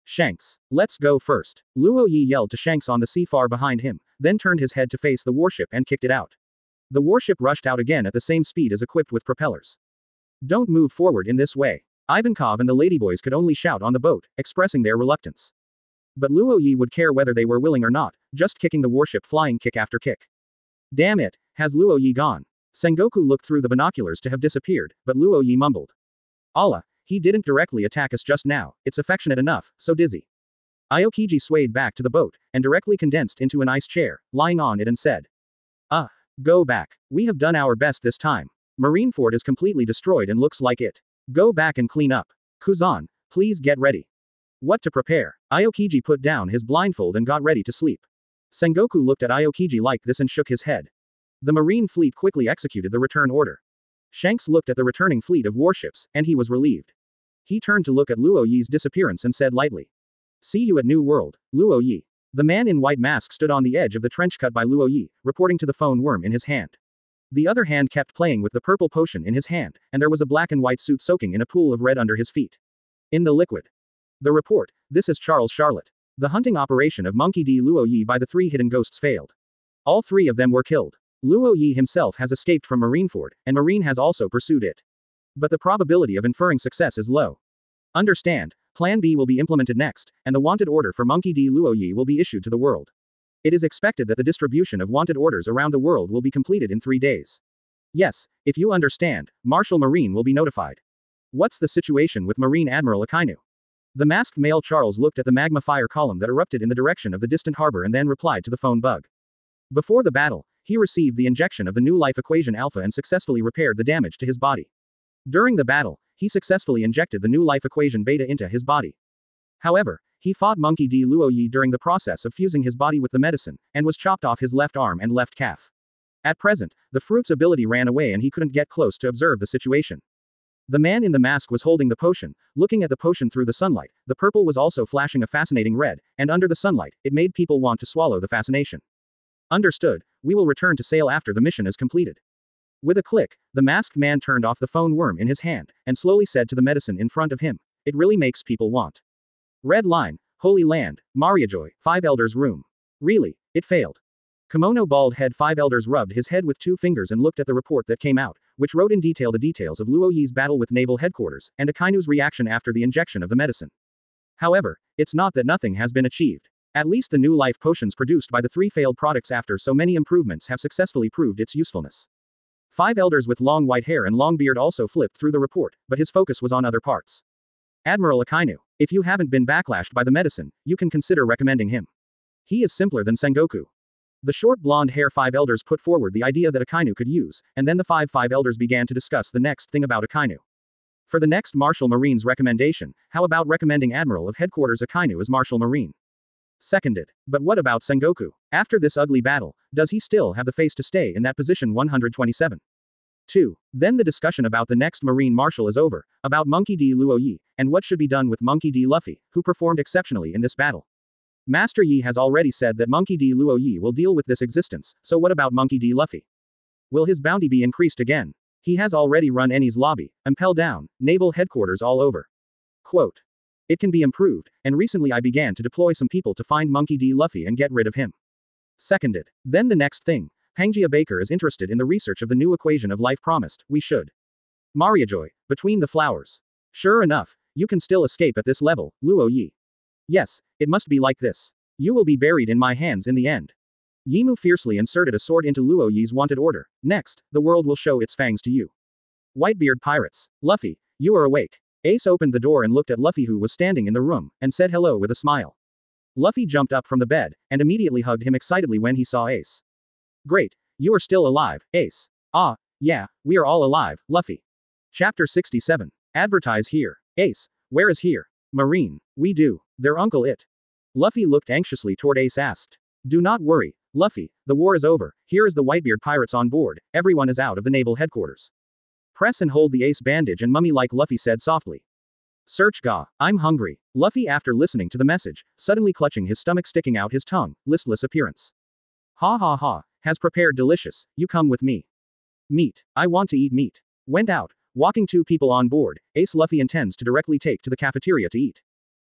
Shanks, let's go first. Luo Ye yelled to Shanks on the sea far behind him, then turned his head to face the warship and kicked it out. The warship rushed out again at the same speed as equipped with propellers. Don't move forward in this way. Ivankov and the ladyboys could only shout on the boat, expressing their reluctance. But Luo Ye would care whether they were willing or not, just kicking the warship flying kick after kick. Damn it, has Luo Ye gone? Sengoku looked through the binoculars to have disappeared, but Luo Ye mumbled. Allah, he didn't directly attack us just now, it's affectionate enough, so dizzy. Aokiji swayed back to the boat, and directly condensed into an ice chair, lying on it and said. Go back. We have done our best this time. Marineford is completely destroyed and looks like it. Go back and clean up. Kuzan, please get ready. What to prepare? Aokiji put down his blindfold and got ready to sleep. Sengoku looked at Aokiji like this and shook his head. The marine fleet quickly executed the return order. Shanks looked at the returning fleet of warships, and he was relieved. He turned to look at Luo Ye's disappearance and said lightly. See you at New World, Luo Ye. The man in white mask stood on the edge of the trench cut by Luo Ye, reporting to the phone worm in his hand. The other hand kept playing with the purple potion in his hand, and there was a black and white suit soaking in a pool of red under his feet. In the liquid. The report, this is Charles Charlotte. The hunting operation of Monkey D. Luo Ye by the 3 hidden ghosts failed. All 3 of them were killed. Luo Ye himself has escaped from Marineford, and Marine has also pursued it. But the probability of inferring success is low. Understand, Plan B will be implemented next, and the wanted order for Monkey D. Luo Ye will be issued to the world. It is expected that the distribution of wanted orders around the world will be completed in 3 days. Yes, if you understand, Marshal Marine will be notified. What's the situation with Marine Admiral Akainu? The masked male Charles looked at the magma fire column that erupted in the direction of the distant harbor and then replied to the phone bug. Before the battle, he received the injection of the new life equation alpha and successfully repaired the damage to his body. During the battle, he successfully injected the new life equation beta into his body. However, he fought Monkey D. Luo Ye during the process of fusing his body with the medicine, and was chopped off his left arm and left calf. At present, the fruit's ability ran away and he couldn't get close to observe the situation. The man in the mask was holding the potion, looking at the potion through the sunlight. The purple was also flashing a fascinating red, and under the sunlight, it made people want to swallow the fascination. Understood, we will return to sail after the mission is completed. With a click, the masked man turned off the phone worm in his hand, and slowly said to the medicine in front of him, it really makes people want. Red line, Holy Land, Mariajoy, 5 Elders room. Really, it failed. Kimono bald head 5 Elders rubbed his head with 2 fingers and looked at the report that came out, which wrote in detail the details of Luo Ye's battle with naval headquarters, and Akainu's reaction after the injection of the medicine. However, it's not that nothing has been achieved. At least the new life potions produced by the 3 failed products after so many improvements have successfully proved its usefulness. 5 Elders with long white hair and long beard also flipped through the report, but his focus was on other parts. Admiral Akainu, if you haven't been backlashed by the medicine, you can consider recommending him. He is simpler than Sengoku. The short blonde hair 5 Elders put forward the idea that Akainu could use, and then the 5 Elders began to discuss the next thing about Akainu. For the next Marshal Marine's recommendation, how about recommending Admiral of Headquarters Akainu as Marshal Marine? Seconded. But what about Sengoku? After this ugly battle, does he still have the face to stay in that position? 127. 2. Then the discussion about the next Marine Marshal is over, about Monkey D. Luo Ye, and what should be done with Monkey D. Luffy, who performed exceptionally in this battle. Master Yi has already said that Monkey D. Luo Ye will deal with this existence, so what about Monkey D. Luffy? Will his bounty be increased again? He has already run Eni's lobby, Impel down, naval headquarters all over. Quote. It can be improved, and recently I began to deploy some people to find Monkey D. Luffy and get rid of him. Seconded. Then the next thing. Pangaea Baker is interested in the research of the new equation of life promised, we should. Mariajoy, between the flowers. Sure enough, you can still escape at this level, Luo Ye. Yes, it must be like this. You will be buried in my hands in the end. Yimu fiercely inserted a sword into Luo Ye's wanted order. Next, the world will show its fangs to you. Whitebeard pirates. Luffy, you are awake. Ace opened the door and looked at Luffy who was standing in the room, and said hello with a smile. Luffy jumped up from the bed, and immediately hugged him excitedly when he saw Ace. Great, you are still alive, Ace. Ah, yeah, we are all alive, Luffy. Chapter 67. Advertise here. Ace, where is here? Marine, we do. Their uncle it. Luffy looked anxiously toward Ace asked. Do not worry, Luffy, the war is over, here is the Whitebeard pirates on board, everyone is out of the naval headquarters. Press and hold the Ace bandage and mummy like Luffy said softly. Search Ga, I'm hungry. Luffy after listening to the message, suddenly clutching his stomach sticking out his tongue, listless appearance. Ha ha ha, has prepared delicious, you come with me. Meat, I want to eat meat. Went out, walking 2 people on board, Ace Luffy intends to directly take to the cafeteria to eat.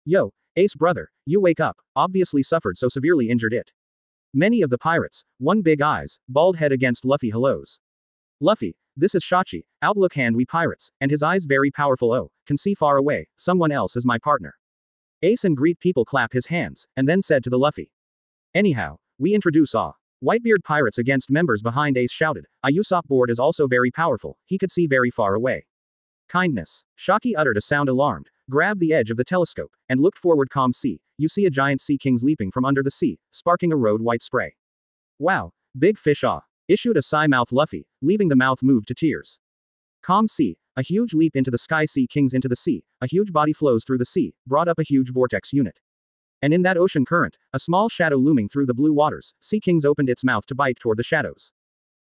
Yo, Ace brother, you wake up, obviously suffered so severely injured it. Many of the pirates, one big eyes, bald head against Luffy hellos. Luffy, this is Shachi, outlook hand we pirates, and his eyes very powerful can see far away, someone else is my partner. Ace and greet people clap his hands, and then said to the Luffy. Anyhow, we introduce Whitebeard pirates against members behind Ace shouted, Usopp board is also very powerful, he could see very far away. Kindness. Shaki uttered a sound alarmed, grabbed the edge of the telescope, and looked forward see, you see a giant sea kings leaping from under the sea, sparking a road white spray. Wow, big fish issued a sigh mouth Luffy, leaving the mouth moved to tears. Calm sea, a huge leap into the sky sea kings into the sea, a huge body flows through the sea, brought up a huge vortex unit. And in that ocean current, a small shadow looming through the blue waters, sea kings opened its mouth to bite toward the shadows.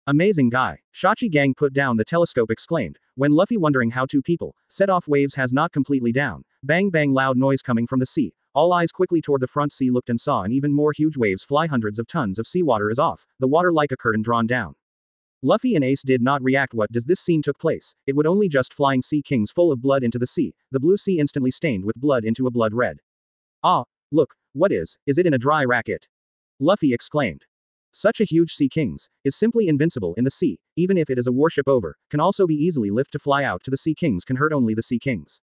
Amazing guy. Shachi gang put down the telescope exclaimed, when Luffy wondering how two people, set off waves has not completely down, bang bang loud noise coming from the sea, all eyes quickly toward the front sea looked and saw an even more huge waves fly hundreds of tons of seawater is off, the water like a curtain drawn down. Luffy and Ace did not react what does this scene took place, it would only just flying sea kings full of blood into the sea, the blue sea instantly stained with blood into a blood red. Ah, look, what is it in a dry racket? Luffy exclaimed. Such a huge sea kings, is simply invincible in the sea, even if it is a warship over, can also be easily lift to fly out to the sea kings can hurt only the sea kings.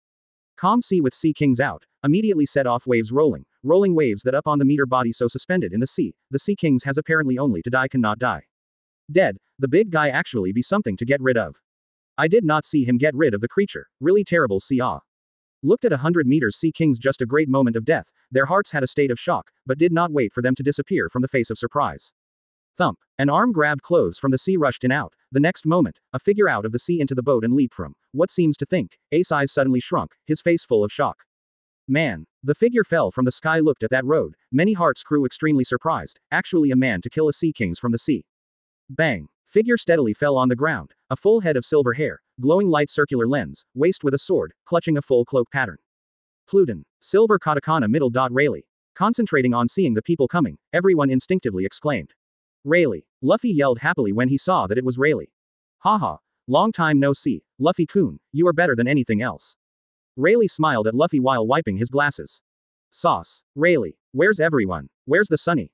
Calm sea with sea kings out, immediately set off waves rolling waves that up on the meter body so suspended in the sea kings has apparently only to die cannot die. Dead, the big guy actually be something to get rid of. I did not see him get rid of the creature, really terrible see Looked at 100 meters sea kings just a great moment of death, their hearts had a state of shock, but did not wait for them to disappear from the face of surprise. Thump, an arm grabbed clothes from the sea rushed in out, the next moment, a figure out of the sea into the boat and leaped from, what seems to think, Ace eyes suddenly shrunk, his face full of shock. Man. The figure fell from the sky looked at that road, many hearts grew extremely surprised, actually a man to kill a sea kings from the sea. Bang. Figure steadily fell on the ground, a full head of silver hair, glowing light circular lens, waist with a sword, clutching a full cloak pattern. Pluton. Silver katakana middle dot Rayleigh. Concentrating on seeing the people coming, everyone instinctively exclaimed. Rayleigh. Luffy yelled happily when he saw that it was Rayleigh. Haha. Long time no see, Luffy-kun, you are better than anything else. Rayleigh smiled at Luffy while wiping his glasses. Sauce. Rayleigh. Where's everyone? Where's the Sunny?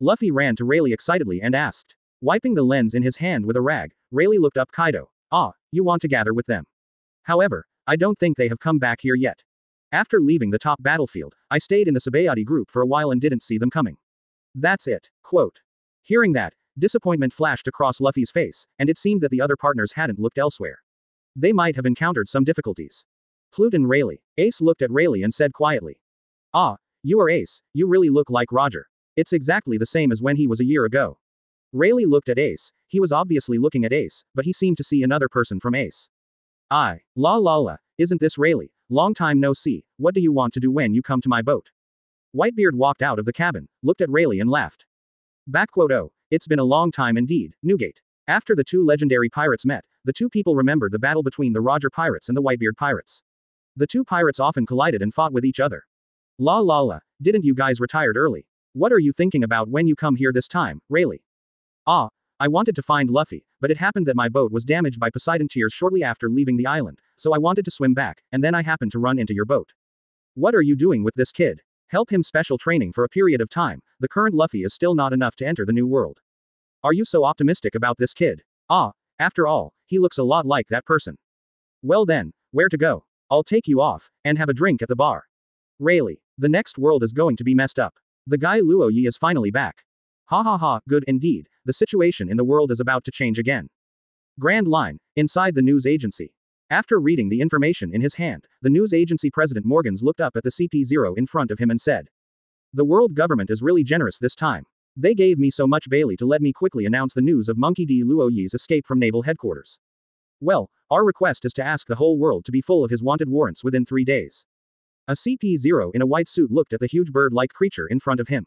Luffy ran to Rayleigh excitedly and asked. Wiping the lens in his hand with a rag, Rayleigh looked up Kaido. Ah, you want to gather with them. However, I don't think they have come back here yet. After leaving the top battlefield, I stayed in the Sabayati group for a while and didn't see them coming. That's it. Quote. Hearing that, disappointment flashed across Luffy's face, and it seemed that the other partners hadn't looked elsewhere. They might have encountered some difficulties. Pluton Rayleigh. Ace looked at Rayleigh and said quietly. Ah, you are Ace, you really look like Roger. It's exactly the same as when he was a year ago. Rayleigh looked at Ace, he was obviously looking at Ace, but he seemed to see another person from Ace. La la la, isn't this Rayleigh? Long time no see, what do you want to do when you come to my boat? Whitebeard walked out of the cabin, looked at Rayleigh and laughed. Oh, it's been a long time indeed, Newgate. After the two legendary pirates met, the two people remembered the battle between the Roger pirates and the Whitebeard pirates. The two pirates often collided and fought with each other. La la la, didn't you guys retired early? What are you thinking about when you come here this time, Rayleigh? Ah, I wanted to find Luffy, but it happened that my boat was damaged by Poseidon tears shortly after leaving the island, so I wanted to swim back, and then I happened to run into your boat. What are you doing with this kid? Help him special training for a period of time, the current Luffy is still not enough to enter the new world. Are you so optimistic about this kid? Ah, after all, he looks a lot like that person. Well then, where to go? I'll take you off, and have a drink at the bar. Rayleigh, the next world is going to be messed up. The guy Luo Ye is finally back. Ha ha ha, good indeed, the situation in the world is about to change again. Grand Line, inside the news agency. After reading the information in his hand, the news agency president Morgans looked up at the CP0 in front of him and said. The world government is really generous this time. They gave me so much Bailey to let me quickly announce the news of Monkey D. Luo Ye's escape from naval headquarters. Well, our request is to ask the whole world to be full of his wanted warrants within 3 days. A CP0 in a white suit looked at the huge bird-like creature in front of him.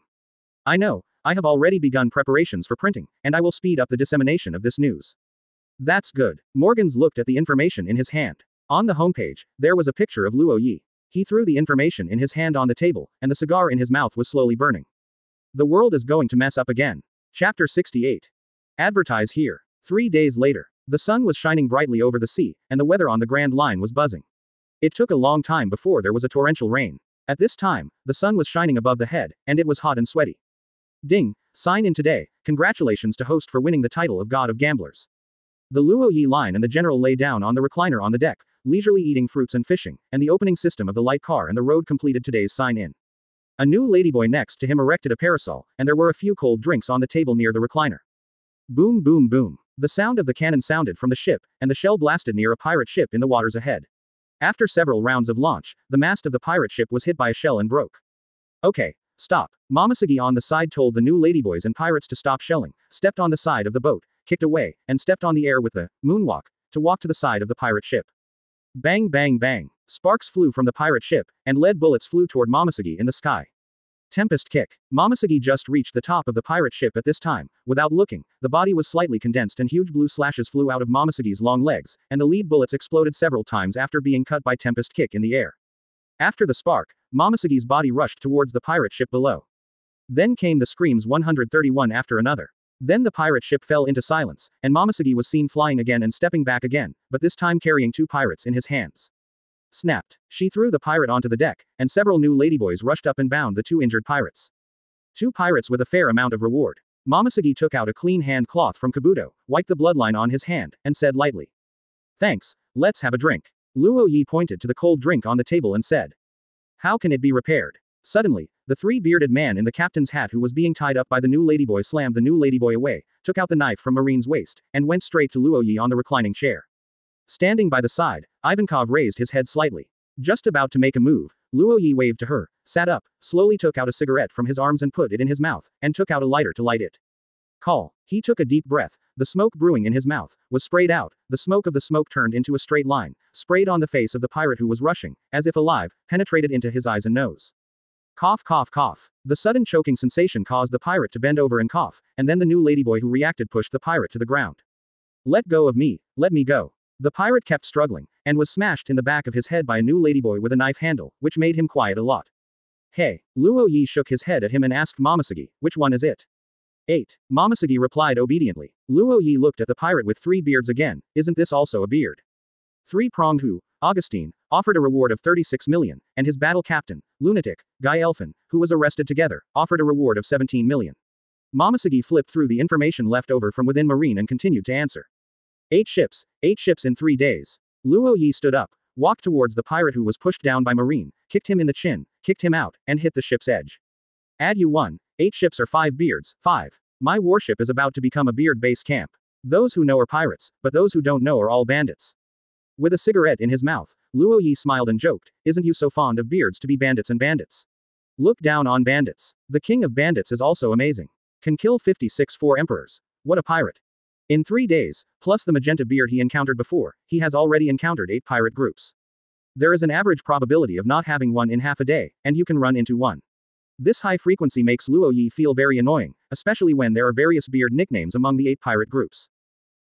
I know, I have already begun preparations for printing, and I will speed up the dissemination of this news. That's good. Morgans looked at the information in his hand. On the homepage, there was a picture of Luo Ye. He threw the information in his hand on the table, and the cigar in his mouth was slowly burning. The world is going to mess up again. Chapter 68. Advertise here. 3 days later. The sun was shining brightly over the sea, and the weather on the Grand Line was buzzing. It took a long time before there was a torrential rain. At this time, the sun was shining above the head, and it was hot and sweaty. Ding, sign in today, congratulations to host for winning the title of God of Gamblers. The Luo Ye line and the general lay down on the recliner on the deck, leisurely eating fruits and fishing, and the opening system of the light car and the road completed today's sign-in. A new ladyboy next to him erected a parasol, and there were a few cold drinks on the table near the recliner. Boom boom boom. The sound of the cannon sounded from the ship, and the shell blasted near a pirate ship in the waters ahead. After several rounds of launch, the mast of the pirate ship was hit by a shell and broke. Okay, stop. Momosuke on the side told the new ladyboys and pirates to stop shelling, stepped on the side of the boat, kicked away, and stepped on the air with the moonwalk, to walk to the side of the pirate ship. Bang bang bang. Sparks flew from the pirate ship, and lead bullets flew toward Momosuke in the sky. Tempest kick. Momosuke just reached the top of the pirate ship at this time. Without looking, the body was slightly condensed and huge blue slashes flew out of Momosuke's long legs, and the lead bullets exploded several times after being cut by Tempest kick in the air. After the spark, Momosuke's body rushed towards the pirate ship below. Then came the screams 131 after another. Then the pirate ship fell into silence, and Momosuke was seen flying again and stepping back again, but this time carrying 2 pirates in his hands. Snapped. She threw the pirate onto the deck, and several new ladyboys rushed up and bound the 2 injured pirates. 2 pirates with a fair amount of reward. Momosuke took out a clean hand cloth from Kabuto, wiped the bloodline on his hand, and said lightly, "Thanks, let's have a drink." Luo Ye pointed to the cold drink on the table and said, "How can it be repaired?" Suddenly, the 3-bearded man in the captain's hat who was being tied up by the new ladyboy slammed the new ladyboy away, took out the knife from Marine's waist, and went straight to Luo Ye on the reclining chair. Standing by the side, Ivankov raised his head slightly. Just about to make a move, Luo Ye waved to her, sat up, slowly took out a cigarette from his arms and put it in his mouth, and took out a lighter to light it. Call. He took a deep breath, the smoke brewing in his mouth, was sprayed out, the smoke of the smoke turned into a straight line, sprayed on the face of the pirate who was rushing, as if alive, penetrated into his eyes and nose. Cough cough cough. The sudden choking sensation caused the pirate to bend over and cough, and then the new ladyboy who reacted pushed the pirate to the ground. "Let go of me, let me go." The pirate kept struggling, and was smashed in the back of his head by a new ladyboy with a knife handle, which made him quiet a lot. "Hey." Luo Ye shook his head at him and asked Momosuke, "Which one is it?" 8. Momosuke replied obediently. Luo Ye looked at the pirate with 3 beards again, "Isn't this also a beard?" 3-pronged who, Augustine, offered a reward of 36 million, and his battle captain, Lunatic, Guy Elfin, who was arrested together, offered a reward of 17 million. Momosuke flipped through the information left over from within Marine and continued to answer. 8 ships in 3 days. Luo Ye stood up, walked towards the pirate who was pushed down by Marine, kicked him in the chin, kicked him out, and hit the ship's edge. Add you 1. 8 ships are 5 beards, 5. My warship is about to become a beard base camp. Those who know are pirates, but those who don't know are all bandits. With a cigarette in his mouth, Luo Ye smiled and joked, "Isn't you so fond of beards to be bandits and bandits? Look down on bandits. The king of bandits is also amazing. Can kill 56 4 emperors. What a pirate. In 3 days, plus the magenta beard he encountered before, he has already encountered 8 pirate groups. There is an average probability of not having one in half a day, and you can run into one. This high frequency makes Luo Ye feel very annoying, especially when there are various beard nicknames among the 8 pirate groups.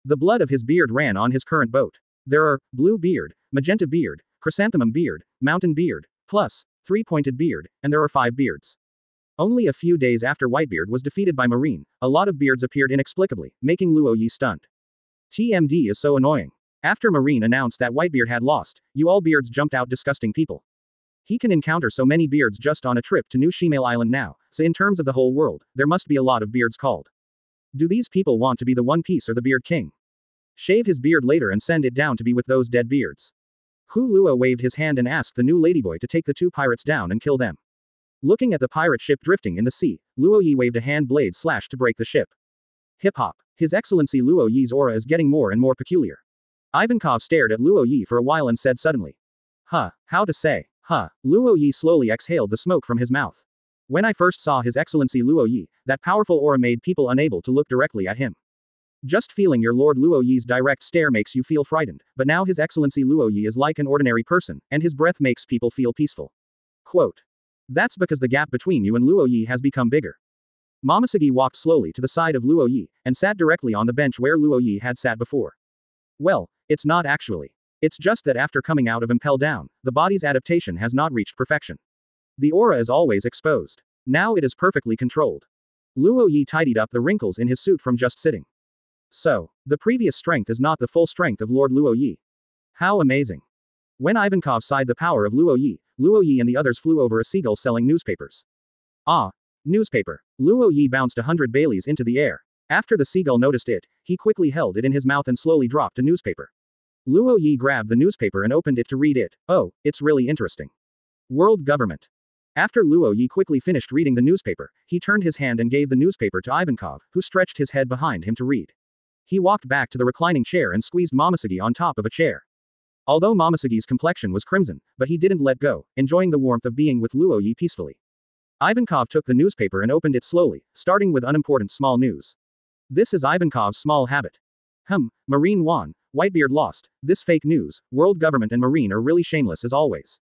The blood of his beard ran on his current boat. There are blue beard, magenta beard, chrysanthemum beard, mountain beard, plus 3-pointed beard, and there are 5 beards. Only a few days after Whitebeard was defeated by Marine, a lot of beards appeared inexplicably, making Luo Ye stunned. TMD is so annoying. After Marine announced that Whitebeard had lost, you all beards jumped out disgusting people. He can encounter so many beards just on a trip to New Shimale Island now, so in terms of the whole world, there must be a lot of beards called. Do these people want to be the One Piece or the Beard King? Shave his beard later and send it down to be with those dead beards. Hu Luo waved his hand and asked the new ladyboy to take the 2 pirates down and kill them. Looking at the pirate ship drifting in the sea, Luo Ye waved a hand blade slash to break the ship. Hip-hop. His Excellency Luo Ye's aura is getting more and more peculiar. Ivankov stared at Luo Ye for a while and said suddenly. How to say? Luo Ye slowly exhaled the smoke from his mouth. When I first saw His Excellency Luo Ye, that powerful aura made people unable to look directly at him. Just feeling your Lord Luo Ye's direct stare makes you feel frightened, but now His Excellency Luo Ye is like an ordinary person, and his breath makes people feel peaceful. Quote. That's because the gap between you and Luo Ye has become bigger. Momosuke walked slowly to the side of Luo Ye, and sat directly on the bench where Luo Ye had sat before. Well, it's not actually. It's just that after coming out of Impel down, the body's adaptation has not reached perfection. The aura is always exposed. Now it is perfectly controlled. Luo Ye tidied up the wrinkles in his suit from just sitting. So, the previous strength is not the full strength of Lord Luo Ye. How amazing. When Ivankov sighed the power of Luo Ye and the others flew over a seagull selling newspapers. Ah, newspaper. Luo Ye bounced 100 Baileys into the air. After the seagull noticed it, he quickly held it in his mouth and slowly dropped a newspaper. Luo Ye grabbed the newspaper and opened it to read it. Oh, it's really interesting. World government. After Luo Ye quickly finished reading the newspaper, he turned his hand and gave the newspaper to Ivankov, who stretched his head behind him to read. He walked back to the reclining chair and squeezed Momosuke on top of a chair. Although Momosuke's complexion was crimson, but he didn't let go, enjoying the warmth of being with Luo Ye peacefully. Ivankov took the newspaper and opened it slowly, starting with unimportant small news. This is Ivankov's small habit. Marine won, Whitebeard lost, this fake news, world government and Marine are really shameless as always.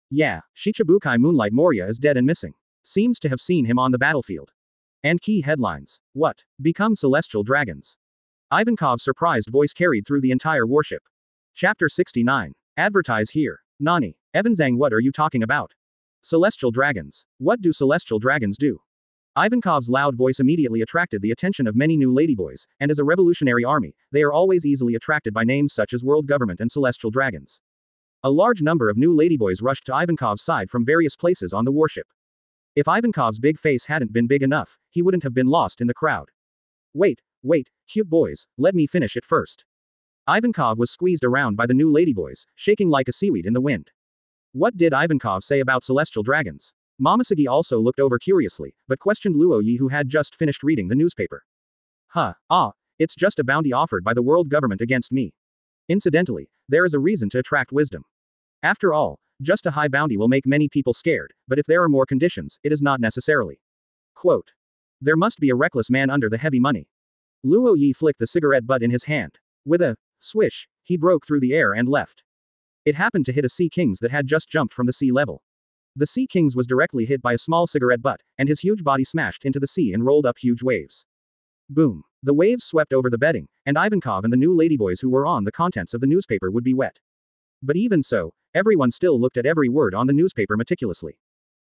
Yeah, Shichibukai Moonlight Moria is dead and missing. Seems to have seen him on the battlefield. And key headlines. What? Become celestial dragons. Ivankov's surprised voice carried through the entire warship. Chapter 69. Advertise here. Nani. Evanzang, what are you talking about? Celestial dragons. What do celestial dragons do? Ivankov's loud voice immediately attracted the attention of many new ladyboys, and as a revolutionary army, they are always easily attracted by names such as world government and celestial dragons. A large number of new ladyboys rushed to Ivankov's side from various places on the warship. If Ivankov's big face hadn't been big enough, he wouldn't have been lost in the crowd. Wait, cute boys, let me finish it first. Ivankov was squeezed around by the new ladyboys, shaking like a seaweed in the wind. What did Ivankov say about celestial dragons? Momosuke also looked over curiously, but questioned Luo Ye, who had just finished reading the newspaper. It's just a bounty offered by the world government against me. Incidentally, there is a reason to attract wisdom. After all, just a high bounty will make many people scared, but if there are more conditions, it is not necessarily. Quote. There must be a reckless man under the heavy money. Luo Ye flicked the cigarette butt in his hand. With a swish, he broke through the air and left. It happened to hit a Sea Kings that had just jumped from the sea level. The Sea Kings was directly hit by a small cigarette butt, and his huge body smashed into the sea and rolled up huge waves. Boom. The waves swept over the bedding, and Ivankov and the new ladyboys who were on the contents of the newspaper would be wet. But even so, everyone still looked at every word on the newspaper meticulously.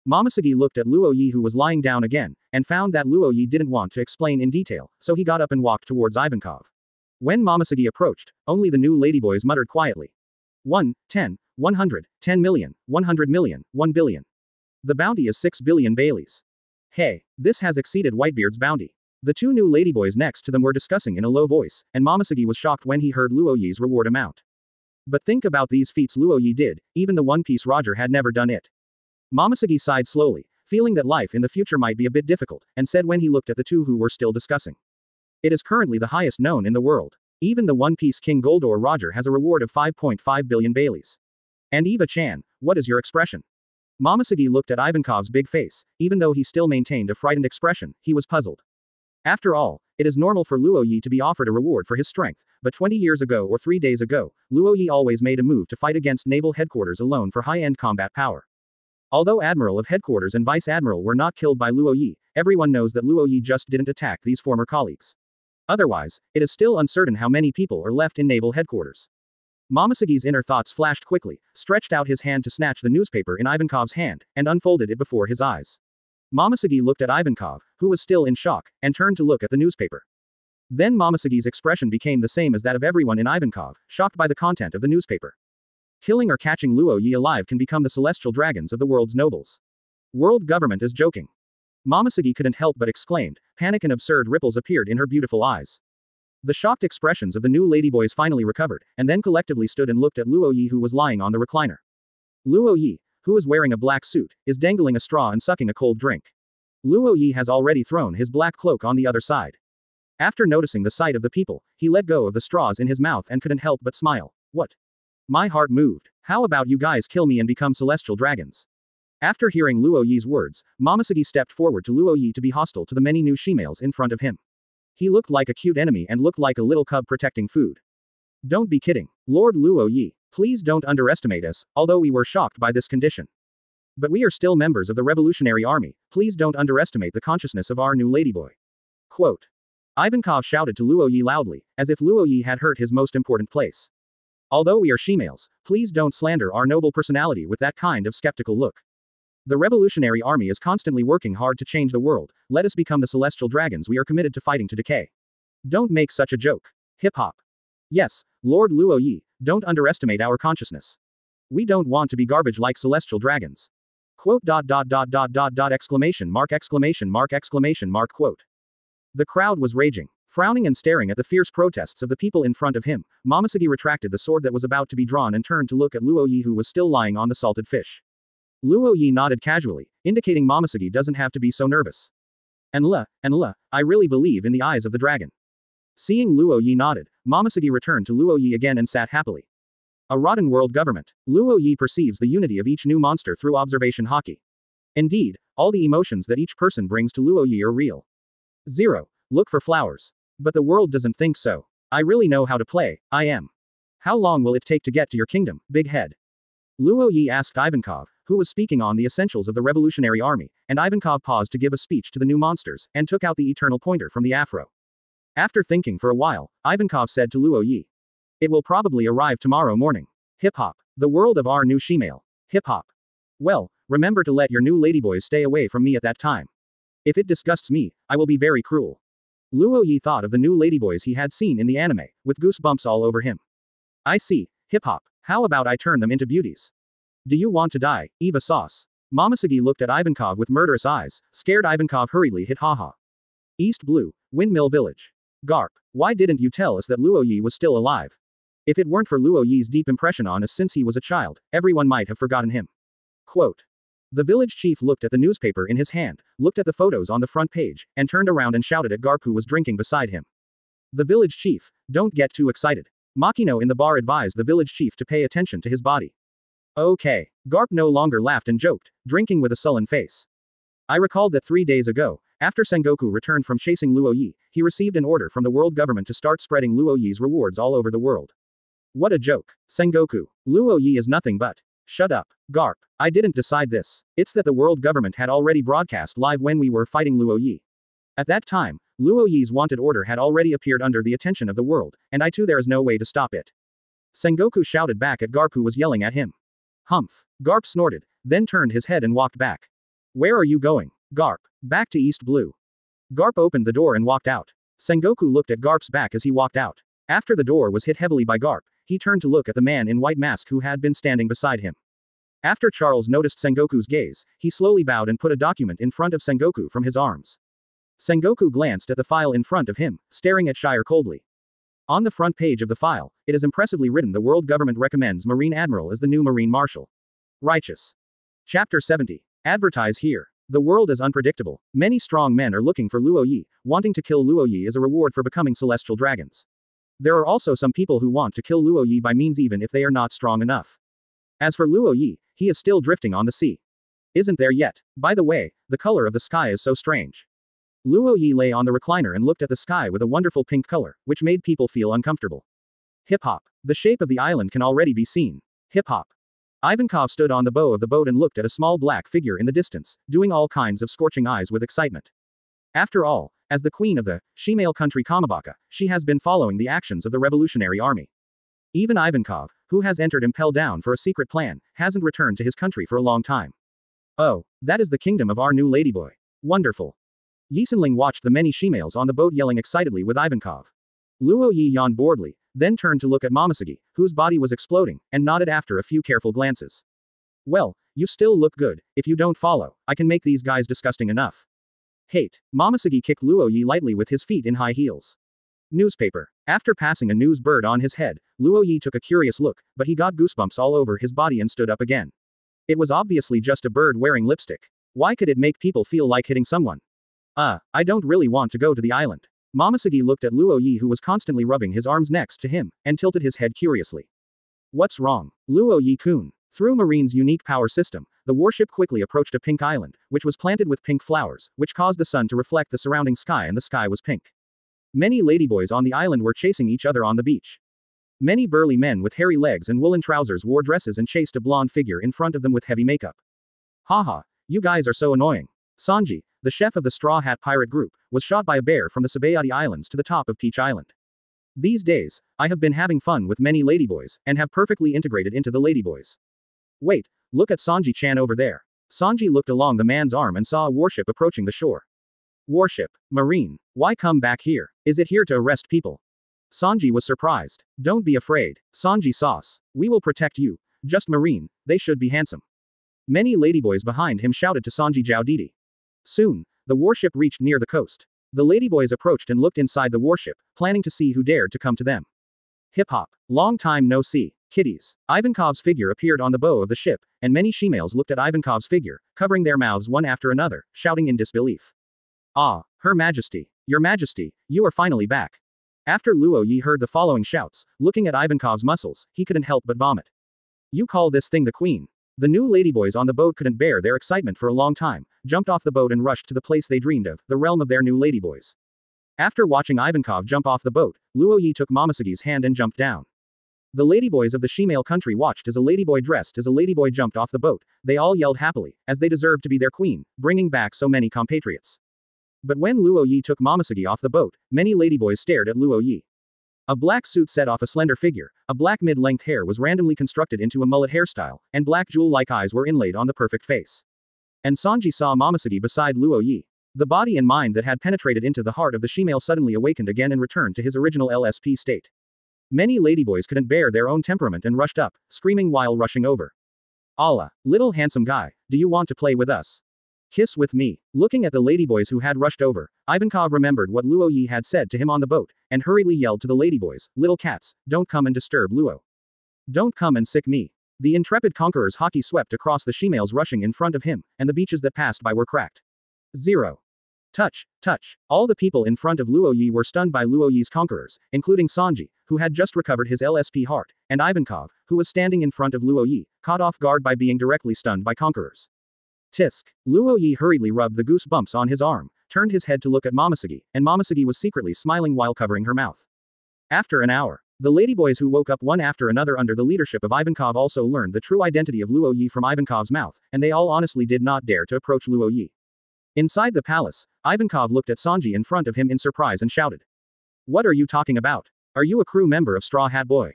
Momosuke looked at Luo Ye, who was lying down again, and found that Luo Ye didn't want to explain in detail, so he got up and walked towards Ivankov. When Momosuke approached, only the new ladyboys muttered quietly. 1, 10, 100, 10 million, 100 million, 1 billion. The bounty is 6 billion Baileys. Hey, this has exceeded Whitebeard's bounty. The two new ladyboys next to them were discussing in a low voice, and Momosuke was shocked when he heard Luo Ye's reward amount. But think about these feats Luo Ye did, even the One Piece Roger had never done it. Momosuke sighed slowly, feeling that life in the future might be a bit difficult, and said when he looked at the two who were still discussing. It is currently the highest known in the world. Even the One Piece King Goldor Roger has a reward of 5.5 billion Baileys. And Eva-chan, what is your expression? Momosuke looked at Ivankov's big face, even though he still maintained a frightened expression, he was puzzled. After all, it is normal for Luo Ye to be offered a reward for his strength, but 20 years ago or 3 days ago, Luo Ye always made a move to fight against naval headquarters alone for high-end combat power. Although Admiral of Headquarters and Vice Admiral were not killed by Luo Ye, everyone knows that Luo Ye just didn't attack these former colleagues. Otherwise, it is still uncertain how many people are left in naval headquarters. Momosuke's inner thoughts flashed quickly, stretched out his hand to snatch the newspaper in Ivankov's hand, and unfolded it before his eyes. Momosuke looked at Ivankov, who was still in shock, and turned to look at the newspaper. Then Momosuke's expression became the same as that of everyone in Ivankov, shocked by the content of the newspaper. Killing or catching Luo Ye alive can become the celestial dragons of the world's nobles. World government is joking. Momosuke couldn't help but exclaimed. Panic and absurd ripples appeared in her beautiful eyes. The shocked expressions of the new ladyboys finally recovered, and then collectively stood and looked at Luo Ye, who was lying on the recliner. Luo Ye, who is wearing a black suit, is dangling a straw and sucking a cold drink. Luo Ye has already thrown his black cloak on the other side. After noticing the sight of the people, he let go of the straws in his mouth and couldn't help but smile. What? My heart moved. How about you guys kill me and become celestial dragons? After hearing Luo Ye's words, Momosuke stepped forward to Luo Ye to be hostile to the many new she-males in front of him. He looked like a cute enemy and looked like a little cub protecting food. Don't be kidding. Lord Luo Ye, please don't underestimate us, although we were shocked by this condition. But we are still members of the Revolutionary Army, please don't underestimate the consciousness of our new ladyboy. Quote. Ivankov shouted to Luo Ye loudly, as if Luo Ye had hurt his most important place. Although we are she-males, please don't slander our noble personality with that kind of skeptical look. The Revolutionary Army is constantly working hard to change the world, let us become the celestial dragons we are committed to fighting to decay. Don't make such a joke. Hip-hop. Yes, Lord Luo Ye, don't underestimate our consciousness. We don't want to be garbage like celestial dragons. Quote. Exclamation mark. Quote. The crowd was raging. Frowning and staring at the fierce protests of the people in front of him, Momosuke retracted the sword that was about to be drawn and turned to look at Luo Ye, who was still lying on the salted fish. Luo Ye nodded casually, indicating Momosuke doesn't have to be so nervous. And I really believe in the eyes of the dragon. Seeing Luo Ye nodded, Momosuke returned to Luo Ye again and sat happily. A rotten world government. Luo Ye perceives the unity of each new monster through observation hockey. Indeed, all the emotions that each person brings to Luo Ye are real. 0. Look for flowers. But the world doesn't think so. I really know how to play, I am. How long will it take to get to your kingdom, big head? Luo Ye asked Ivankov, who was speaking on the essentials of the revolutionary army, and Ivankov paused to give a speech to the new monsters, and took out the eternal pointer from the afro. After thinking for a while, Ivankov said to Luo Ye. It will probably arrive tomorrow morning. Hip-hop. The world of our new shemale. Hip-hop. Well, remember to let your new ladyboys stay away from me at that time. If it disgusts me, I will be very cruel. Luo Ye thought of the new ladyboys he had seen in the anime, with goosebumps all over him. I see, hip-hop, how about I turn them into beauties? Do you want to die, Eva Sauce? Momosuke looked at Ivankov with murderous eyes, scared Ivankov hurriedly hit haha. East Blue, Windmill Village. Garp, why didn't you tell us that Luo Ye was still alive? If it weren't for Luo Ye's deep impression on us since he was a child, everyone might have forgotten him. Quote. The village chief looked at the newspaper in his hand, looked at the photos on the front page, and turned around and shouted at Garp who was drinking beside him. The village chief, don't get too excited. Makino in the bar advised the village chief to pay attention to his body. Okay. Garp no longer laughed and joked, drinking with a sullen face. I recalled that 3 days ago, after Sengoku returned from chasing Luo Ye, he received an order from the world government to start spreading Luo Ye's rewards all over the world. What a joke. Sengoku. Luo Ye is nothing but. Shut up. Garp. I didn't decide this. It's that the world government had already broadcast live when we were fighting Luo Ye. At that time, Luo Ye's wanted order had already appeared under the attention of the world, and I too there is no way to stop it. Sengoku shouted back at Garp who was yelling at him. Humph. Garp snorted, then turned his head and walked back. Where are you going? Garp. Back to East Blue. Garp opened the door and walked out. Sengoku looked at Garp's back as he walked out. After the door was hit heavily by Garp, he turned to look at the man in white mask who had been standing beside him. After Charles noticed Sengoku's gaze, he slowly bowed and put a document in front of Sengoku from his arms. Sengoku glanced at the file in front of him, staring at Shire coldly. On the front page of the file, it is impressively written the world government recommends Marine Admiral as the new Marine Marshal. Righteous. Chapter 70. Advertise here. The world is unpredictable. Many strong men are looking for Luo Ye, wanting to kill Luo Ye as a reward for becoming celestial dragons. There are also some people who want to kill Luo Ye by means even if they are not strong enough. As for Luo Ye, he is still drifting on the sea. Isn't there yet? By the way, the color of the sky is so strange. Luo Ye lay on the recliner and looked at the sky with a wonderful pink color, which made people feel uncomfortable. Hip-hop. The shape of the island can already be seen. Hip-hop. Ivankov stood on the bow of the boat and looked at a small black figure in the distance, doing all kinds of scorching eyes with excitement. After all, as the queen of the shemale country Kamabaka, she has been following the actions of the revolutionary army. Even Ivankov, who has entered Impel down for a secret plan, hasn't returned to his country for a long time. Oh, that is the kingdom of our new ladyboy. Wonderful. Yisenling watched the many shemales on the boat yelling excitedly with Ivankov. Luo Ye yawned boredly, then turned to look at Momosuke, whose body was exploding, and nodded after a few careful glances. Well, you still look good. If you don't follow, I can make these guys disgusting enough. Hate. Momosuke kicked Luo Ye lightly with his feet in high heels. Newspaper. After passing a news bird on his head, Luo Ye took a curious look, but he got goosebumps all over his body and stood up again. It was obviously just a bird wearing lipstick. Why could it make people feel like hitting someone? I don't really want to go to the island. Momosuke looked at Luo Ye who was constantly rubbing his arms next to him, and tilted his head curiously. What's wrong? Luo Ye-kun. Through Marine's unique power system, the warship quickly approached a pink island, which was planted with pink flowers, which caused the sun to reflect the surrounding sky and the sky was pink. Many ladyboys on the island were chasing each other on the beach. Many burly men with hairy legs and woolen trousers wore dresses and chased a blonde figure in front of them with heavy makeup. Haha, you guys are so annoying. Sanji, the chef of the Straw Hat Pirate group, was shot by a bear from the Sabayati Islands to the top of Peach Island. These days, I have been having fun with many ladyboys, and have perfectly integrated into the ladyboys. Wait, look at Sanji-chan over there. Sanji looked along the man's arm and saw a warship approaching the shore. Warship. Marine. Why come back here? Is it here to arrest people? Sanji was surprised. Don't be afraid. Sanji sauce. We will protect you. Just Marine, they should be handsome. Many ladyboys behind him shouted to Sanji Jiaodidi. Soon, the warship reached near the coast. The ladyboys approached and looked inside the warship, planning to see who dared to come to them. Hip-hop. Long time no see. Kitties. Ivankov's figure appeared on the bow of the ship, and many shemales looked at Ivankov's figure, covering their mouths one after another, shouting in disbelief. Ah, Her Majesty. Your Majesty, you are finally back. After Luo Ye heard the following shouts, looking at Ivankov's muscles, he couldn't help but vomit. You call this thing the queen? The new ladyboys on the boat couldn't bear their excitement for a long time, jumped off the boat and rushed to the place they dreamed of, the realm of their new ladyboys. After watching Ivankov jump off the boat, Luo Ye took Momosegi's hand and jumped down. The ladyboys of the Shemale country watched as a ladyboy dressed as a ladyboy jumped off the boat. They all yelled happily, as they deserved to be their queen, bringing back so many compatriots. But when Luo Ye took Momosegi off the boat, many ladyboys stared at Luo Ye. A black suit set off a slender figure, a black mid-length hair was randomly constructed into a mullet hairstyle, and black jewel-like eyes were inlaid on the perfect face. And Sanji saw Momosegi beside Luo Ye. The body and mind that had penetrated into the heart of the Shemale suddenly awakened again and returned to his original LSP state. Many ladyboys couldn't bear their own temperament and rushed up, screaming while rushing over. Allah, little handsome guy, do you want to play with us? Kiss with me. Looking at the ladyboys who had rushed over, Ivankov remembered what Luo Ye had said to him on the boat, and hurriedly yelled to the ladyboys, little cats, don't come and disturb Luo. Don't come and sick me. The intrepid conqueror's haki swept across the Shemales rushing in front of him, and the beaches that passed by were cracked. 0. Touch, touch. All the people in front of Luo Ye were stunned by Luo Ye's conquerors, including Sanji, who had just recovered his LSP heart, and Ivankov, who was standing in front of Luo Ye, caught off guard by being directly stunned by conquerors. Tisk. Luo Ye hurriedly rubbed the goosebumps on his arm, turned his head to look at Momosegi, and Momosegi was secretly smiling while covering her mouth. After an hour, the ladyboys who woke up one after another under the leadership of Ivankov also learned the true identity of Luo Ye from Ivankov's mouth, and they all honestly did not dare to approach Luo Ye. Inside the palace, Ivankov looked at Sanji in front of him in surprise and shouted. What are you talking about? Are you a crew member of Straw Hat Boy?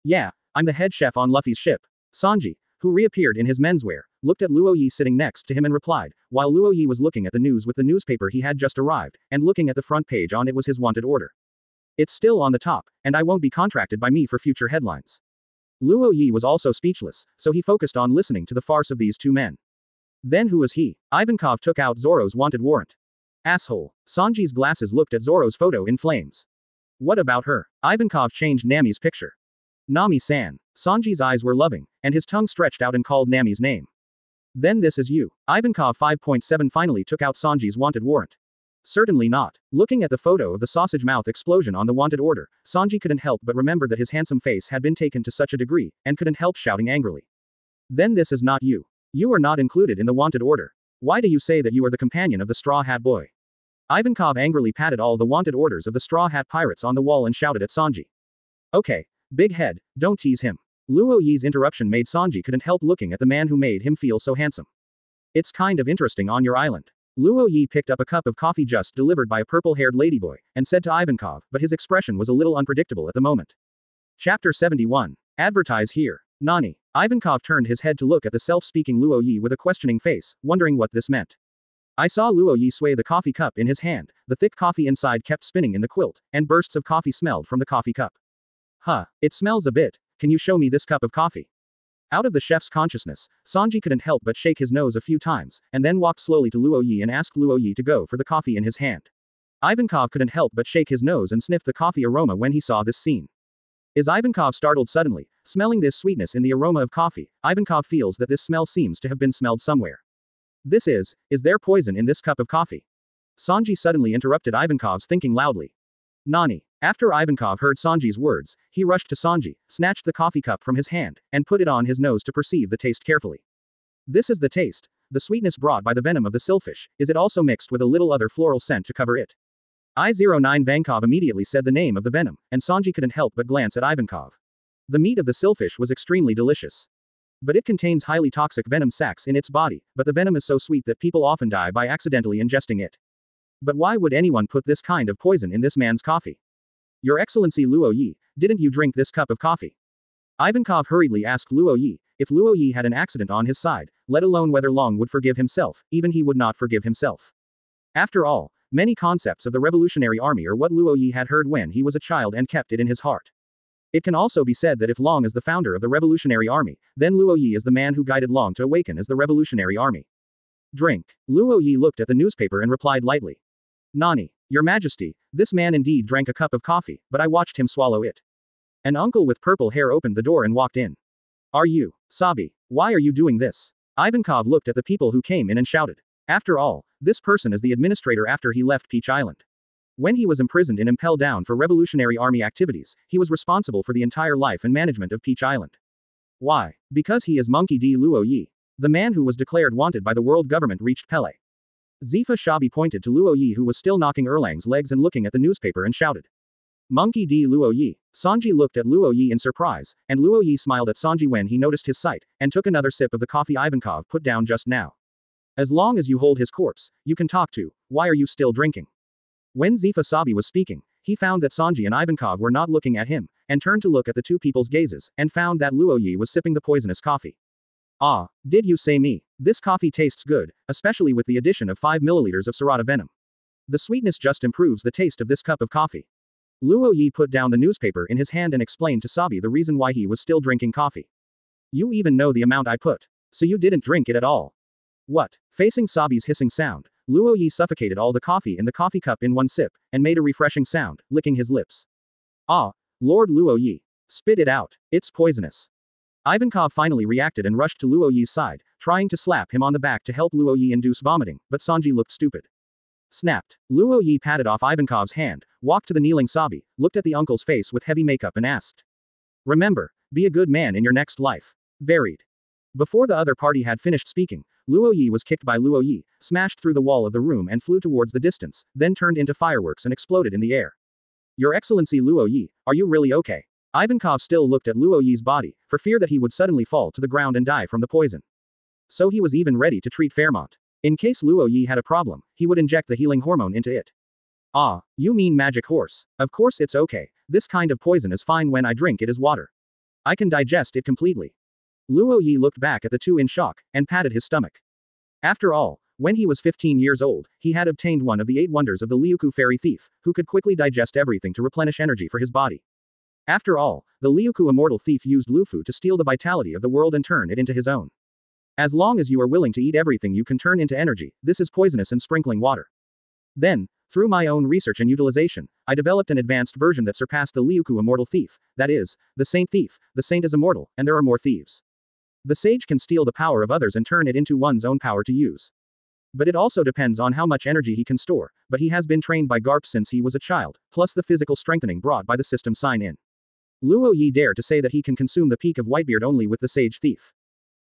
Yeah, I'm the head chef on Luffy's ship. Sanji, who reappeared in his menswear, looked at Luo Ye sitting next to him and replied, while Luo Ye was looking at the news with the newspaper he had just arrived, and looking at the front page on it was his wanted order. It's still on the top, and I won't be contracted by me for future headlines. Luo Ye was also speechless, so he focused on listening to the farce of these two men. Then who was he? Ivankov took out Zoro's wanted warrant. Asshole. Sanji's glasses looked at Zoro's photo in flames. What about her? Ivankov changed Nami's picture. Nami-san. Sanji's eyes were loving, and his tongue stretched out and called Nami's name. Then this is you. Ivankov 5.7 finally took out Sanji's wanted warrant. Certainly not. Looking at the photo of the sausage mouth explosion on the wanted order, Sanji couldn't help but remember that his handsome face had been taken to such a degree, and couldn't help shouting angrily. Then this is not you. You are not included in the wanted order. Why do you say that you are the companion of the Straw Hat Boy? Ivankov angrily patted all the wanted orders of the Straw Hat Pirates on the wall and shouted at Sanji. Okay. Big head, don't tease him. Luo Ye's interruption made Sanji couldn't help looking at the man who made him feel so handsome. It's kind of interesting on your island. Luo Ye picked up a cup of coffee just delivered by a purple-haired ladyboy, and said to Ivankov, but his expression was a little unpredictable at the moment. Chapter 71. Advertise here. Nani. Ivankov turned his head to look at the self-speaking Luo Ye with a questioning face, wondering what this meant. I saw Luo Ye sway the coffee cup in his hand, the thick coffee inside kept spinning in the quilt, and bursts of coffee smelled from the coffee cup. Huh, it smells a bit. Can you show me this cup of coffee? Out of the chef's consciousness, Sanji couldn't help but shake his nose a few times, and then walked slowly to Luo Ye and asked Luo Ye to go for the coffee in his hand. Ivankov couldn't help but shake his nose and sniff the coffee aroma when he saw this scene. Is Ivankov startled suddenly, smelling this sweetness in the aroma of coffee? Ivankov feels that this smell seems to have been smelled somewhere. Is there poison in this cup of coffee? Sanji suddenly interrupted Ivankov's thinking loudly. Nani. After Ivankov heard Sanji's words, he rushed to Sanji, snatched the coffee cup from his hand, and put it on his nose to perceive the taste carefully. This is the taste, the sweetness brought by the venom of the silfish. Is it also mixed with a little other floral scent to cover it? I-09 Vankov immediately said the name of the venom, and Sanji couldn't help but glance at Ivankov. The meat of the silfish was extremely delicious. But it contains highly toxic venom sacs in its body, but the venom is so sweet that people often die by accidentally ingesting it. But why would anyone put this kind of poison in this man's coffee? Your Excellency Luo Ye, didn't you drink this cup of coffee? Ivankov hurriedly asked Luo Ye, if Luo Ye had an accident on his side, let alone whether Long would forgive himself, even he would not forgive himself. After all, many concepts of the Revolutionary Army are what Luo Ye had heard when he was a child and kept it in his heart. It can also be said that if Long is the founder of the Revolutionary Army, then Luo Ye is the man who guided Long to awaken as the Revolutionary Army. Drink. Luo Ye looked at the newspaper and replied lightly. Nani. Your Majesty, this man indeed drank a cup of coffee, but I watched him swallow it. An uncle with purple hair opened the door and walked in. Are you, Sabi? Why are you doing this? Ivankov looked at the people who came in and shouted. After all, this person is the administrator after he left Peach Island. When he was imprisoned in Impel Down for Revolutionary Army activities, he was responsible for the entire life and management of Peach Island. Why? Because he is Monkey D. Luo Ye. The man who was declared wanted by the world government reached Pele. Zifa Shabi pointed to Luo Ye, who was still knocking Erlang's legs and looking at the newspaper, and shouted. Monkey D. Luo Ye. Sanji looked at Luo Ye in surprise, and Luo Ye smiled at Sanji when he noticed his sight, and took another sip of the coffee Ivankov put down just now. As long as you hold his corpse, you can talk to. Why are you still drinking? When Zifa Sabi was speaking, he found that Sanji and Ivankov were not looking at him, and turned to look at the two people's gazes, and found that Luo Ye was sipping the poisonous coffee. Ah, did you say me? This coffee tastes good, especially with the addition of 5 milliliters of Sarada venom. The sweetness just improves the taste of this cup of coffee. Luo Ye put down the newspaper in his hand and explained to Sabi the reason why he was still drinking coffee. You even know the amount I put. So you didn't drink it at all. What? Facing Sabi's hissing sound, Luo Ye suffocated all the coffee in the coffee cup in one sip, and made a refreshing sound, licking his lips. Ah, Lord Luo Ye. Spit it out. It's poisonous. Ivankov finally reacted and rushed to Luo Ye's side, trying to slap him on the back to help Luo Ye induce vomiting, but Sanji looked stupid. Snapped. Luo Ye patted off Ivankov's hand, walked to the kneeling Sabi, looked at the uncle's face with heavy makeup and asked. Remember, be a good man in your next life. Varied. Before the other party had finished speaking, Luo Ye was kicked by Luo Ye, smashed through the wall of the room and flew towards the distance, then turned into fireworks and exploded in the air. Your Excellency Luo Ye, are you really okay? Ivankov still looked at Luo Ye's body, for fear that he would suddenly fall to the ground and die from the poison. So he was even ready to treat Fairmont. In case Luo Ye had a problem, he would inject the healing hormone into it. Ah, you mean magic horse. Of course it's okay. This kind of poison is fine when I drink it as water. I can digest it completely. Luo Ye looked back at the two in shock, and patted his stomach. After all, when he was 15 years old, he had obtained one of the 8 wonders of the Liuku fairy thief, who could quickly digest everything to replenish energy for his body. After all, the Liuku immortal thief used Lufu to steal the vitality of the world and turn it into his own. As long as you are willing to eat everything you can turn into energy, this is poisonous and sprinkling water. Then, through my own research and utilization, I developed an advanced version that surpassed the Liuku immortal thief, that is, the saint thief. The saint is immortal, and there are more thieves. The sage can steal the power of others and turn it into one's own power to use. But it also depends on how much energy he can store, but he has been trained by Garp since he was a child, plus the physical strengthening brought by the system sign-in. Luo Ye dared to say that he can consume the peak of Whitebeard only with the sage thief.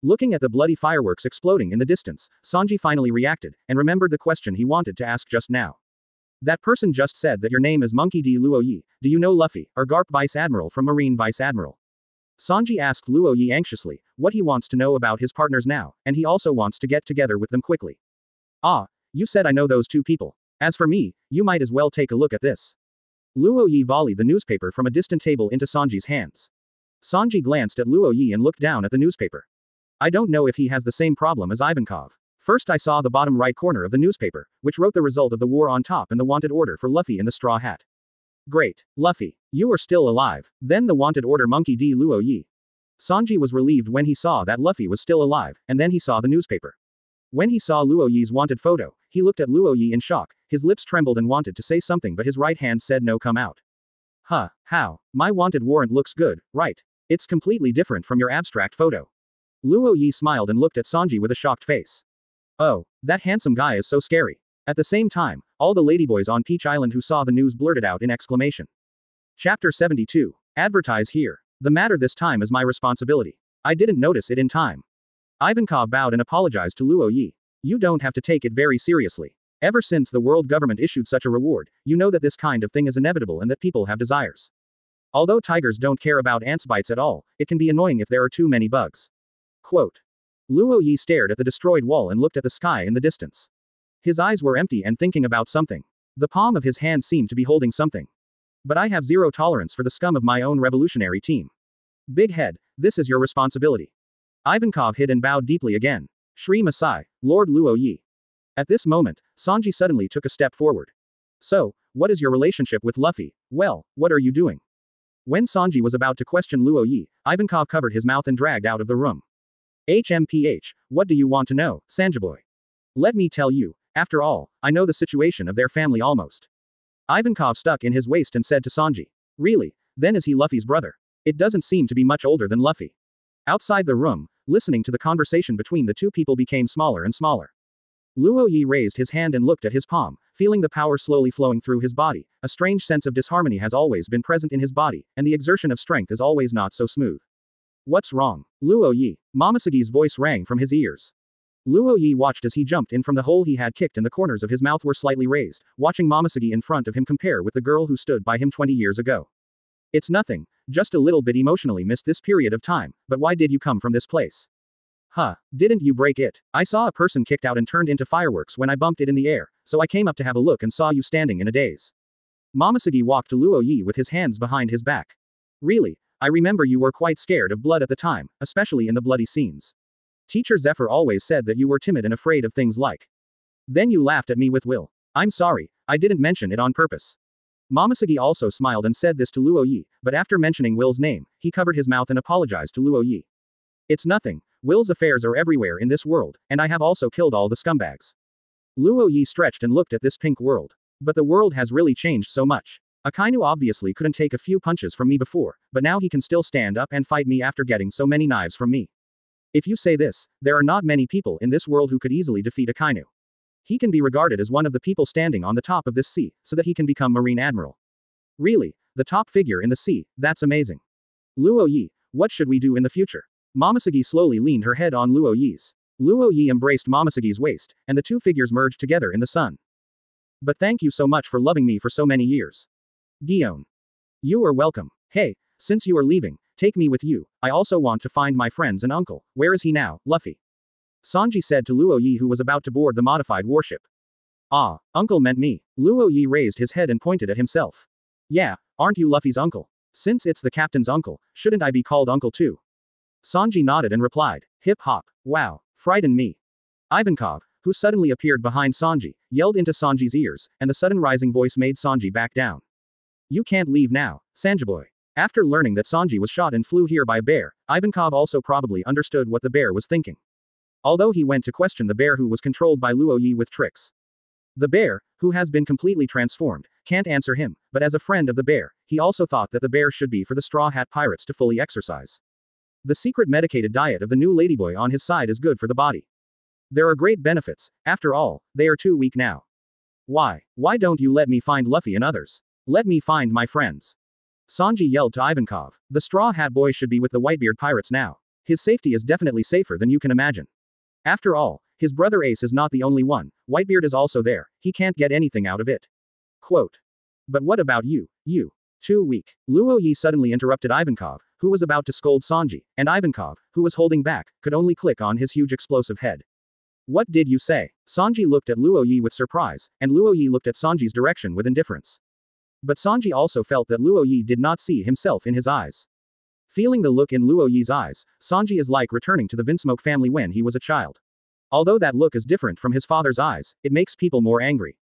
Looking at the bloody fireworks exploding in the distance, Sanji finally reacted, and remembered the question he wanted to ask just now. That person just said that your name is Monkey D. Luo Ye. Do you know Luffy, or Garp Vice Admiral from Marine Vice Admiral? Sanji asked Luo Ye anxiously, what he wants to know about his partners now, and he also wants to get together with them quickly. Ah, you said I know those two people. As for me, you might as well take a look at this. Luo Ye volleyed the newspaper from a distant table into Sanji's hands. Sanji glanced at Luo Ye and looked down at the newspaper. I don't know if he has the same problem as Ivankov. First I saw the bottom right corner of the newspaper, which wrote the result of the war on top and the wanted order for Luffy in the straw hat. Great, Luffy, you are still alive. Then the wanted order Monkey D. Luo Ye. Sanji was relieved when he saw that Luffy was still alive, and then he saw the newspaper. When he saw Luo Ye's wanted photo, he looked at Luo Ye in shock, his lips trembled and wanted to say something but his right hand said no, come out. Huh, how? My wanted warrant looks good, right? It's completely different from your abstract photo. Luo Ye smiled and looked at Sanji with a shocked face. Oh, that handsome guy is so scary. At the same time, all the ladyboys on Peach Island who saw the news blurted out in exclamation. Chapter 72. Advertise here. The matter this time is my responsibility. I didn't notice it in time. Ivankov bowed and apologized to Luo Ye. You don't have to take it very seriously. Ever since the world government issued such a reward, you know that this kind of thing is inevitable and that people have desires. Although tigers don't care about ants bites at all, it can be annoying if there are too many bugs. Quote. Luo Ye stared at the destroyed wall and looked at the sky in the distance. His eyes were empty and thinking about something. The palm of his hand seemed to be holding something. But I have zero tolerance for the scum of my own revolutionary team. Big head, this is your responsibility. Ivankov hid and bowed deeply again. Shri Masai, Lord Luo Ye. At this moment, Sanji suddenly took a step forward. So, what is your relationship with Luffy? Well, what are you doing? When Sanji was about to question Luo Ye, Ivankov covered his mouth and dragged out of the room. HMPH, what do you want to know, Sanjiboy? Let me tell you, after all, I know the situation of their family almost. Ivankov stuck in his waist and said to Sanji. Really? Then is he Luffy's brother? It doesn't seem to be much older than Luffy. Outside the room, listening to the conversation between the two people became smaller and smaller. Luo Ye raised his hand and looked at his palm, feeling the power slowly flowing through his body. A strange sense of disharmony has always been present in his body, and the exertion of strength is always not so smooth. What's wrong? Luo Ye. Momosegi's voice rang from his ears. Luo Ye watched as he jumped in from the hole he had kicked and the corners of his mouth were slightly raised, watching Momosegi in front of him compare with the girl who stood by him 20 years ago. It's nothing, just a little bit emotionally missed this period of time, but why did you come from this place? Huh, didn't you break it? I saw a person kicked out and turned into fireworks when I bumped it in the air, so I came up to have a look and saw you standing in a daze. Momosegi walked to Luo Ye with his hands behind his back. Really, I remember you were quite scared of blood at the time, especially in the bloody scenes. Teacher Zephyr always said that you were timid and afraid of things like. Then you laughed at me with Will. I'm sorry, I didn't mention it on purpose. Momosegi also smiled and said this to Luo Ye, but after mentioning Will's name, he covered his mouth and apologized to Luo Ye. It's nothing, Will's affairs are everywhere in this world, and I have also killed all the scumbags. Luo Ye stretched and looked at this pink world. But the world has really changed so much. Akainu obviously couldn't take a few punches from me before, but now he can still stand up and fight me after getting so many knives from me. If you say this, there are not many people in this world who could easily defeat Akainu. He can be regarded as one of the people standing on the top of this sea, so that he can become Marine Admiral. Really, the top figure in the sea, that's amazing. Luo Ye, what should we do in the future? Momosegi slowly leaned her head on Luo Ye's. Luo Ye embraced Momosegi's waist, and the two figures merged together in the sun. But thank you so much for loving me for so many years. Gion. You are welcome. Hey, since you are leaving, take me with you, I also want to find my friends and uncle. Where is he now, Luffy? Sanji said to Luo Ye who was about to board the modified warship. Ah, uncle meant me. Luo Ye raised his head and pointed at himself. Yeah, aren't you Luffy's uncle? Since it's the captain's uncle, shouldn't I be called uncle too? Sanji nodded and replied, hip hop, wow, frighten me. Ivankov, who suddenly appeared behind Sanji, yelled into Sanji's ears, and the sudden rising voice made Sanji back down. You can't leave now, Sanjiboy. After learning that Sanji was shot and flew here by a bear, Ivankov also probably understood what the bear was thinking. Although he went to question the bear who was controlled by Luo Ye with tricks. The bear, who has been completely transformed, can't answer him, but as a friend of the bear, he also thought that the bear should be for the Straw Hat Pirates to fully exercise. The secret medicated diet of the new ladyboy on his side is good for the body. There are great benefits, after all, they are too weak now. Why don't you let me find Luffy and others? Let me find my friends. Sanji yelled to Ivankov. The Straw Hat Boy should be with the Whitebeard pirates now. His safety is definitely safer than you can imagine. After all, his brother Ace is not the only one, Whitebeard is also there, he can't get anything out of it. Quote. But what about you? You. Too weak. Luo Ye suddenly interrupted Ivankov, who was about to scold Sanji, and Ivankov, who was holding back, could only click on his huge explosive head. What did you say? Sanji looked at Luo Ye with surprise, and Luo Ye looked at Sanji's direction with indifference. But Sanji also felt that Luo Ye did not see himself in his eyes. Feeling the look in Luo Ye's eyes, Sanji is like returning to the Vinsmoke family when he was a child. Although that look is different from his father's eyes, it makes people more angry.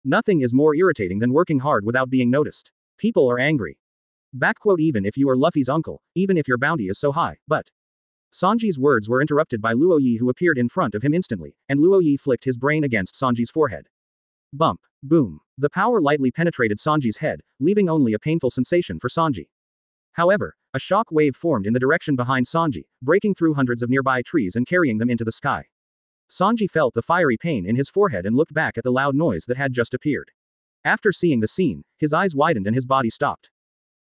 Nothing is more irritating than working hard without being noticed. People are angry. Backquote even if you are Luffy's uncle, even if your bounty is so high, but. Sanji's words were interrupted by Luo Ye who appeared in front of him instantly, and Luo Ye flicked his brain against Sanji's forehead. Bump. Boom. The power lightly penetrated Sanji's head, leaving only a painful sensation for Sanji. However, a shock wave formed in the direction behind Sanji, breaking through hundreds of nearby trees and carrying them into the sky. Sanji felt the fiery pain in his forehead and looked back at the loud noise that had just appeared. After seeing the scene, his eyes widened and his body stopped.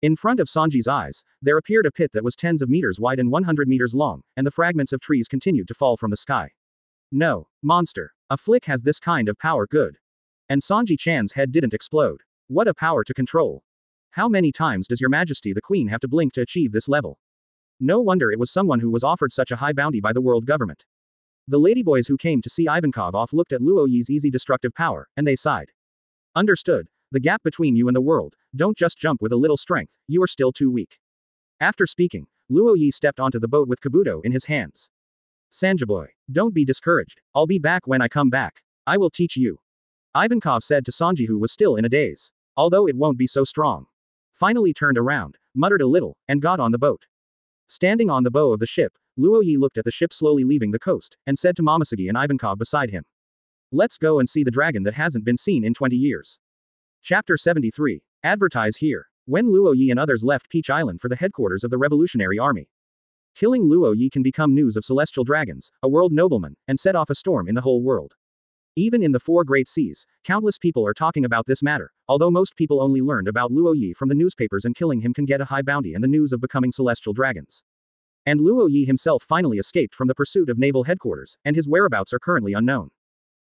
In front of Sanji's eyes, there appeared a pit that was tens of meters wide and 100 meters long, and the fragments of trees continued to fall from the sky. No, monster. A flick has this kind of power, good. And Sanji-chan's head didn't explode. What a power to control. How many times does Your Majesty the Queen have to blink to achieve this level? No wonder it was someone who was offered such a high bounty by the world government. The ladyboys who came to see Ivankov off looked at Luo Ye's easy destructive power, and they sighed. Understood. The gap between you and the world, don't just jump with a little strength, you are still too weak. After speaking, Luo Ye stepped onto the boat with Kabuto in his hands. Sanjiboy, don't be discouraged, I'll be back when I come back. I will teach you. Ivankov said to Sanji who was still in a daze. Although it won't be so strong. Finally turned around, muttered a little, and got on the boat. Standing on the bow of the ship, Luo Ye looked at the ship slowly leaving the coast, and said to Momosegi and Ivankov beside him. Let's go and see the dragon that hasn't been seen in 20 years. Chapter 73. Advertise here. When Luo Ye and others left Peach Island for the headquarters of the Revolutionary Army. Killing Luo Ye can become news of celestial dragons, a world nobleman, and set off a storm in the whole world. Even in the four great seas, countless people are talking about this matter, although most people only learned about Luo Ye from the newspapers and killing him can get a high bounty and the news of becoming celestial dragons. And Luo Ye himself finally escaped from the pursuit of naval headquarters, and his whereabouts are currently unknown.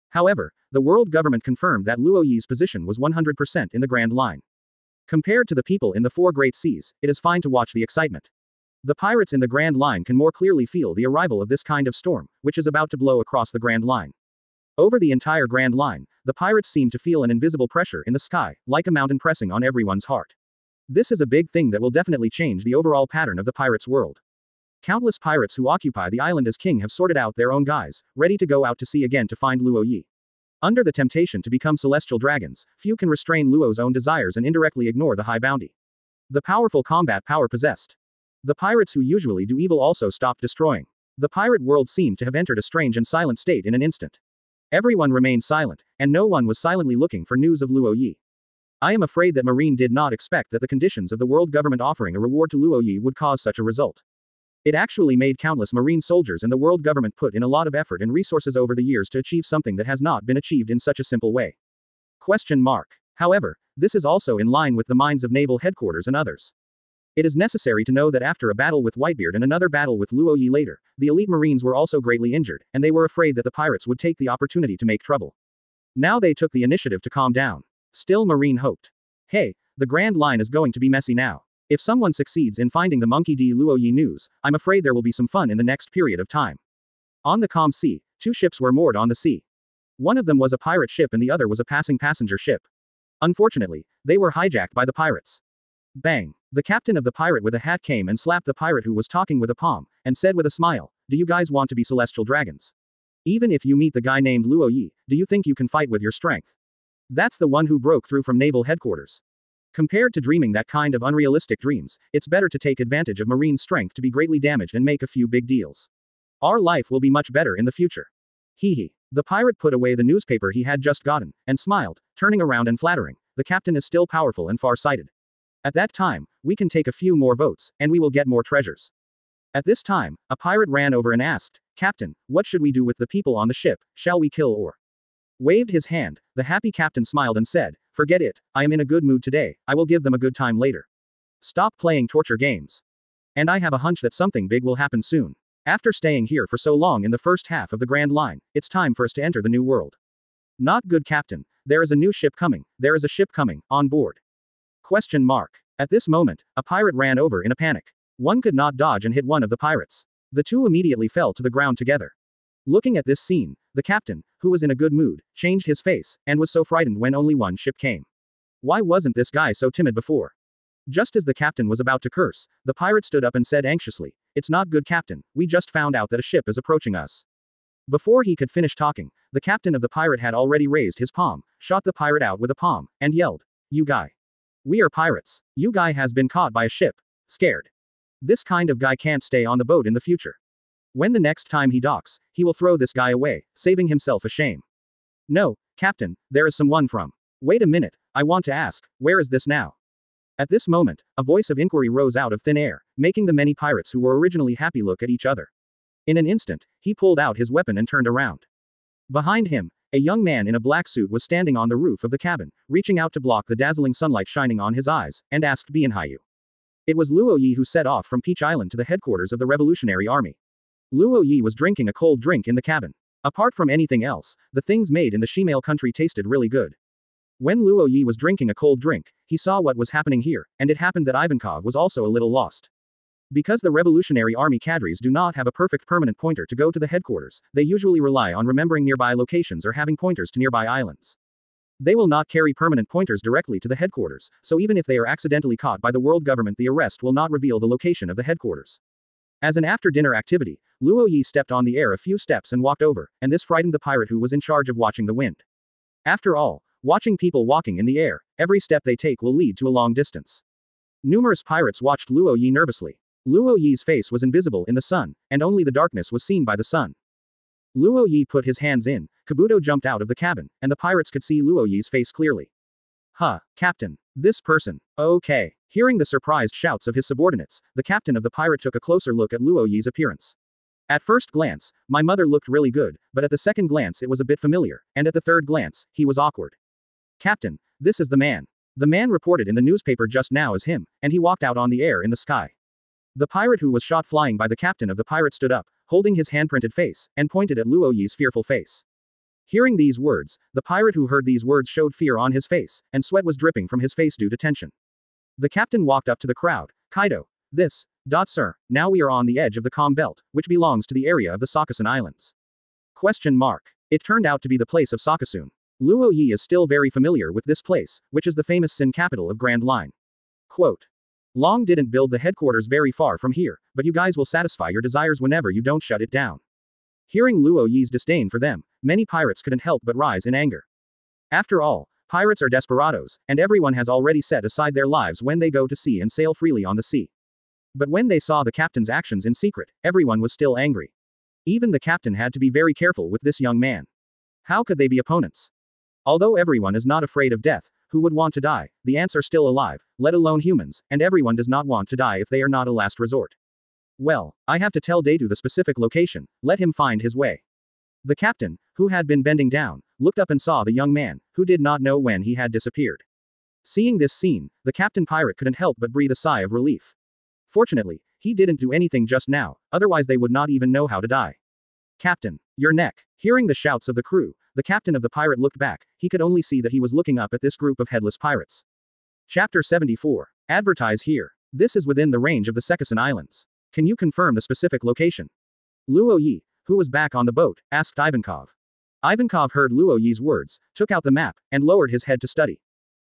However, the world government confirmed that Luo Ye's position was 100% in the Grand Line. Compared to the people in the Four Great Seas, it is fine to watch the excitement. The pirates in the Grand Line can more clearly feel the arrival of this kind of storm, which is about to blow across the Grand Line. Over the entire Grand Line, the pirates seem to feel an invisible pressure in the sky, like a mountain pressing on everyone's heart. This is a big thing that will definitely change the overall pattern of the pirates' world. Countless pirates who occupy the island as king have sorted out their own guys, ready to go out to sea again to find Luo Ye. Under the temptation to become celestial dragons, few can restrain Luo's own desires and indirectly ignore the high bounty. The powerful combat power possessed. The pirates who usually do evil also stopped destroying. The pirate world seemed to have entered a strange and silent state in an instant. Everyone remained silent, and no one was silently looking for news of Luo Ye. I am afraid that Marine did not expect that the conditions of the world government offering a reward to Luo Ye would cause such a result. It actually made countless Marine soldiers and the world government put in a lot of effort and resources over the years to achieve something that has not been achieved in such a simple way. Question mark. However, this is also in line with the minds of naval headquarters and others. It is necessary to know that after a battle with Whitebeard and another battle with Luo Ye later, the elite Marines were also greatly injured, and they were afraid that the pirates would take the opportunity to make trouble. Now they took the initiative to calm down. Still Marine hoped. Hey, the Grand Line is going to be messy now. If someone succeeds in finding the Monkey D. Luo Ye news, I'm afraid there will be some fun in the next period of time. On the calm sea, two ships were moored on the sea. One of them was a pirate ship and the other was a passing passenger ship. Unfortunately, they were hijacked by the pirates. Bang! The captain of the pirate with a hat came and slapped the pirate who was talking with a palm, and said with a smile, "Do you guys want to be celestial dragons? Even if you meet the guy named Luo Ye, do you think you can fight with your strength? That's the one who broke through from naval headquarters. Compared to dreaming that kind of unrealistic dreams, it's better to take advantage of Marine strength to be greatly damaged and make a few big deals. Our life will be much better in the future." Hee hee. The pirate put away the newspaper he had just gotten, and smiled, turning around and flattering, "The captain is still powerful and far-sighted. At that time, we can take a few more votes, and we will get more treasures." At this time, a pirate ran over and asked, "Captain, what should we do with the people on the ship, shall we kill or?" Waved his hand, the happy captain smiled and said, "Forget it, I am in a good mood today, I will give them a good time later. Stop playing torture games. And I have a hunch that something big will happen soon. After staying here for so long in the first half of the Grand Line, it's time for us to enter the new world." "Not good, Captain, there is a new ship coming, there is a ship coming, on board." Question mark. At this moment, a pirate ran over in a panic. One could not dodge and hit one of the pirates. The two immediately fell to the ground together. Looking at this scene, the captain, who was in a good mood, changed his face, and was so frightened when only one ship came. Why wasn't this guy so timid before? Just as the captain was about to curse, the pirate stood up and said anxiously, "It's not good, Captain, we just found out that a ship is approaching us." Before he could finish talking, the captain of the pirate had already raised his palm, shot the pirate out with a palm, and yelled, "You guy. We are pirates. You guy has been caught by a ship. Scared. This kind of guy can't stay on the boat in the future. When the next time he docks, he will throw this guy away, saving himself a shame." "No, Captain, there is someone from." "Wait a minute, I want to ask, where is this now?" At this moment, a voice of inquiry rose out of thin air, making the many pirates who were originally happy look at each other. In an instant, he pulled out his weapon and turned around. Behind him, a young man in a black suit was standing on the roof of the cabin, reaching out to block the dazzling sunlight shining on his eyes, and asked Bianhayu. It was Luo Ye who set off from Peach Island to the headquarters of the Revolutionary Army. Luo Ye was drinking a cold drink in the cabin. Apart from anything else, the things made in the Shimale country tasted really good. When Luo Ye was drinking a cold drink, he saw what was happening here, and it happened that Ivankov was also a little lost. Because the Revolutionary Army cadres do not have a perfect permanent pointer to go to the headquarters, they usually rely on remembering nearby locations or having pointers to nearby islands. They will not carry permanent pointers directly to the headquarters, so even if they are accidentally caught by the world government, the arrest will not reveal the location of the headquarters. As an after-dinner activity, Luo Ye stepped on the air a few steps and walked over, and this frightened the pirate who was in charge of watching the wind. After all, watching people walking in the air, every step they take will lead to a long distance. Numerous pirates watched Luo Ye nervously. Luo Ye's face was invisible in the sun, and only the darkness was seen by the sun. Luo Ye put his hands in, Kabuto jumped out of the cabin, and the pirates could see Luo Ye's face clearly. "Huh, Captain. This person. Okay." Hearing the surprised shouts of his subordinates, the captain of the pirate took a closer look at Luo Ye's appearance. "At first glance, my mother looked really good, but at the second glance it was a bit familiar, and at the third glance, he was awkward. Captain, this is the man. The man reported in the newspaper just now as him, and he walked out on the air in the sky." The pirate who was shot flying by the captain of the pirate stood up, holding his hand-printed face, and pointed at Luo Ye's fearful face. Hearing these words, the pirate who heard these words showed fear on his face, and sweat was dripping from his face due to tension. The captain walked up to the crowd. Kaido. Sir, now we are on the edge of the calm belt, which belongs to the area of the Sakasun Islands. It turned out to be the place of Sakasun. Luo Ye is still very familiar with this place, which is the famous Sin capital of Grand Line. Quote. Long didn't build the headquarters very far from here, but you guys will satisfy your desires whenever you don't shut it down. Hearing Luo Ye's disdain for them, many pirates couldn't help but rise in anger. After all, pirates are desperados, and everyone has already set aside their lives when they go to sea and sail freely on the sea. But when they saw the captain's actions in secret, everyone was still angry. Even the captain had to be very careful with this young man. How could they be opponents? Although everyone is not afraid of death, who would want to die? The ants are still alive, let alone humans, and everyone does not want to die if they are not a last resort. Well, I have to tell Datu the specific location, let him find his way. The captain, who had been bending down, looked up and saw the young man, who did not know when he had disappeared. Seeing this scene, the captain pirate couldn't help but breathe a sigh of relief. Fortunately, he didn't do anything just now, otherwise they would not even know how to die. Captain, your neck. Hearing the shouts of the crew, the captain of the pirate looked back, he could only see that he was looking up at this group of headless pirates. Chapter 74. Advertise here. This is within the range of the Sakasun Islands. Can you confirm the specific location? Luo Ye, who was back on the boat, asked Ivankov. Ivankov heard Luo Ye's words, took out the map, and lowered his head to study.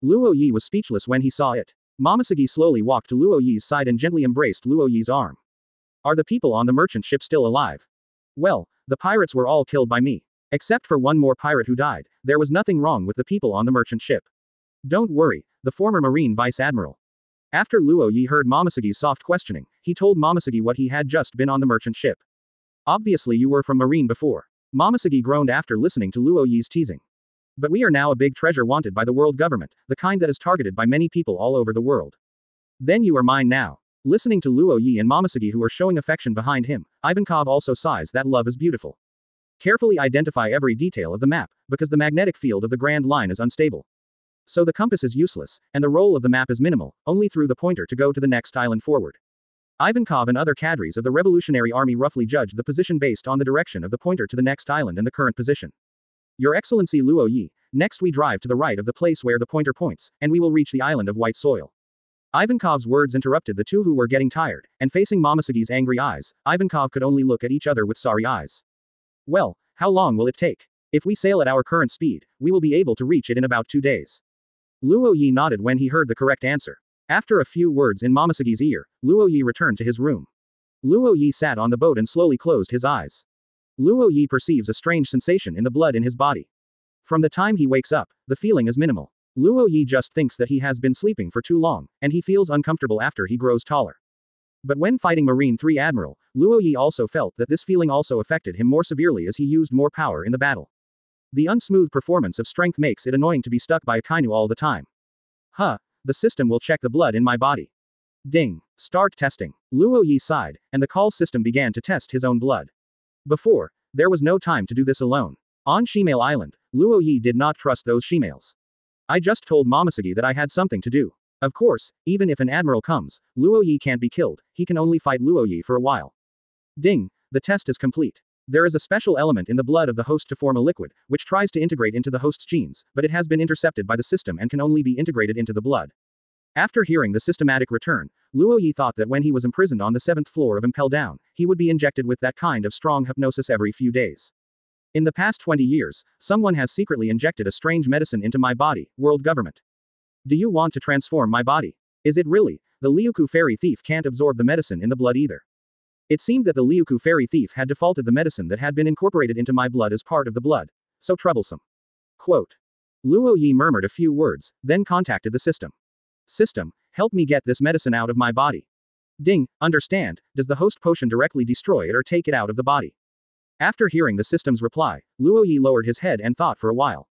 Luo Ye was speechless when he saw it. Momosuke slowly walked to Luo Ye's side and gently embraced Luo Ye's arm. Are the people on the merchant ship still alive? Well, the pirates were all killed by me. Except for one more pirate who died, there was nothing wrong with the people on the merchant ship. Don't worry, the former Marine Vice Admiral. After Luo Ye heard Momosuke's soft questioning, he told Momosuke what he had just been on the merchant ship. Obviously you were from Marine before. Momosuke groaned after listening to Luo Ye's teasing. But we are now a big treasure wanted by the world government, the kind that is targeted by many people all over the world. Then you are mine now. Listening to Luo Ye and Momosuke who are showing affection behind him, Ivankov also sighs that love is beautiful. Carefully identify every detail of the map, because the magnetic field of the Grand Line is unstable. So the compass is useless, and the roll of the map is minimal, only through the pointer to go to the next island forward. Ivankov and other cadres of the Revolutionary Army roughly judged the position based on the direction of the pointer to the next island and the current position. Your Excellency Luo Ye, next we drive to the right of the place where the pointer points, and we will reach the island of white soil. Ivankov's words interrupted the two who were getting tired, and facing Momosuke's angry eyes, Ivankov could only look at each other with sorry eyes. Well, how long will it take? If we sail at our current speed, we will be able to reach it in about 2 days. Luo Ye nodded when he heard the correct answer. After a few words in Momosuke's ear, Luo Ye returned to his room. Luo Ye sat on the boat and slowly closed his eyes. Luo Ye perceives a strange sensation in the blood in his body. From the time he wakes up, the feeling is minimal. Luo Ye just thinks that he has been sleeping for too long, and he feels uncomfortable after he grows taller. But when fighting Marine 3 Admiral, Luo Ye also felt that this feeling also affected him more severely as he used more power in the battle. The unsmooth performance of strength makes it annoying to be stuck by a Kainu all the time. The system will check the blood in my body. Ding. Start testing. Luo Ye sighed, and the call system began to test his own blood. Before, there was no time to do this alone. On Shemale Island, Luo Ye did not trust those shemales. I just told Momosuke that I had something to do. Of course, even if an admiral comes, Luo Ye can't be killed, he can only fight Luo Ye for a while. Ding. The test is complete. There is a special element in the blood of the host to form a liquid, which tries to integrate into the host's genes, but it has been intercepted by the system and can only be integrated into the blood. After hearing the systematic return, Luo Ye thought that when he was imprisoned on the 7th floor of Impel down, he would be injected with that kind of strong hypnosis every few days. In the past 20 years, someone has secretly injected a strange medicine into my body, world government. Do you want to transform my body? Is it really? The Liuku fairy thief can't absorb the medicine in the blood either. It seemed that the Liuku fairy thief had defaulted the medicine that had been incorporated into my blood as part of the blood. So troublesome. Quote. Luo Ye murmured a few words, then contacted the system. System, help me get this medicine out of my body. Ding. Understand, does the host potion directly destroy it or take it out of the body? After hearing the system's reply, Luo Ye lowered his head and thought for a while.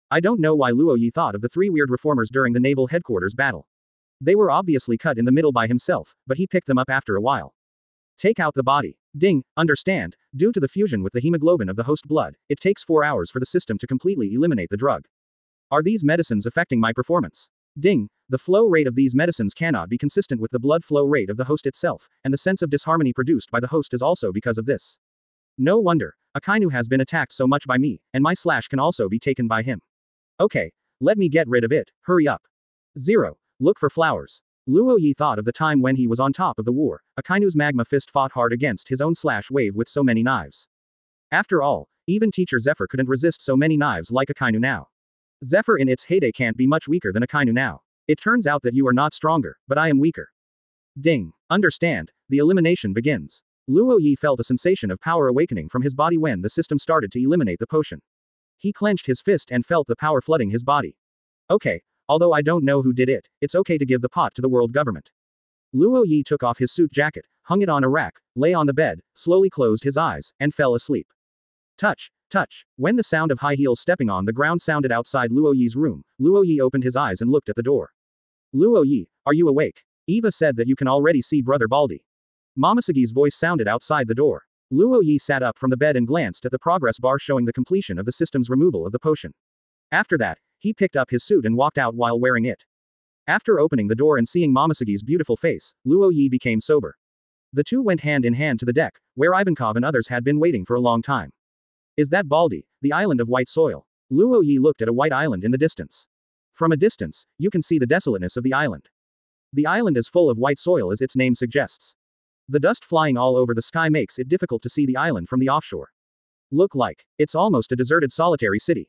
I don't know why Luo Ye thought of the 3 weird reformers during the naval headquarters battle. They were obviously cut in the middle by himself, but he picked them up after a while. Take out the body. Ding. Understand, due to the fusion with the hemoglobin of the host blood, it takes 4 hours for the system to completely eliminate the drug. Are these medicines affecting my performance? Ding. The flow rate of these medicines cannot be consistent with the blood flow rate of the host itself, and the sense of disharmony produced by the host is also because of this. No wonder. Akainu has been attacked so much by me, and my slash can also be taken by him. Okay. Let me get rid of it, hurry up. 0. Look for flowers. Luo Ye thought of the time when he was on top of the war. Akainu's magma fist fought hard against his own slash wave with so many knives. After all, even Teacher Zephyr couldn't resist so many knives like Akainu now. Zephyr in its heyday can't be much weaker than Akainu now. It turns out that you are not stronger, but I am weaker. Ding. Understand, the elimination begins. Luo Ye felt a sensation of power awakening from his body when the system started to eliminate the potion. He clenched his fist and felt the power flooding his body. Okay, although I don't know who did it, it's okay to give the pot to the world government. Luo Ye took off his suit jacket, hung it on a rack, lay on the bed, slowly closed his eyes, and fell asleep. Touch, touch. When the sound of high heels stepping on the ground sounded outside Luo Ye's room, Luo Ye opened his eyes and looked at the door. Luo Ye, are you awake? Eva said that you can already see Brother Baldi. Momosagi's voice sounded outside the door. Luo Ye sat up from the bed and glanced at the progress bar showing the completion of the system's removal of the potion. After that, he picked up his suit and walked out while wearing it. After opening the door and seeing Momosagi's beautiful face, Luo Ye became sober. The two went hand in hand to the deck, where Ivankov and others had been waiting for a long time. Is that Baldi, the island of white soil? Luo Ye looked at a white island in the distance. From a distance, you can see the desolateness of the island. The island is full of white soil as its name suggests. The dust flying all over the sky makes it difficult to see the island from the offshore. Look like, it's almost a deserted solitary city.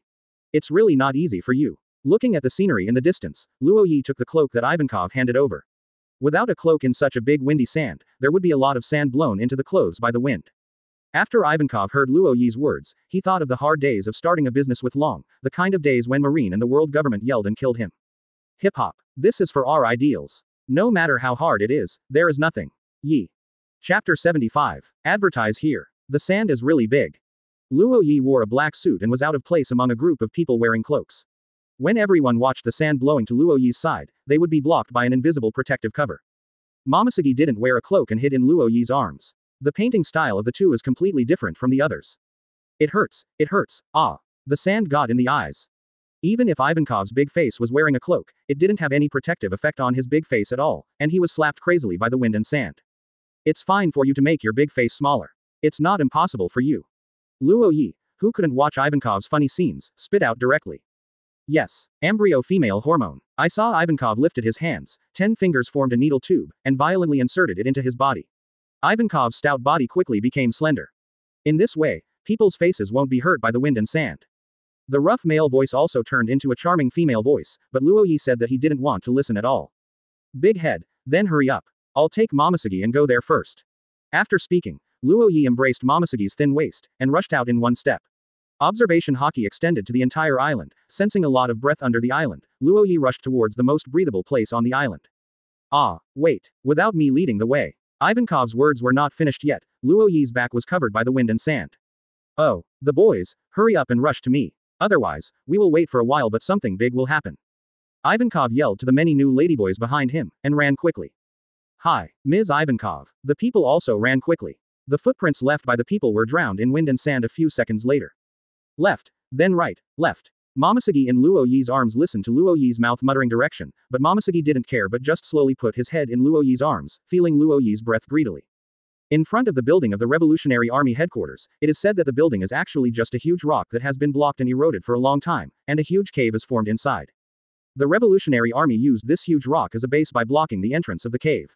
It's really not easy for you. Looking at the scenery in the distance, Luo Ye took the cloak that Ivankov handed over. Without a cloak in such a big windy sand, there would be a lot of sand blown into the clothes by the wind. After Ivankov heard Luo Ye's words, he thought of the hard days of starting a business with Long, the kind of days when Marine and the world government yelled and killed him. Hip-hop. This is for our ideals. No matter how hard it is, there is nothing. Ye. Chapter 75. Advertise here. The sand is really big. Luo Ye wore a black suit and was out of place among a group of people wearing cloaks. When everyone watched the sand blowing to Luo Ye's side, they would be blocked by an invisible protective cover. Momosagi didn't wear a cloak and hid in Luo Ye's arms. The painting style of the two is completely different from the others. It hurts, ah. The sand got in the eyes. Even if Ivankov's big face was wearing a cloak, it didn't have any protective effect on his big face at all, and he was slapped crazily by the wind and sand. It's fine for you to make your big face smaller. It's not impossible for you. Luo Ye, who couldn't watch Ivankov's funny scenes, spit out directly. Yes, embryo female hormone. I saw Ivankov lifted his hands, 10 fingers formed a needle tube, and violently inserted it into his body. Ivankov's stout body quickly became slender. In this way, people's faces won't be hurt by the wind and sand. The rough male voice also turned into a charming female voice, but Luo Ye said that he didn't want to listen at all. Big head, then hurry up. I'll take Momosagi and go there first. After speaking, Luo Ye embraced Momosagi's thin waist, and rushed out in one step. Observation hockey extended to the entire island, sensing a lot of breath under the island, Luo Ye rushed towards the most breathable place on the island. Ah, wait, without me leading the way. Ivankov's words were not finished yet, Luo Ye's back was covered by the wind and sand. Oh, the boys, hurry up and rush to me. Otherwise, we will wait for a while but something big will happen. Ivankov yelled to the many new ladyboys behind him, and ran quickly. Hi, Ms. Ivankov. The people also ran quickly. The footprints left by the people were drowned in wind and sand a few seconds later. Left, then right, left. Momosagi in Luo Ye's arms listened to Luo Ye's mouth muttering direction, but Momosagi didn't care but just slowly put his head in Luo Ye's arms, feeling Luo Ye's breath greedily. In front of the building of the Revolutionary Army headquarters, it is said that the building is actually just a huge rock that has been blocked and eroded for a long time, and a huge cave is formed inside. The Revolutionary Army used this huge rock as a base by blocking the entrance of the cave.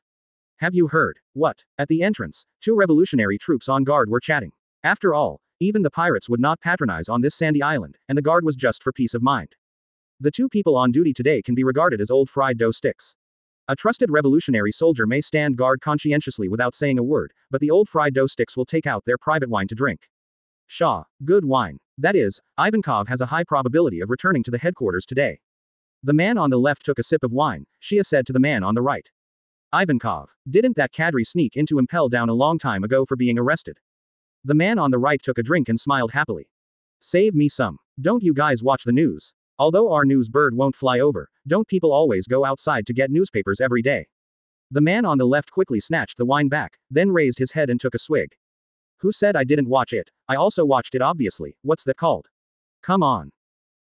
Have you heard? What? At the entrance, 2 revolutionary troops on guard were chatting. After all, even the pirates would not patronize on this sandy island, and the guard was just for peace of mind. The 2 people on duty today can be regarded as old fried dough sticks. A trusted revolutionary soldier may stand guard conscientiously without saying a word, but the old fried dough sticks will take out their private wine to drink. Shaw, good wine. That is, Ivankov has a high probability of returning to the headquarters today. The man on the left took a sip of wine, Shia said to the man on the right. Ivankov, didn't that cadre sneak into Impel down a long time ago for being arrested? The man on the right took a drink and smiled happily. Save me some. Don't you guys watch the news? Although our news bird won't fly over, don't people always go outside to get newspapers every day? The man on the left quickly snatched the wine back, then raised his head and took a swig. Who said I didn't watch it? I also watched it obviously, what's that called? Come on.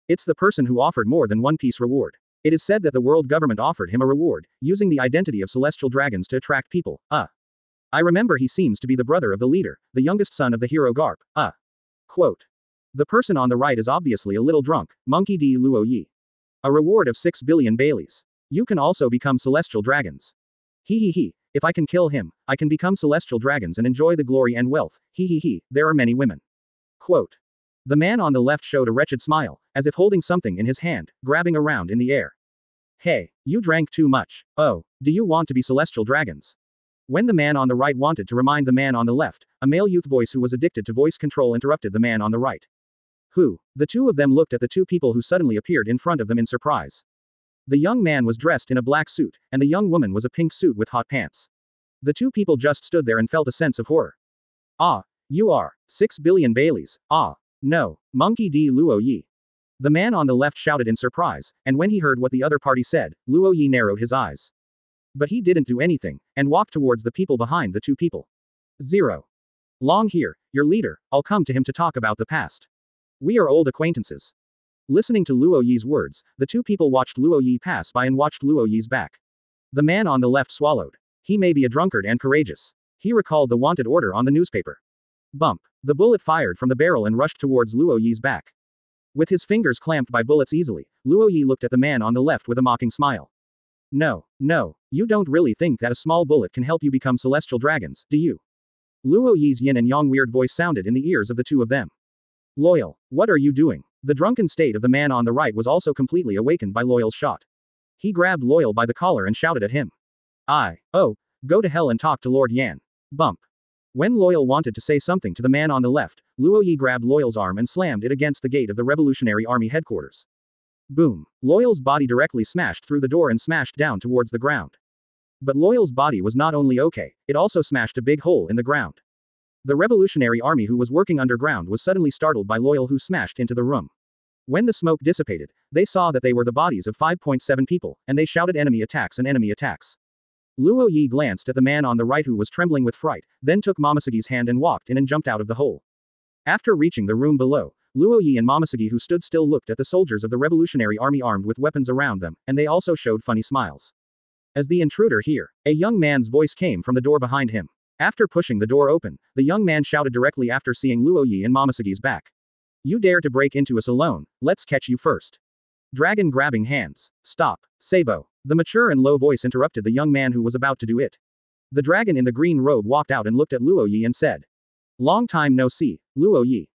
It's the person who offered more than one piece reward. It is said that the world government offered him a reward, using the identity of celestial dragons to attract people. I remember he seems to be the brother of the leader, the youngest son of the hero Garp. Quote. The person on the right is obviously a little drunk, Monkey D. Luo Ye. A reward of 6 billion Baileys. You can also become celestial dragons. He. If I can kill him, I can become celestial dragons and enjoy the glory and wealth. He. There are many women. Quote. The man on the left showed a wretched smile, as if holding something in his hand, grabbing around in the air. Hey, you drank too much. Oh, do you want to be celestial dragons? When the man on the right wanted to remind the man on the left, a male youth voice who was addicted to voice control interrupted the man on the right. Who? The two of them looked at the two people who suddenly appeared in front of them in surprise. The young man was dressed in a black suit, and the young woman was a pink suit with hot pants. The two people just stood there and felt a sense of horror. You are 6 billion Baileys. No, Monkey D. Luo Ye. The man on the left shouted in surprise, and when he heard what the other party said, Luo Ye narrowed his eyes. But he didn't do anything, and walked towards the people behind the two people. 0. Long here, your leader, I'll come to him to talk about the past. We are old acquaintances. Listening to Luo Ye's words, the two people watched Luo Ye pass by and watched Luo Ye's back. The man on the left swallowed. He may be a drunkard and courageous. He recalled the wanted order on the newspaper. Bump. The bullet fired from the barrel and rushed towards Luo Ye's back. With his fingers clamped by bullets easily, Luo Ye looked at the man on the left with a mocking smile. No, you don't really think that a small bullet can help you become celestial dragons, do you? Luo Ye's yin and yang weird voice sounded in the ears of the two of them. Loyal, what are you doing? The drunken state of the man on the right was also completely awakened by Loyal's shot. He grabbed Loyal by the collar and shouted at him. Go to hell and talk to Lord Yan. Bump. When Loyal wanted to say something to the man on the left, Luo Ye grabbed Loyal's arm and slammed it against the gate of the Revolutionary Army headquarters. Boom. Loyal's body directly smashed through the door and smashed down towards the ground. But Loyal's body was not only okay, it also smashed a big hole in the ground. The Revolutionary Army who was working underground was suddenly startled by Loyal who smashed into the room. When the smoke dissipated, they saw that they were the bodies of 5.7 people, and they shouted enemy attacks and enemy attacks. Luo Ye glanced at the man on the right who was trembling with fright, then took Momosegi's hand and walked in and jumped out of the hole. After reaching the room below, Luo Ye and Momosegi who stood still looked at the soldiers of the Revolutionary Army armed with weapons around them, and they also showed funny smiles. As the intruder here, a young man's voice came from the door behind him. After pushing the door open, the young man shouted directly after seeing Luo Ye and Momosegi's back. You dare to break into us alone, let's catch you first. Dragon grabbing hands. Stop, Sabo. The mature and low voice interrupted the young man who was about to do it. The dragon in the green robe walked out and looked at Luo Ye and said. Long time no see, Luo Ye.